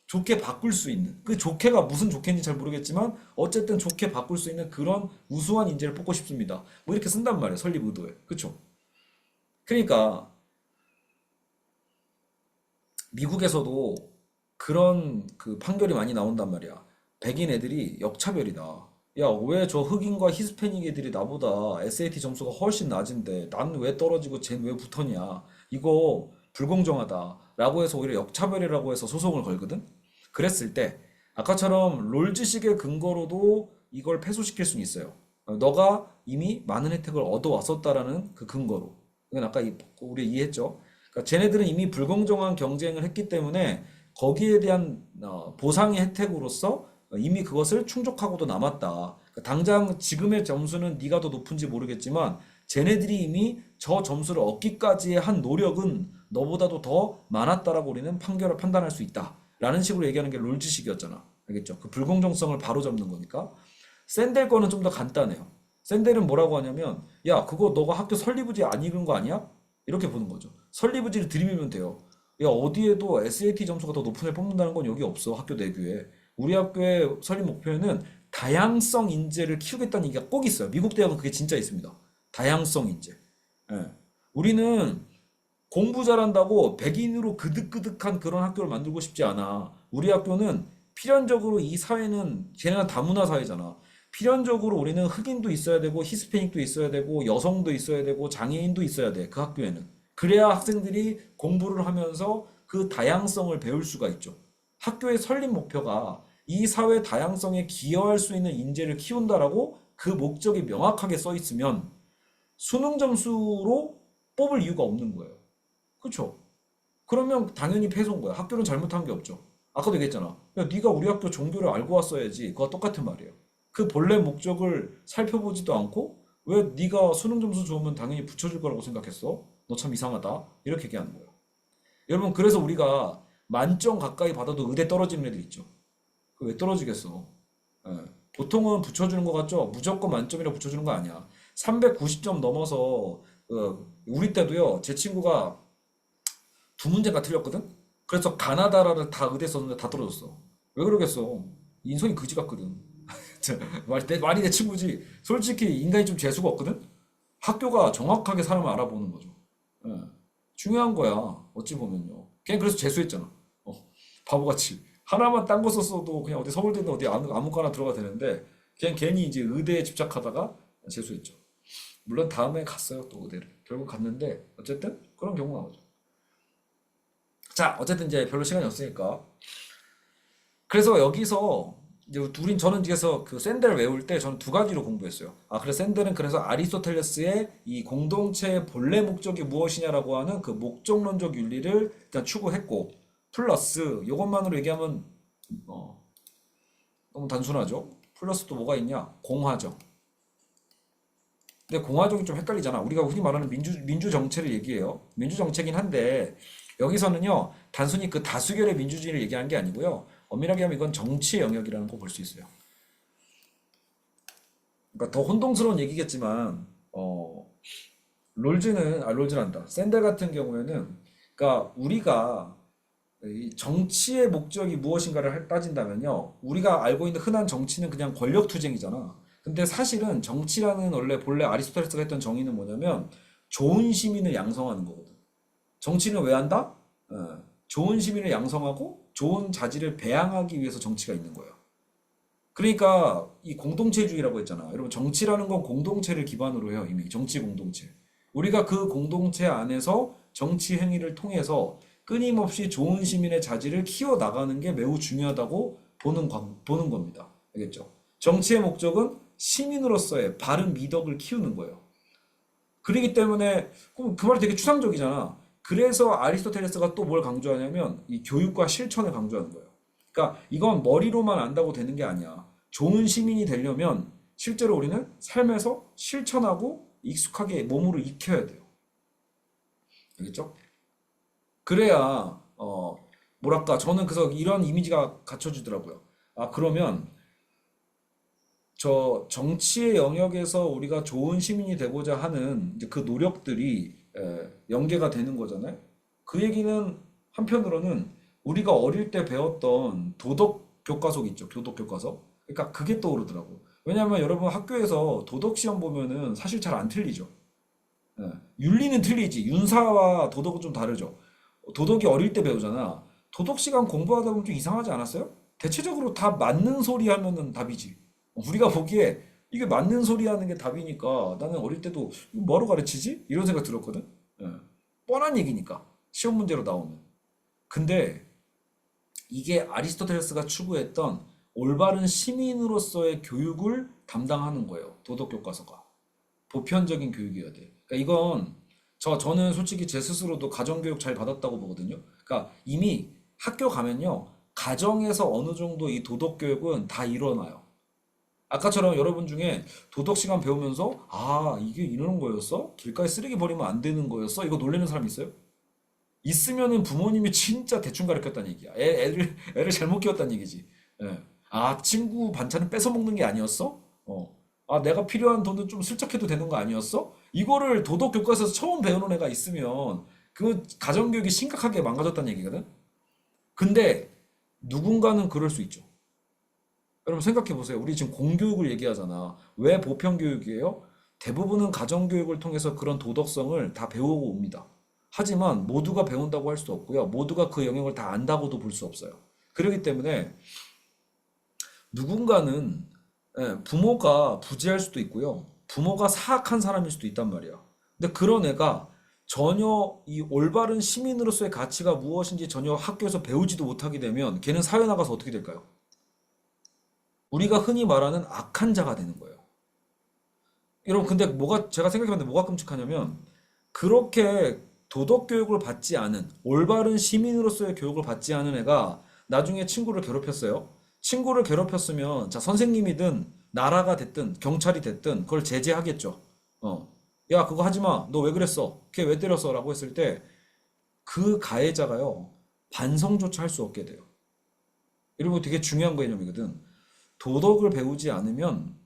좋게 바꿀 수 있는 그 좋게가 무슨 좋게인지 잘 모르겠지만 어쨌든 좋게 바꿀 수 있는 그런 우수한 인재를 뽑고 싶습니다. 뭐 이렇게 쓴단 말이에요. 설립 의도에. 그렇죠? 그러니까 미국에서도 그런 그 판결이 많이 나온단 말이야. 백인 애들이 역차별이다. 야, 왜 저 흑인과 히스패닉 애들이 나보다 SAT 점수가 훨씬 낮은데 난 왜 떨어지고 쟨 왜 붙었냐. 이거 불공정하다. 라고 해서 오히려 역차별이라고 해서 소송을 걸거든. 그랬을 때 아까처럼 롤즈식의 근거로도 이걸 패소시킬 수는 있어요. 너가 이미 많은 혜택을 얻어왔었다라는 그 근거로. 이건 아까 우리 이해했죠? 그러니까 쟤네들은 이미 불공정한 경쟁을 했기 때문에 거기에 대한 보상의 혜택으로서 이미 그것을 충족하고도 남았다. 그러니까 당장 지금의 점수는 네가 더 높은지 모르겠지만 쟤네들이 이미 저 점수를 얻기까지의 한 노력은 너보다도 더 많았다라고 우리는 판결을 판단할 수 있다. 라는 식으로 얘기하는 게 롤지식이었잖아. 알겠죠? 그 불공정성을 바로잡는 거니까. 샌델 거는 좀 더 간단해요. 샌델은 뭐라고 하냐면 야 그거 너가 학교 설립부지 안 읽은 거 아니야? 이렇게 보는 거죠. 설립부지를 들이밀면 돼요. 야 어디에도 SAT 점수가 더 높은 애 뽑는다는 건 여기 없어. 학교 내규에. 우리 학교의 설립 목표에는 다양성 인재를 키우겠다는 얘기가 꼭 있어요. 미국 대학은 그게 진짜 있습니다. 다양성 인재. 예. 우리는 공부 잘한다고 백인으로 그득그득한 그런 학교를 만들고 싶지 않아. 우리 학교는 필연적으로 이 사회는 걔네가 다문화 사회잖아. 필연적으로 우리는 흑인도 있어야 되고 히스패닉도 있어야 되고 여성도 있어야 되고 장애인도 있어야 돼. 그 학교에는. 그래야 학생들이 공부를 하면서 그 다양성을 배울 수가 있죠. 학교의 설립 목표가 이 사회 다양성에 기여할 수 있는 인재를 키운다라고 그 목적이 명확하게 써 있으면 수능 점수로 뽑을 이유가 없는 거예요. 그렇죠? 그러면 당연히 패소인 거야. 학교는 잘못한 게 없죠. 아까도 얘기했잖아. 야, 네가 우리 학교 종교를 알고 왔어야지. 그거 똑같은 말이에요. 그 본래 목적을 살펴보지도 않고 왜 네가 수능 점수 좋으면 당연히 붙여줄 거라고 생각했어? 너 참 이상하다. 이렇게 얘기하는 거예요. 여러분, 그래서 우리가 만점 가까이 받아도 의대 떨어지는 애들 있죠. 그 왜 떨어지겠어? 예. 보통은 붙여주는 것 같죠? 무조건 만점이라 붙여주는 거 아니야. 390점 넘어서 우리 때도요. 제 친구가 두 문제가 틀렸거든? 그래서 가나다라를 다 의대 썼는데 다 떨어졌어. 왜 그러겠어? 인성이 그지 같거든. 말이 내 친구지. 솔직히 인간이 좀 재수가 없거든? 학교가 정확하게 사람을 알아보는 거죠. 예. 중요한 거야. 어찌 보면요. 걔 그래서 재수했잖아. 바보같이. 하나만 딴 거 썼어도 그냥 어디 서울대든 어디 아무거나 들어가 되는데 그냥 괜히 이제 의대에 집착하다가 재수했죠. 물론 다음에 갔어요. 또 의대를. 결국 갔는데 어쨌든 그런 경우가 나오죠. 자, 어쨌든 이제 별로 시간이 없으니까. 그래서 여기서 이제 저는 그래서 그 샌델 외울 때 저는 두 가지로 공부했어요. 아, 그래서 샌델은 그래서 아리스토텔레스의 이 공동체의 본래 목적이 무엇이냐라고 하는 그 목적론적 윤리를 일단 추구했고, 플러스 이것만으로 얘기하면 너무 단순하죠. 플러스 또 뭐가 있냐? 공화정. 근데 공화정이 좀 헷갈리잖아. 우리가 흔히 말하는 민주 정체를 얘기해요. 민주 정체긴 한데 여기서는요 단순히 그 다수결의 민주주의를 얘기하는 게 아니고요. 엄밀하게 하면 이건 정치의 영역이라는 거 볼 수 있어요. 그러니까 더 혼동스러운 얘기겠지만 롤즈란다. 샌델 같은 경우에는 그러니까 우리가 이 정치의 목적이 무엇인가를 따진다면요. 우리가 알고 있는 흔한 정치는 그냥 권력 투쟁이잖아. 근데 사실은 정치라는 원래 본래 아리스토텔레스가 했던 정의는 뭐냐면 좋은 시민을 양성하는 거거든. 정치는 왜 한다? 좋은 시민을 양성하고 좋은 자질을 배양하기 위해서 정치가 있는 거예요. 그러니까 이 공동체주의라고 했잖아. 여러분 정치라는 건 공동체를 기반으로 해요. 이미 정치 공동체. 우리가 그 공동체 안에서 정치 행위를 통해서 끊임없이 좋은 시민의 자질을 키워 나가는 게 매우 중요하다고 보는 겁니다. 알겠죠? 정치의 목적은 시민으로서의 바른 미덕을 키우는 거예요. 그러기 때문에 그 말이 되게 추상적이잖아. 그래서 아리스토텔레스가 또 뭘 강조하냐면 이 교육과 실천을 강조하는 거예요. 그러니까 이건 머리로만 안다고 되는 게 아니야. 좋은 시민이 되려면 실제로 우리는 삶에서 실천하고 익숙하게 몸으로 익혀야 돼요. 알겠죠? 그래야 뭐랄까 저는 그래서 이런 이미지가 갖춰지더라고요. 아 그러면 저 정치의 영역에서 우리가 좋은 시민이 되고자 하는 이제 그 노력들이 연계가 되는 거잖아요. 그 얘기는 한편으로는 우리가 어릴 때 배웠던 도덕 교과서 있죠. 도덕 교과서. 그러니까 그게 떠오르더라고. 왜냐하면 여러분 학교에서 도덕 시험 보면은 사실 잘 안 틀리죠. 예. 윤리는 틀리지. 윤사와 도덕은 좀 다르죠. 도덕이 어릴 때 배우잖아. 도덕 시간 공부하다 보면 좀 이상하지 않았어요? 대체적으로 다 맞는 소리 하면은 답이지. 우리가 보기에 이게 맞는 소리 하는 게 답이니까 나는 어릴 때도 이거 뭐하러 가르치지? 이런 생각 들었거든. 예. 뻔한 얘기니까. 시험 문제로 나오면. 근데 이게 아리스토텔레스가 추구했던 올바른 시민으로서의 교육을 담당하는 거예요. 도덕 교과서가. 보편적인 교육이어야 돼. 그러니까 이건 저는 솔직히 제 스스로도 가정교육 잘 받았다고 보거든요. 그러니까 이미 학교 가면요. 가정에서 어느 정도 이 도덕교육은 다 일어나요. 아까처럼 여러분 중에 도덕 시간 배우면서 아, 이게 이러는 거였어? 길가에 쓰레기 버리면 안 되는 거였어? 이거 놀래는 사람 있어요? 있으면은 부모님이 진짜 대충 가르쳤다는 얘기야. 애를 잘못 키웠다는 얘기지. 예. 아, 친구 반찬은 뺏어 먹는 게 아니었어? 아, 내가 필요한 돈은 좀 슬쩍해도 되는 거 아니었어? 이거를 도덕 교과서에서 처음 배우는 애가 있으면 그 가정교육이 심각하게 망가졌다는 얘기거든? 근데 누군가는 그럴 수 있죠. 여러분 생각해 보세요. 우리 지금 공교육을 얘기하잖아. 왜 보편교육이에요? 대부분은 가정교육을 통해서 그런 도덕성을 다 배우고 옵니다. 하지만 모두가 배운다고 할 수 없고요. 모두가 그 영역을 다 안다고도 볼 수 없어요. 그렇기 때문에 누군가는 부모가 부재할 수도 있고요. 부모가 사악한 사람일 수도 있단 말이야. 근데 그런 애가 전혀 이 올바른 시민으로서의 가치가 무엇인지 전혀 학교에서 배우지도 못하게 되면 걔는 사회 나가서 어떻게 될까요? 우리가 흔히 말하는 악한 자가 되는 거예요. 여러분, 근데 뭐가, 제가 생각해봤는데 뭐가 끔찍하냐면, 그렇게 도덕 교육을 받지 않은, 올바른 시민으로서의 교육을 받지 않은 애가 나중에 친구를 괴롭혔어요. 친구를 괴롭혔으면, 자, 선생님이든, 나라가 됐든, 경찰이 됐든, 그걸 제재하겠죠. 야, 그거 하지 마. 너 왜 그랬어? 걔 왜 때렸어? 라고 했을 때, 그 가해자가요, 반성조차 할 수 없게 돼요. 이러고 되게 중요한 개념이거든. 도덕을 배우지 않으면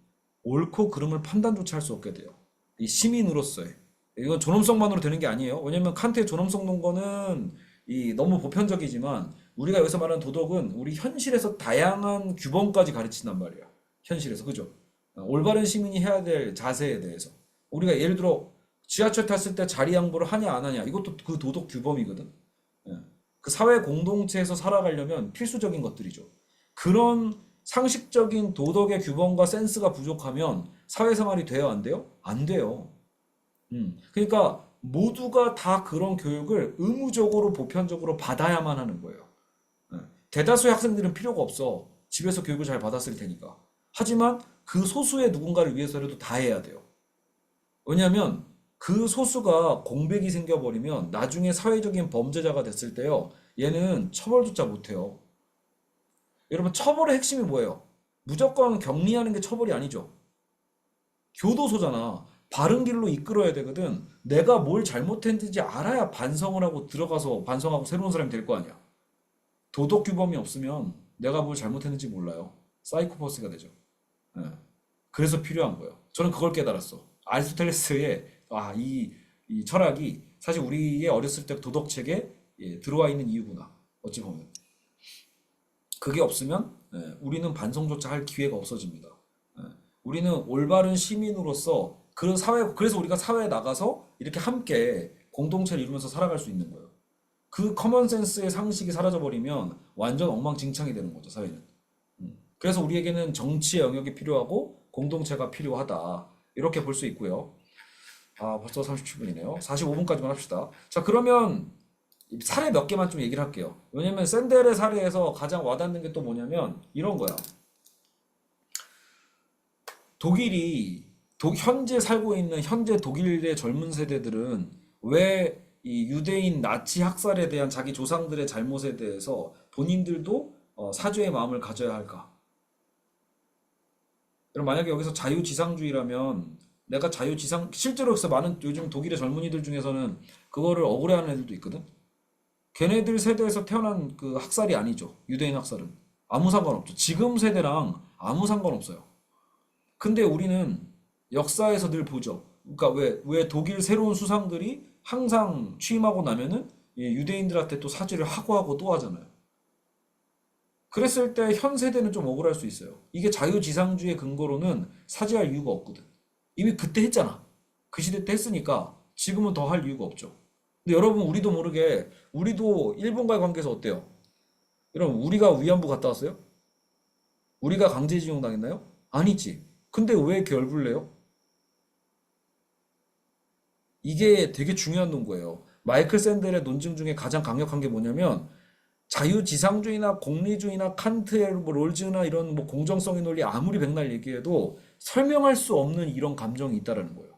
옳고 그름을 판단조차 할 수 없게 돼요. 이 시민으로서의. 이건 존엄성만으로 되는 게 아니에요. 왜냐면 칸트의 존엄성 논거는 이 너무 보편적이지만 우리가 여기서 말하는 도덕은 우리 현실에서 다양한 규범까지 가르친단 말이야. 현실에서. 그죠? 올바른 시민이 해야 될 자세에 대해서. 우리가 예를 들어 지하철 탔을 때 자리 양보를 하냐 안 하냐. 이것도 그 도덕 규범이거든. 예. 그 사회 공동체에서 살아가려면 필수적인 것들이죠. 그런 상식적인 도덕의 규범과 센스가 부족하면 사회생활이 돼요, 안 돼요? 안 돼요. 그러니까 모두가 다 그런 교육을 의무적으로 보편적으로 받아야만 하는 거예요. 예. 대다수의 학생들은 필요가 없어. 집에서 교육을 잘 받았을 테니까. 하지만 그 소수의 누군가를 위해서라도 다 해야 돼요. 왜냐하면 그 소수가 공백이 생겨버리면 나중에 사회적인 범죄자가 됐을 때요. 얘는 처벌조차 못해요. 여러분, 처벌의 핵심이 뭐예요? 무조건 격리하는 게 처벌이 아니죠. 교도소잖아. 바른 길로 이끌어야 되거든. 내가 뭘 잘못했는지 알아야 반성을 하고 들어가서 반성하고 새로운 사람이 될 거 아니야. 도덕 규범이 없으면 내가 뭘 잘못했는지 몰라요. 사이코패스가 되죠. 예. 그래서 필요한 거예요. 저는 그걸 깨달았어. 아리스토텔레스의 이 철학이 사실 우리의 어렸을 때 도덕책에 들어와 있는 이유구나. 어찌 보면. 그게 없으면 우리는 반성조차 할 기회가 없어집니다. 예. 우리는 올바른 시민으로서 그 사회, 그래서 우리가 사회에 나가서 이렇게 함께 공동체를 이루면서 살아갈 수 있는 거예요. 그 커먼센스의 상식이 사라져버리면 완전 엉망진창이 되는 거죠, 사회는. 그래서 우리에게는 정치의 영역이 필요하고 공동체가 필요하다. 이렇게 볼 수 있고요. 아, 벌써 37분이네요. 45분까지만 합시다. 자, 그러면 사례 몇 개만 좀 얘기를 할게요. 왜냐면 샌델의 사례에서 가장 와닿는 게 또 뭐냐면 이런 거야. 독일이 현재 살고 있는 현재 독일의 젊은 세대들은 왜 이 유대인 나치 학살에 대한 자기 조상들의 잘못에 대해서 본인들도 사죄의 마음을 가져야 할까? 그럼 만약에 여기서 자유지상주의라면 내가 자유지상 실제로 그래서 많은 요즘 독일의 젊은이들 중에서는 그거를 억울해하는 애들도 있거든. 걔네들 세대에서 태어난 그 학살이 아니죠. 유대인 학살은 아무 상관없죠. 지금 세대랑 아무 상관없어요. 근데 우리는 역사에서 늘 보죠. 그러니까 왜 독일 새로운 수상들이 항상 취임하고 나면은 유대인들한테 또 사죄를 하고 또 하잖아요. 그랬을 때 현 세대는 좀 억울할 수 있어요. 이게 자유지상주의 근거로는 사죄할 이유가 없거든. 이미 그때 했잖아. 그 시대 때 했으니까 지금은 더 할 이유가 없죠. 근데 여러분, 우리도 모르게 우리도 일본과의 관계에서 어때요? 여러분, 우리가 위안부 갔다 왔어요? 우리가 강제징용 당했나요? 아니지. 근데 왜 이렇게 열불내요? 이게 되게 중요한 논거예요. 마이클 샌델의 논증 중에 가장 강력한 게 뭐냐면 자유지상주의나 공리주의나 칸트의 뭐 롤즈나 이런 뭐 공정성의 논리 아무리 백날 얘기해도 설명할 수 없는 이런 감정이 있다라는 거예요.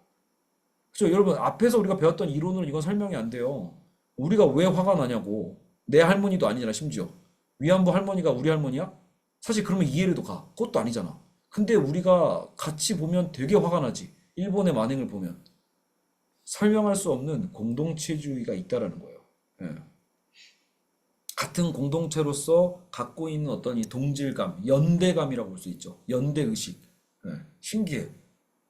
그죠? 여러분, 앞에서 우리가 배웠던 이론으로 이건 설명이 안 돼요. 우리가 왜 화가 나냐고. 내 할머니도 아니잖아, 심지어. 위안부 할머니가 우리 할머니야? 사실 그러면 이해를 가. 그것도 아니잖아. 근데 우리가 같이 보면 되게 화가 나지. 일본의 만행을 보면. 설명할 수 없는 공동체주의가 있다라는 거예요. 예. 같은 공동체로서 갖고 있는 어떤 이 동질감, 연대감이라고 볼 수 있죠. 연대의식. 예. 신기해.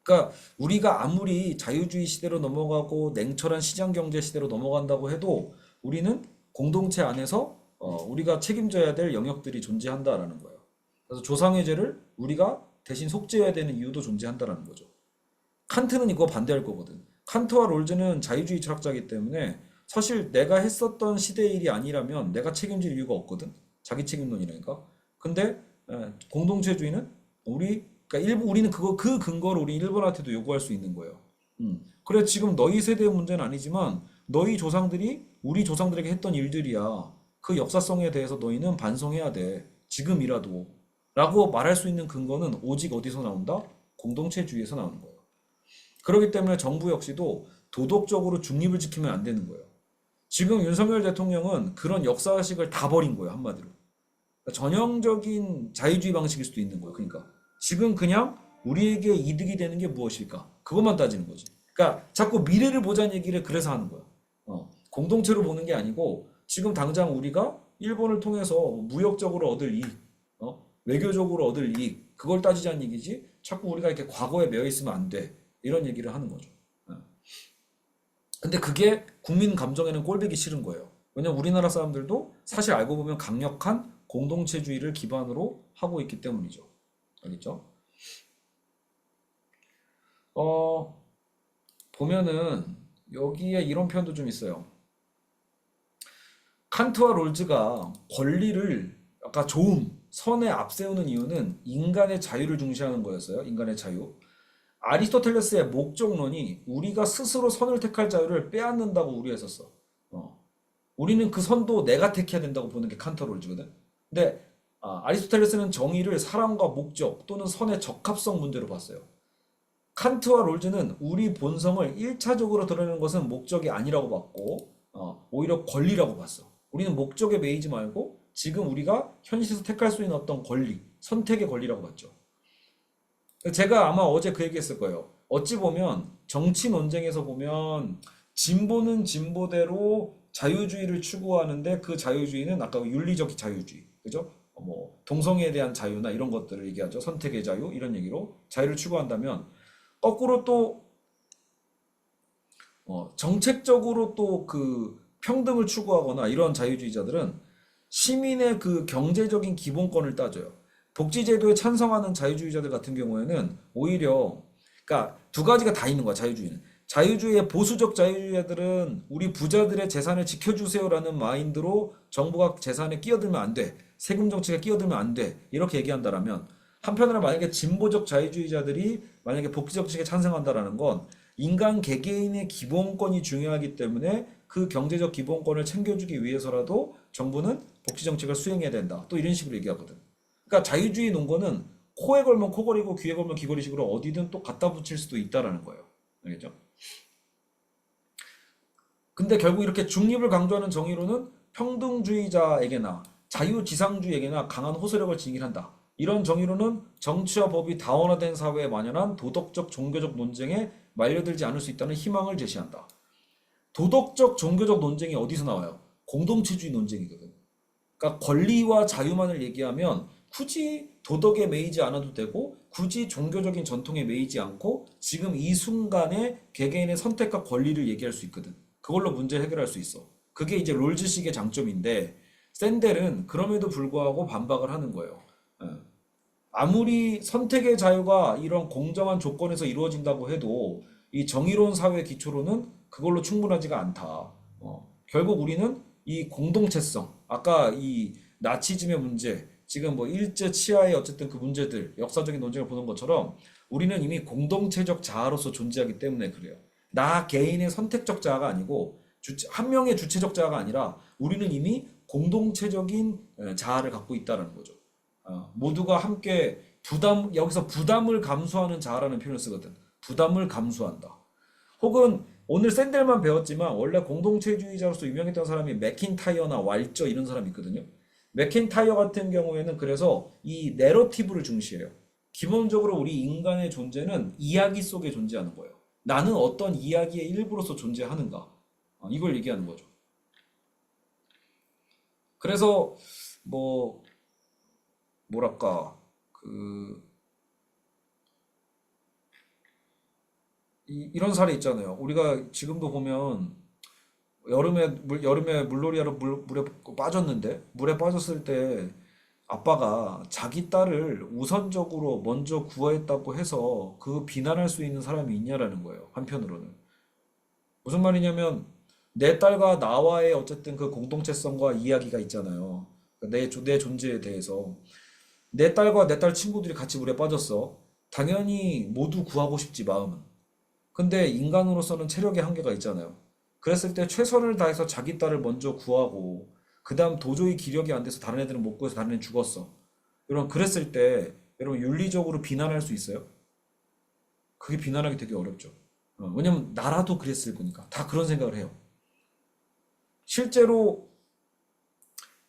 그러니까 우리가 아무리 자유주의 시대로 넘어가고 냉철한 시장 경제 시대로 넘어간다고 해도 우리는 공동체 안에서 우리가 책임져야 될 영역들이 존재한다라는 거예요. 그래서 조상의 죄를 우리가 대신 속죄해야 되는 이유도 존재한다라는 거죠. 칸트는 이거 반대할 거거든. 칸트와 롤즈는 자유주의 철학자이기 때문에 사실 내가 했었던 시대의 일이 아니라면 내가 책임질 이유가 없거든. 자기 책임론이라니까. 근데 공동체주의는 그러니까 우리는 그 근거를 우리 일본한테도 요구할 수 있는 거예요. 그래 지금 너희 세대의 문제는 아니지만 너희 조상들이 우리 조상들에게 했던 일들이야. 그 역사성에 대해서 너희는 반성해야 돼. 지금이라도. 라고 말할 수 있는 근거는 오직 어디서 나온다? 공동체주의에서 나오는 거예요. 그렇기 때문에 정부 역시도 도덕적으로 중립을 지키면 안 되는 거예요. 지금 윤석열 대통령은 그런 역사식을 다 버린 거예요, 한마디로. 그러니까 전형적인 자유주의 방식일 수도 있는 거예요. 그러니까 지금 그냥 우리에게 이득이 되는 게 무엇일까? 그것만 따지는 거지. 그러니까 자꾸 미래를 보자는 얘기를 그래서 하는 거야. 공동체로 보는 게 아니고 지금 당장 우리가 일본을 통해서 무역적으로 얻을 이익, 외교적으로 얻을 이익, 그걸 따지자는 얘기지. 자꾸 우리가 이렇게 과거에 매여 있으면 안 돼. 이런 얘기를 하는 거죠. 근데 그게 국민 감정에는 꼴보기 싫은 거예요. 왜냐면 우리나라 사람들도 사실 알고 보면 강력한 공동체주의를 기반으로 하고 있기 때문이죠. 알겠죠? 어, 보면은 여기에 이런 표현도 좀 있어요. 칸트와 롤즈가 권리를 아까 선에 앞세우는 이유는 인간의 자유를 중시하는 거였어요. 인간의 자유. 아리스토텔레스의 목적론이 우리가 스스로 선을 택할 자유를 빼앗는다고 우려했었어. 우리는 그 선도 내가 택해야 된다고 보는 게 칸트 롤즈거든. 근데 아리스토텔레스는 정의를 사랑과 목적 또는 선의 적합성 문제로 봤어요. 칸트와 롤즈는 우리 본성을 1차적으로 드러내는 것은 목적이 아니라고 봤고 오히려 권리라고 봤어. 우리는 목적에 매이지 말고 지금 우리가 현실에서 택할 수 있는 어떤 권리, 선택의 권리라고 봤죠. 제가 아마 어제 그 얘기했을 거예요. 어찌 보면 정치 논쟁에서 보면 진보는 진보대로 자유주의를 추구하는데 그 자유주의는 아까 윤리적 자유주의, 그죠? 뭐 동성애에 대한 자유나 이런 것들을 얘기하죠. 선택의 자유 이런 얘기로 자유를 추구한다면 거꾸로 또 정책적으로 또 그 평등을 추구하거나 이런 자유주의자들은 시민의 그 경제적인 기본권을 따져요. 복지제도에 찬성하는 자유주의자들 같은 경우에는 오히려 그러니까 두 가지가 다 있는 거야, 자유주의는. 자유주의의 보수적 자유주의자들은 우리 부자들의 재산을 지켜주세요라는 마인드로 정부가 재산에 끼어들면 안 돼. 세금 정책에 끼어들면 안 돼. 이렇게 얘기한다라면 한편으로 만약에 진보적 자유주의자들이 만약에 복지 정책에 찬성한다라는 건 인간 개개인의 기본권이 중요하기 때문에 그 경제적 기본권을 챙겨주기 위해서라도 정부는 복지 정책을 수행해야 된다. 또 이런 식으로 얘기하거든. 그러니까 자유주의 논거는 코에 걸면 코걸이고 귀에 걸면 귀걸이식으로 어디든 또 갖다 붙일 수도 있다라는 거예요. 알겠죠? 근데 결국 이렇게 중립을 강조하는 정의로는 평등주의자에게나 자유지상주의에게나 강한 호소력을 지니한다. 이런 정의로는 정치와 법이 다원화된 사회에 만연한 도덕적 종교적 논쟁에 말려들지 않을 수 있다는 희망을 제시한다. 도덕적 종교적 논쟁이 어디서 나와요? 공동체주의 논쟁이거든. 그러니까 권리와 자유만을 얘기하면 굳이 도덕에 매이지 않아도 되고 굳이 종교적인 전통에 매이지 않고 지금 이 순간에 개개인의 선택과 권리를 얘기할 수 있거든. 그걸로 문제를 해결할 수 있어. 그게 이제 롤즈식의 장점인데 샌델은 그럼에도 불구하고 반박을 하는 거예요. 예. 아무리 선택의 자유가 이런 공정한 조건에서 이루어진다고 해도 이 정의로운 사회 기초로는 그걸로 충분하지가 않다. 결국 우리는 이 공동체성, 아까 이 나치즘의 문제, 지금 뭐 일제 치하의 어쨌든 그 문제들, 역사적인 논쟁을 보는 것처럼 우리는 이미 공동체적 자아로서 존재하기 때문에 그래요. 나 개인의 선택적 자아가 아니고 한 명의 주체적 자아가 아니라 우리는 이미 공동체적인 자아를 갖고 있다는 거죠. 모두가 함께 여기서 부담을 감수하는 자아라는 표현을 쓰거든. 부담을 감수한다. 혹은 오늘 샌델만 배웠지만 원래 공동체주의자로서 유명했던 사람이 맥킨타이어나 왈저 이런 사람이 있거든요. 맥킨타이어 같은 경우에는 그래서 이 내러티브를 중시해요. 기본적으로 우리 인간의 존재는 이야기 속에 존재하는 거예요. 나는 어떤 이야기의 일부로서 존재하는가. 이걸 얘기하는 거죠. 그래서 뭐 뭐랄까 그 이런 사례 있잖아요. 우리가 지금도 보면 여름에 물놀이하러 물에 빠졌는데 물에 빠졌을 때 아빠가 자기 딸을 우선적으로 먼저 구했다고 해서 그 비난할 수 있는 사람이 있냐라는 거예요. 한편으로는 무슨 말이냐면 내 딸과 나와의 어쨌든 그 공동체성과 이야기가 있잖아요. 내 존재에 대해서. 내 딸과 내 딸 친구들이 같이 물에 빠졌어. 당연히 모두 구하고 싶지, 마음은. 근데 인간으로서는 체력의 한계가 있잖아요. 그랬을 때 최선을 다해서 자기 딸을 먼저 구하고, 그 다음 도저히 기력이 안 돼서 다른 애들은 못 구해서 다른 애는 죽었어. 여러분, 그랬을 때, 여러분, 윤리적으로 비난할 수 있어요? 그게 비난하기 되게 어렵죠. 왜냐면, 나라도 그랬을 거니까. 다 그런 생각을 해요. 실제로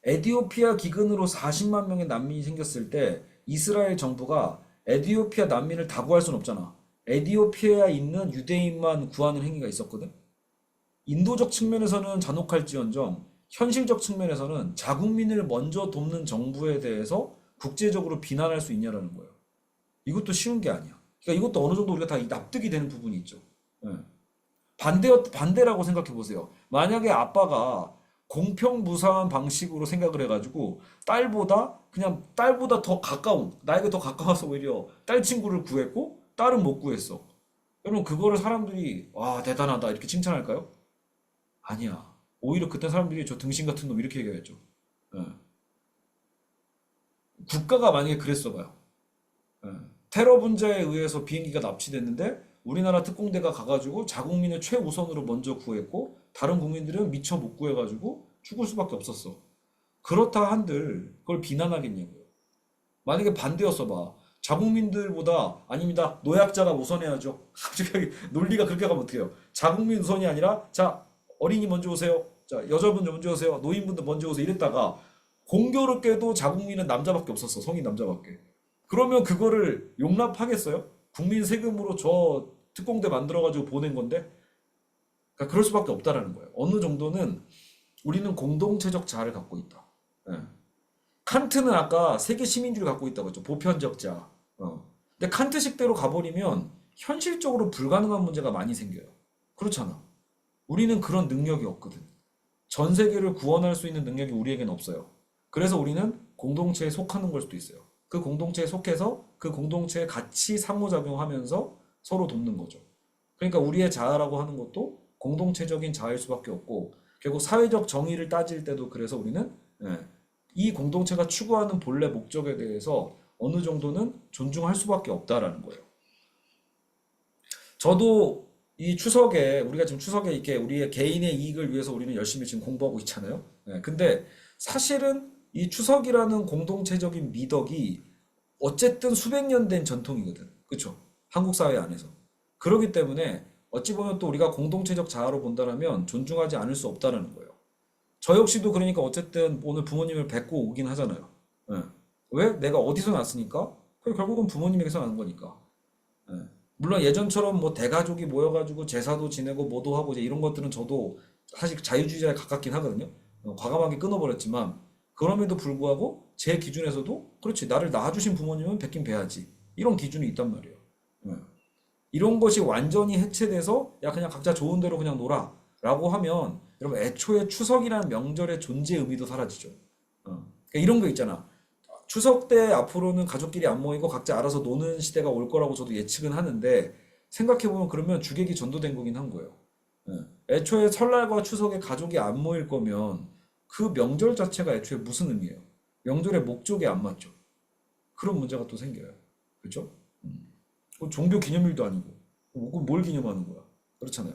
에디오피아 기근으로 40만 명의 난민이 생겼을 때 이스라엘 정부가 에디오피아 난민을 다 구할 순 없잖아. 에디오피아에 있는 유대인만 구하는 행위가 있었거든. 인도적 측면에서는 잔혹할지언정 현실적 측면에서는 자국민을 먼저 돕는 정부에 대해서 국제적으로 비난할 수 있냐라는 거예요. 이것도 쉬운 게 아니야. 그러니까 이것도 어느 정도 우리가 다 납득이 되는 부분이 있죠. 예. 반대라고 생각해 보세요. 만약에 아빠가 공평무상한 방식으로 생각을 해가지고 딸보다 더 가까운 나에게 더 가까워서 오히려 딸 친구를 구했고 딸은 못 구했어. 여러분 그거를 사람들이 와 대단하다 이렇게 칭찬할까요? 아니야. 오히려 그때 사람들이 저 등신 같은 놈 이렇게 얘기하죠. 예. 국가가 만약에 그랬어 봐요. 예. 테러 분자에 의해서 비행기가 납치됐는데 우리나라 특공대가 가가지고 자국민을 최우선으로 먼저 구했고 다른 국민들은 미처 못 구해가지고 죽을 수밖에 없었어. 그렇다 한들 그걸 비난하겠냐고요. 만약에 반대였어 봐. 자국민들보다 아닙니다. 노약자가 우선해야죠. 갑자기 논리가 그렇게 가면 어떡해요? 자국민 우선이 아니라 자 어린이 먼저 오세요. 자 여자분 먼저 오세요. 노인분들 먼저 오세요. 이랬다가 공교롭게도 자국민은 남자밖에 없었어. 성인 남자밖에. 그러면 그거를 용납하겠어요? 국민 세금으로 저 특공대 만들어가지고 보낸 건데? 그러니까 그럴 수밖에 없다라는 거예요. 어느 정도는 우리는 공동체적 자아를 갖고 있다. 예. 칸트는 아까 세계 시민주의를 갖고 있다고 했죠. 보편적 자아. 근데 칸트식대로 가버리면 현실적으로 불가능한 문제가 많이 생겨요. 그렇잖아. 우리는 그런 능력이 없거든. 전 세계를 구원할 수 있는 능력이 우리에게는 없어요. 그래서 우리는 공동체에 속하는 걸 수도 있어요. 그 공동체에 속해서 그 공동체에 같이 상호작용하면서 서로 돕는 거죠. 그러니까 우리의 자아라고 하는 것도 공동체적인 자아일 수밖에 없고 결국 사회적 정의를 따질 때도 그래서 우리는 예, 이 공동체가 추구하는 본래 목적에 대해서 어느 정도는 존중할 수밖에 없다라는 거예요. 저도 이 추석에 우리가 지금 추석에 이렇게 우리의 개인의 이익을 위해서 우리는 열심히 지금 공부하고 있잖아요. 근데 사실은 이 추석이라는 공동체적인 미덕이 어쨌든 수백 년 된 전통이거든. 그쵸? 한국 사회 안에서. 그렇기 때문에 어찌 보면 또 우리가 공동체적 자아로 본다면 존중하지 않을 수 없다는 거예요. 저 역시도 그러니까 어쨌든 오늘 부모님을 뵙고 오긴 하잖아요. 예. 왜? 내가 어디서 났으니까? 그 결국은 부모님에게서 난 거니까. 예. 물론 예전처럼 뭐 대가족이 모여가지고 제사도 지내고 뭐도 하고 이제 이런 것들은 저도 사실 자유주의자에 가깝긴 하거든요. 과감하게 끊어버렸지만 그럼에도 불구하고 제 기준에서도 그렇지 나를 낳아주신 부모님은 뵙긴 뵈야지 이런 기준이 있단 말이에요. 예. 이런 것이 완전히 해체돼서 야 그냥 각자 좋은 대로 그냥 놀아 라고 하면 여러분 애초에 추석이라는 명절의 존재 의미도 사라지죠. 그러니까 이런 거 있잖아. 추석 때 앞으로는 가족끼리 안 모이고 각자 알아서 노는 시대가 올 거라고 저도 예측은 하는데 생각해보면 그러면 주객이 전도된 거긴 한 거예요. 애초에 설날과 추석에 가족이 안 모일 거면 그 명절 자체가 애초에 무슨 의미예요? 명절의 목적에 안 맞죠. 그런 문제가 또 생겨요. 그렇죠? 종교 기념일도 아니고 그럼 뭘 기념하는 거야? 그렇잖아요.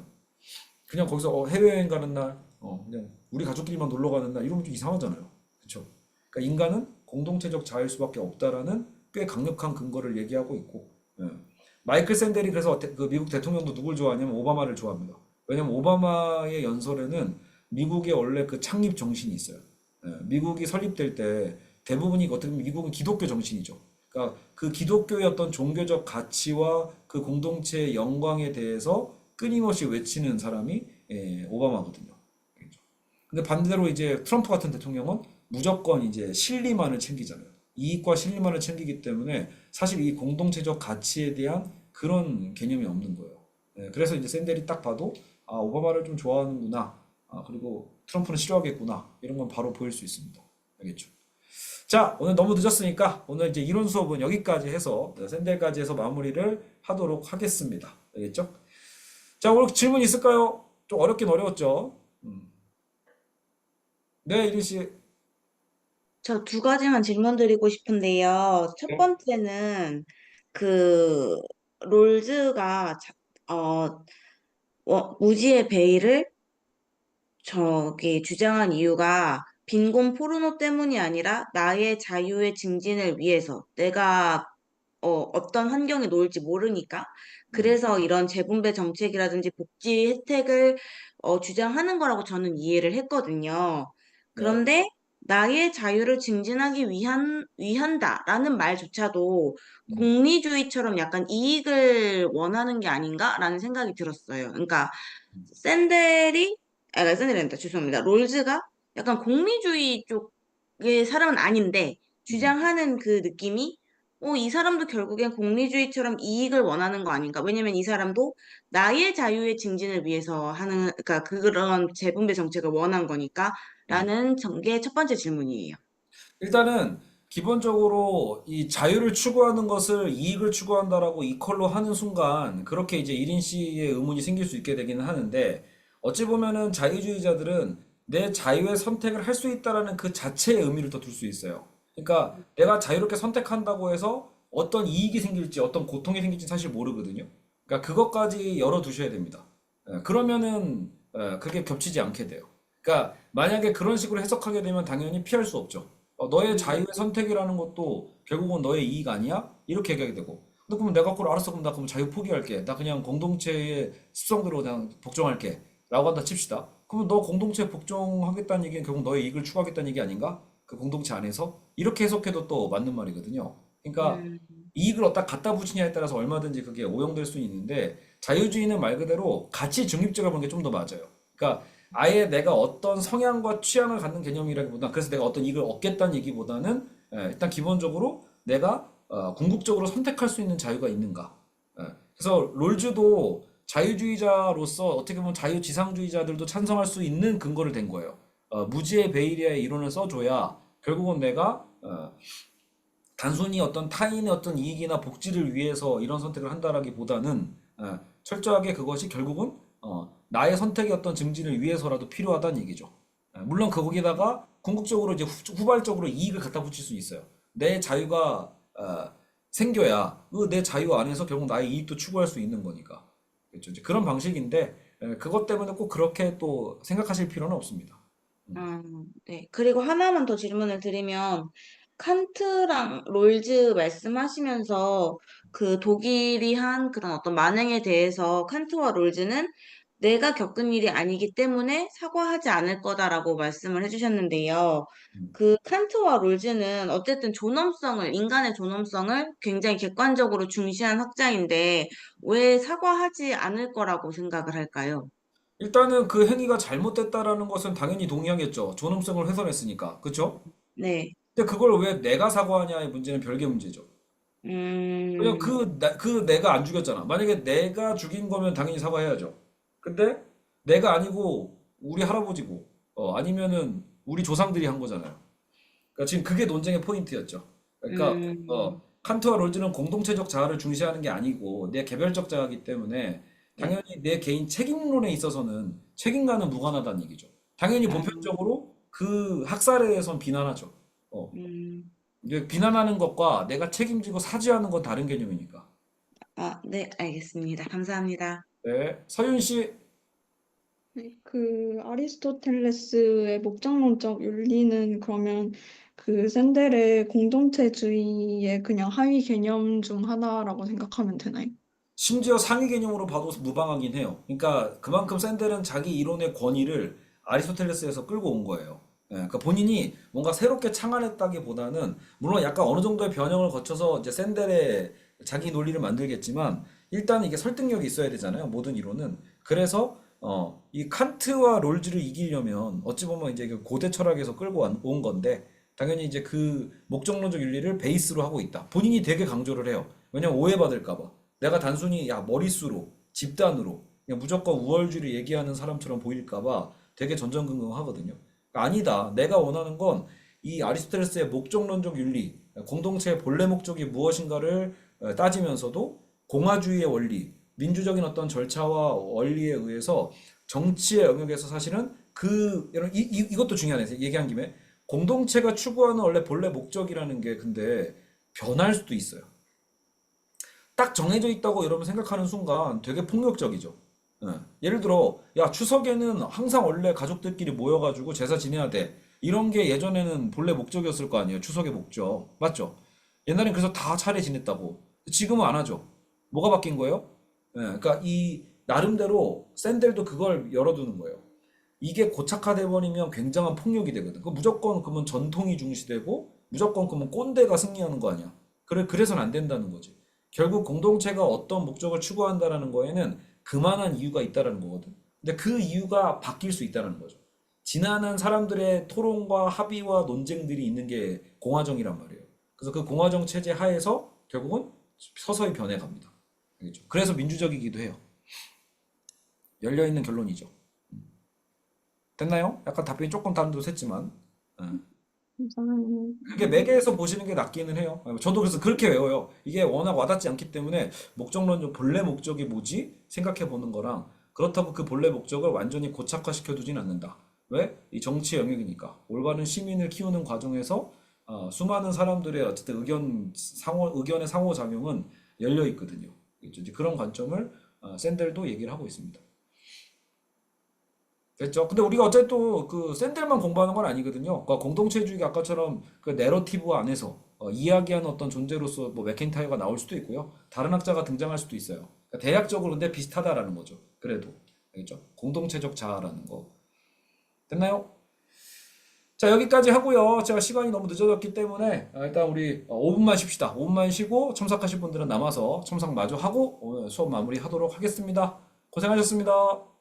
그냥 거기서 해외여행 가는 날, 그냥 우리 가족끼리만 놀러 가는 날 이러면 좀 이상하잖아요. 그렇죠? 그러니까 인간은 공동체적 자일 수밖에 없다라는 꽤 강력한 근거를 얘기하고 있고, 예. 마이클 샌델이 그래서 그 미국 대통령도 누굴 좋아하냐면 오바마를 좋아합니다. 왜냐면 오바마의 연설에는 미국의 원래 그 창립 정신이 있어요. 미국이 설립될 때 대부분이 어떻게 보면 미국은 기독교 정신이죠. 그러니까 그 기독교의 어떤 종교적 가치와 그 공동체의 영광에 대해서 끊임없이 외치는 사람이 오바마거든요. 근데 반대로 이제 트럼프 같은 대통령은 무조건 이제 실리만을 챙기잖아요. 이익과 실리만을 챙기기 때문에 사실 이 공동체적 가치에 대한 그런 개념이 없는 거예요. 그래서 이제 샌델이 딱 봐도 아, 오바마를 좀 좋아하는구나. 아, 그리고 트럼프는 싫어하겠구나. 이런 건 바로 보일 수 있습니다. 알겠죠? 자, 오늘 너무 늦었으니까 오늘 이제 이론 수업은 여기까지 해서 샌델까지 해서 마무리를 하도록 하겠습니다. 알겠죠? 자, 오늘 질문 있을까요? 좀 어렵긴 어려웠죠? 네, 이리 씨. 저 두 가지만 질문 드리고 싶은데요. 첫 네. 번째는 그 롤즈가 무지의 베일을 저기 주장한 이유가 빈곤 포르노 때문이 아니라 나의 자유의 증진을 위해서 내가 어떤 환경에 놓일지 모르니까 음, 그래서 이런 재분배 정책이라든지 복지 혜택을 주장하는 거라고 저는 이해를 했거든요. 네. 그런데 나의 자유를 증진하기 위한다라는 말조차도 음, 공리주의처럼 약간 이익을 원하는 게 아닌가라는 생각이 들었어요. 그러니까 샌델이 샌델이란다. 죄송합니다. 롤즈가 약간 공리주의 쪽의 사람은 아닌데 음, 주장하는 그 느낌이 이 사람도 결국엔 공리주의처럼 이익을 원하는 거 아닌가? 왜냐면 이 사람도 나의 자유의 증진을 위해서 하는, 그러니까 그런 재분배 정책을 원한 거니까, 음. 라는 게 첫 번째 질문이에요. 일단은 기본적으로 이 자유를 추구하는 것을 이익을 추구한다라고 이퀄로 하는 순간 그렇게 이제 1인 씨의 의문이 생길 수 있게 되기는 하는데 어찌 보면은 자유주의자들은 내 자유의 선택을 할 수 있다라는 그 자체의 의미를 더 둘 수 있어요. 그러니까 내가 자유롭게 선택한다고 해서 어떤 이익이 생길지 어떤 고통이 생길지 사실 모르거든요. 그러니까 그것까지 열어두셔야 됩니다. 그러면은 그게 겹치지 않게 돼요. 그러니까 만약에 그런 식으로 해석하게 되면 당연히 피할 수 없죠. 너의 자유의 음, 선택이라는 것도 결국은 너의 이익 아니야? 이렇게 얘기하게 되고. 근데 그러면 내가 그걸 알았어. 그럼 나 그럼 자유 포기할게. 나 그냥 공동체의 습성대로 그냥 복종할게. 라고 한다 칩시다. 그러면 너 공동체에 복종하겠다는 얘기는 결국 너의 이익을 추구하겠다는 얘기 아닌가? 그 공동체 안에서? 이렇게 해석해도 또 맞는 말이거든요. 그러니까 음, 이익을 어디다 갖다 붙이냐에 따라서 얼마든지 그게 오용될 수 있는데 자유주의는 말 그대로 가치 중립적으로 보는 게 좀 더 맞아요. 그러니까 아예 내가 어떤 성향과 취향을 갖는 개념이라기보다 그래서 내가 어떤 이익을 얻겠다는 얘기보다는 일단 기본적으로 내가 궁극적으로 선택할 수 있는 자유가 있는가. 그래서 롤즈도 자유주의자로서 어떻게 보면 자유지상주의자들도 찬성할 수 있는 근거를 댄 거예요. 무지의 베이리아의 이론을 써줘야 결국은 내가 단순히 어떤 타인의 어떤 이익이나 복지를 위해서 이런 선택을 한다라기보다는 철저하게 그것이 결국은 나의 선택의 어떤 증진을 위해서라도 필요하다는 얘기죠. 물론 거기다가 궁극적으로 이제 후발적으로 이익을 갖다 붙일 수 있어요. 내 자유가 생겨야 그 내 자유 안에서 결국 나의 이익도 추구할 수 있는 거니까. 그렇죠. 이제 그런 방식인데 그것 때문에 꼭 그렇게 또 생각하실 필요는 없습니다. 네. 그리고 하나만 더 질문을 드리면, 칸트랑 롤즈 말씀하시면서 그 독일이 한 그런 어떤 만행에 대해서 칸트와 롤즈는 내가 겪은 일이 아니기 때문에 사과하지 않을 거다라고 말씀을 해주셨는데요. 그 칸트와 롤즈는 어쨌든 인간의 존엄성을 굉장히 객관적으로 중시한 학자인데 왜 사과하지 않을 거라고 생각을 할까요? 일단은 그 행위가 잘못됐다라는 것은 당연히 동의하겠죠. 존엄성을 훼손했으니까. 그렇죠? 네. 근데 그걸 왜 내가 사과하냐의 문제는 별개 문제죠. 그냥 음, 그 내가 안 죽였잖아. 만약에 내가 죽인 거면 당연히 사과해야죠. 근데 내가 아니고 우리 할아버지고, 아니면은 우리 조상들이 한 거잖아요. 그러니까 지금 그게 논쟁의 포인트였죠. 그러니까, 음, 칸트와 롤즈는 공동체적 자아를 중시하는 게 아니고 내 개별적 자아이기 때문에 네. 당연히 내 개인 책임론에 있어서는 책임과는 무관하다는 얘기죠. 당연히 아, 보편적으로 그 학살에 대해서는 비난하죠. 어. 음, 이게 비난하는 것과 내가 책임지고 사죄하는 건 다른 개념이니까. 네, 알겠습니다. 감사합니다. 네. 서윤 씨, 네, 그 아리스토텔레스의 목적론적 윤리는 그러면 그 샌델의 공동체주의의 그냥 하위 개념 중 하나라고 생각하면 되나요? 심지어 상위 개념으로 봐도 무방하긴 해요. 그러니까 그만큼 샌델은 자기 이론의 권위를 아리스토텔레스에서 끌고 온 거예요. 그러니까 본인이 뭔가 새롭게 창안했다기보다는 물론 약간 어느 정도의 변형을 거쳐서 이제 샌델의 자기 논리를 만들겠지만 일단 이게 설득력이 있어야 되잖아요. 모든 이론은. 그래서 이 칸트와 롤즈를 이기려면 어찌 보면 이제 그 고대 철학에서 끌고 온 건데 당연히 이제 그 목적론적 윤리를 베이스로 하고 있다. 본인이 되게 강조를 해요. 왜냐면 오해받을까 봐. 내가 단순히 야 머릿수로 집단으로 그냥 무조건 우월주의를 얘기하는 사람처럼 보일까 봐 되게 전전긍긍하거든요. 그러니까 아니다. 내가 원하는 건 이 아리스토텔레스의 목적론적 윤리, 공동체의 본래 목적이 무엇인가를 따지면서도 공화주의의 원리, 민주적인 어떤 절차와 원리에 의해서 정치의 영역에서 사실은 이것도 중요하네. 얘기한 김에 공동체가 추구하는 원래 본래 목적이라는 게 근데 변할 수도 있어요. 딱 정해져 있다고 여러분 생각하는 순간 되게 폭력적이죠. 예. 예를 들어, 야, 추석에는 항상 원래 가족들끼리 모여가지고 제사 지내야 돼. 이런 게 예전에는 본래 목적이었을 거 아니에요. 추석의 목적. 맞죠? 옛날엔 그래서 다 차례 지냈다고. 지금은 안 하죠. 뭐가 바뀐 거예요? 예, 그러니까 이 나름대로 샌델도 그걸 열어두는 거예요. 이게 고착화돼 버리면 굉장한 폭력이 되거든. 그 무조건 그러면 전통이 중시되고 무조건 그러면 꼰대가 승리하는 거 아니야. 그래서는 안 된다는 거지. 결국 공동체가 어떤 목적을 추구한다라는 거에는 그만한 이유가 있다라는 거거든. 근데 그 이유가 바뀔 수 있다는 거죠. 지나는 사람들의 토론과 합의와 논쟁들이 있는 게 공화정이란 말이에요. 그래서 그 공화정 체제 하에서 결국은 서서히 변해갑니다. 알겠죠? 그래서 민주적이기도 해요. 열려있는 결론이죠. 됐나요? 약간 답변이 조금 다른 듯 했지만. 예. 감사합니다. 그게 매개에서 보시는 게 낫기는 해요. 저도 그래서 그렇게 외워요. 이게 워낙 와닿지 않기 때문에 목적론적 본래 목적이 뭐지? 생각해 보는 거랑 그렇다고 그 본래 목적을 완전히 고착화시켜 두진 않는다. 왜? 이 정치 영역이니까. 올바른 시민을 키우는 과정에서 수많은 사람들의 어쨌든 의견의 상호작용은 열려 있거든요. 그렇죠? 이제 그런 관점을 샌델도 얘기를 하고 있습니다. 됐죠? 근데 우리가 어쨌든 또 그 샌들만 공부하는 건 아니거든요. 그러니까 공동체주의가 아까처럼 그 내러티브 안에서 이야기하는 어떤 존재로서 뭐 맥킨타이어가 나올 수도 있고요. 다른 학자가 등장할 수도 있어요. 그러니까 대략적으로 근데 비슷하다라는 거죠. 그래도. 알겠죠? 공동체적 자아라는 거. 됐나요? 자, 여기까지 하고요. 제가 시간이 너무 늦어졌기 때문에 일단 우리 5분만 쉽시다. 5분만 쉬고 첨삭하실 분들은 남아서 첨삭 마저 하고 오늘 수업 마무리 하도록 하겠습니다. 고생하셨습니다.